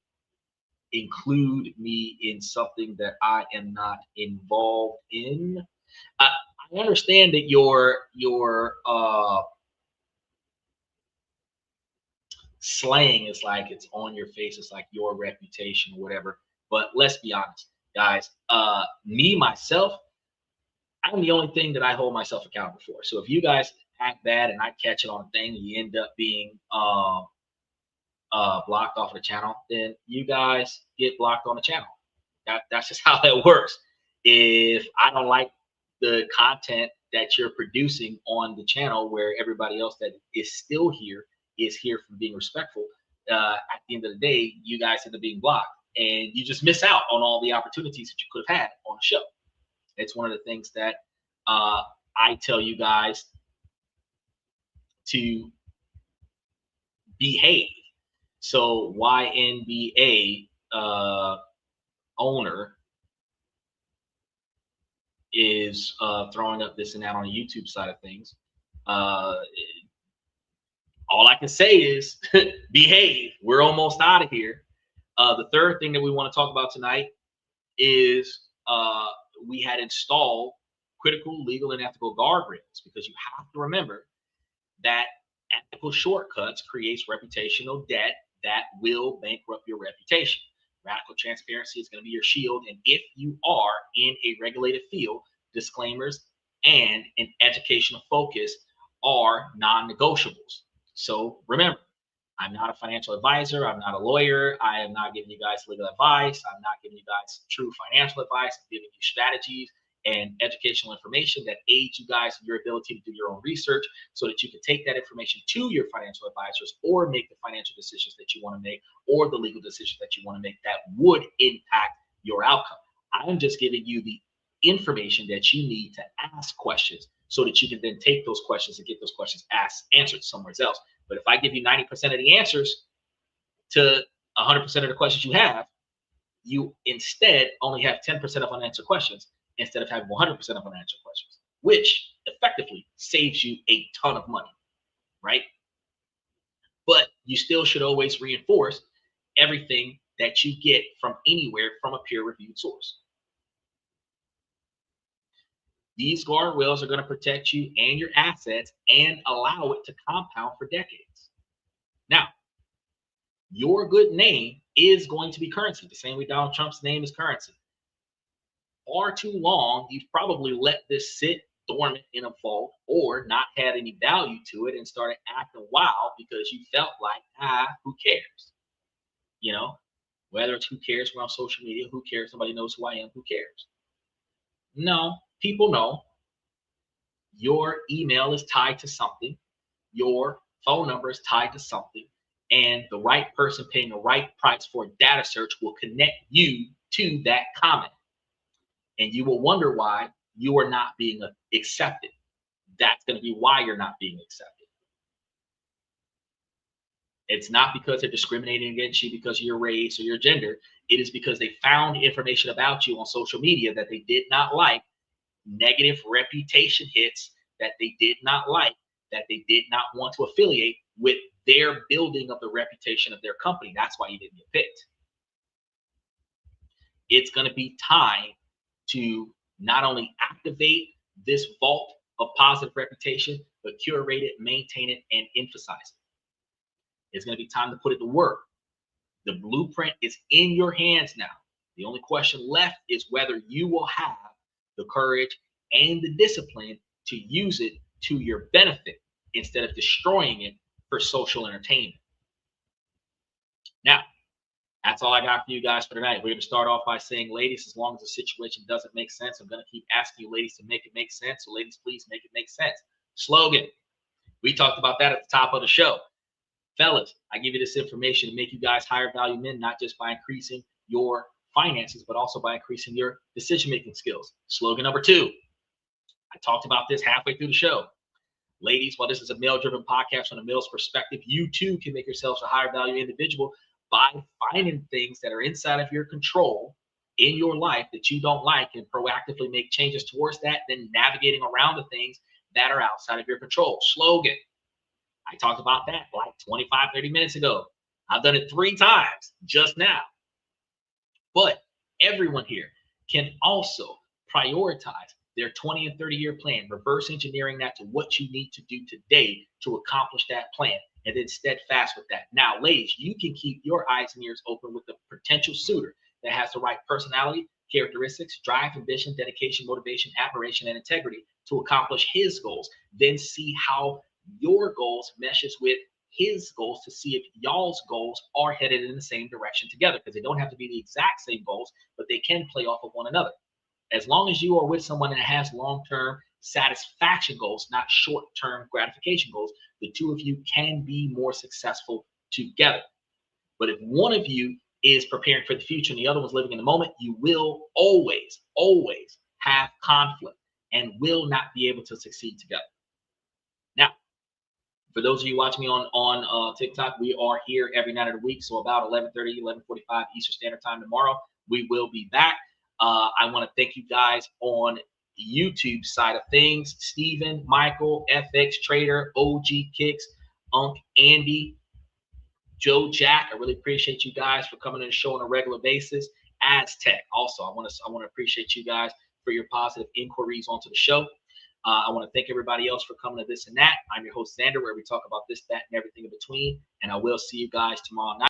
include me in something that I am not involved in. I understand that your slang is like it's on your face, it's like your reputation or whatever. But let's be honest, guys. Me myself, I'm the only thing that I hold myself accountable for. So if you guys act bad and I catch it on a thing and you end up being blocked off of the channel, then you guys get blocked on the channel. That's just how that works. If I don't like the content that you're producing on the channel, where everybody else that is still here is here for being respectful, at the end of the day, you guys end up being blocked, and you just miss out on all the opportunities that you could have had on the show. It's one of the things that I tell you guys to behave. So YNBA owner is throwing up this and that on the YouTube side of things. All I can say is behave. We're almost out of here. The third thing that we want to talk about tonight is we had installed critical, legal, and ethical guardrails, because you have to remember that ethical shortcuts creates reputational debt that will bankrupt your reputation. Radical transparency is going to be your shield, and if you are in a regulated field, disclaimers and an educational focus are non-negotiables. So remember, I'm not a financial advisor. I'm not a lawyer. I am not giving you guys legal advice. I'm not giving you guys true financial advice. I'm giving you strategies and educational information that aids you guys in your ability to do your own research, so that you can take that information to your financial advisors or make the financial decisions that you want to make, or the legal decisions that you want to make that would impact your outcome. I'm just giving you the information that you need to ask questions, so that you can then take those questions and get those questions answered somewhere else. But if I give you 90% of the answers to 100% of the questions you have, you instead only have 10% of unanswered questions instead of having 100% of unanswered questions, which effectively saves you a ton of money, right? But you still should always reinforce everything that you get from anywhere from a peer-reviewed source. These guardrails are going to protect you and your assets and allow it to compound for decades. Now, your good name is going to be currency, the same way Donald Trump's name is currency. Far too long, you've probably let this sit dormant in a vault, or not had any value to it and started acting wild because you felt like, who cares? You know, whether it's who cares, we're on social media, who cares? Somebody knows who I am, who cares? No, people know. Your email is tied to something. Your phone number is tied to something. And the right person paying the right price for a data search will connect you to that comment. And you will wonder why you are not being accepted. That's going to be why you're not being accepted. It's not because they're discriminating against you because of your race or your gender. It is because they found information about you on social media that they did not like, negative reputation hits that they did not like, that they did not want to affiliate with their building of the reputation of their company. That's why you didn't get picked. It's going to be time to not only activate this vault of positive reputation, but curate it, maintain it, and emphasize it. It's going to be time to put it to work. The blueprint is in your hands now. The only question left is whether you will have the courage and the discipline to use it to your benefit instead of destroying it for social entertainment. Now, that's all I got for you guys for tonight. We're going to start off by saying, ladies, as long as the situation doesn't make sense, I'm going to keep asking you ladies to make it make sense. So ladies, please make it make sense. Slogan. We talked about that at the top of the show. Fellas, I give you this information to make you guys higher value men, not just by increasing your finances, but also by increasing your decision-making skills. Slogan number 2. I talked about this halfway through the show. Ladies, while this is a male-driven podcast from a male's perspective, you too can make yourselves a higher value individual by finding things that are inside of your control in your life that you don't like and proactively make changes towards that, then navigating around the things that are outside of your control. Slogan. I talked about that like 25, 30 minutes ago. I've done it 3 times just now. But everyone here can also prioritize their 20 and 30-year plan, reverse engineering that to what you need to do today to accomplish that plan, and then steadfast with that. Now, ladies, you can keep your eyes and ears open with the potential suitor that has the right personality, characteristics, drive, ambition, dedication, motivation, admiration, and integrity to accomplish his goals. Then see how your goals meshes with his goals to see if y'all's goals are headed in the same direction together, because they don't have to be the exact same goals, but they can play off of one another. As long as you are with someone that has long-term satisfaction goals, not short-term gratification goals, the two of you can be more successful together. But if one of you is preparing for the future and the other one's living in the moment, you will always, always have conflict. and will not be able to succeed together. Now, for those of you watching me on TikTok, we are here every night of the week. So about 11:30, 11:45 Eastern Standard Time tomorrow, we will be back. I want to thank you guys on YouTube side of things. Steven, Michael, FX Trader, OG Kicks, Unc, Andy, Joe, Jack. I really appreciate you guys for coming to the show on a regular basis. Aztec, also, I want to appreciate you guys for your positive inquiries onto the show. I want to thank everybody else for coming to This and That. I'm your host, Xander, where we talk about this, that, and everything in between. And I will see you guys tomorrow night.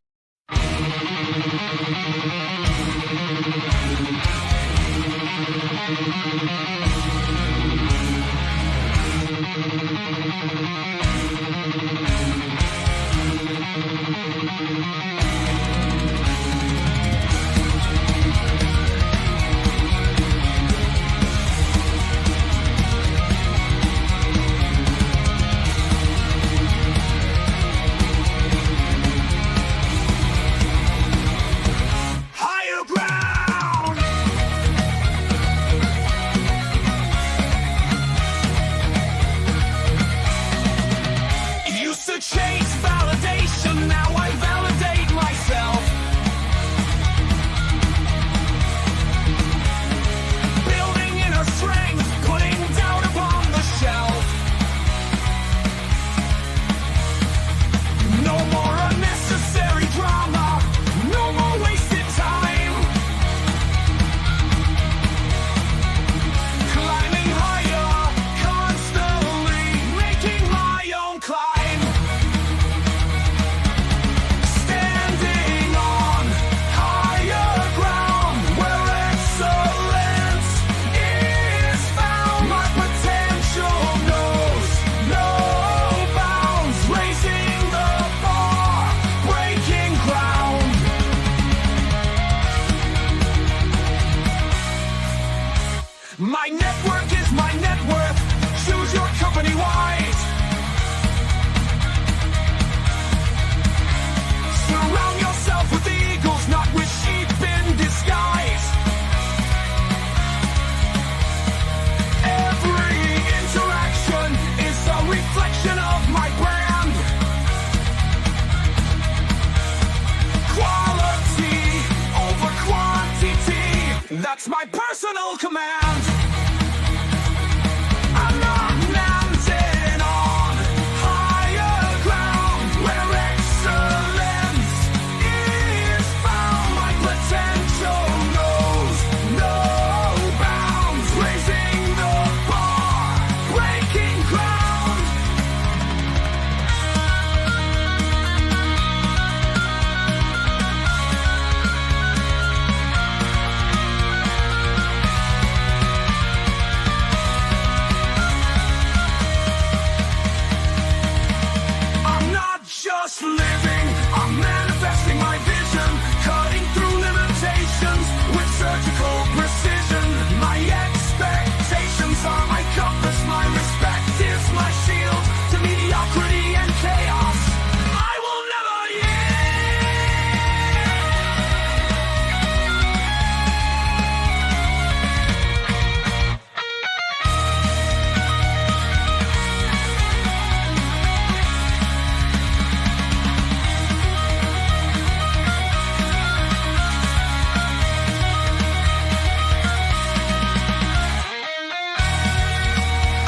Higher ground. Used to chase validation, now I validate myself. Building inner strength, putting doubt upon the shelf. No more unnecessary drama, no more wasted time. Climbing higher, constantly making my own climb. Standing on higher ground where excellence is found. My potential knows no bounds, raising the bar, breaking ground. My network is my net worth. Choose your company wise. Surround yourself with eagles, not with sheep in disguise. Every interaction is a reflection of my brand. Quality over quantity, that's my personal command. I'm not landing on higher ground where excellence is found. My potential knows no bounds, raising the bar, breaking ground. I'm not just living, I'm manifesting my vision, cutting through limitations with surgical precision. My expectations are my compass, my respect is my shield to mediocrity and chaos. I will never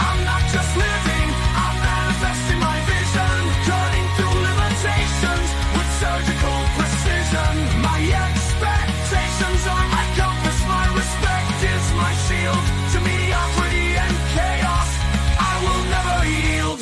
I'm not just living, I'm manifesting my vision, cutting through limitations with surgical precision. My expectations are my compass, my respect is my shield to mediocrity and chaos. I will never yield.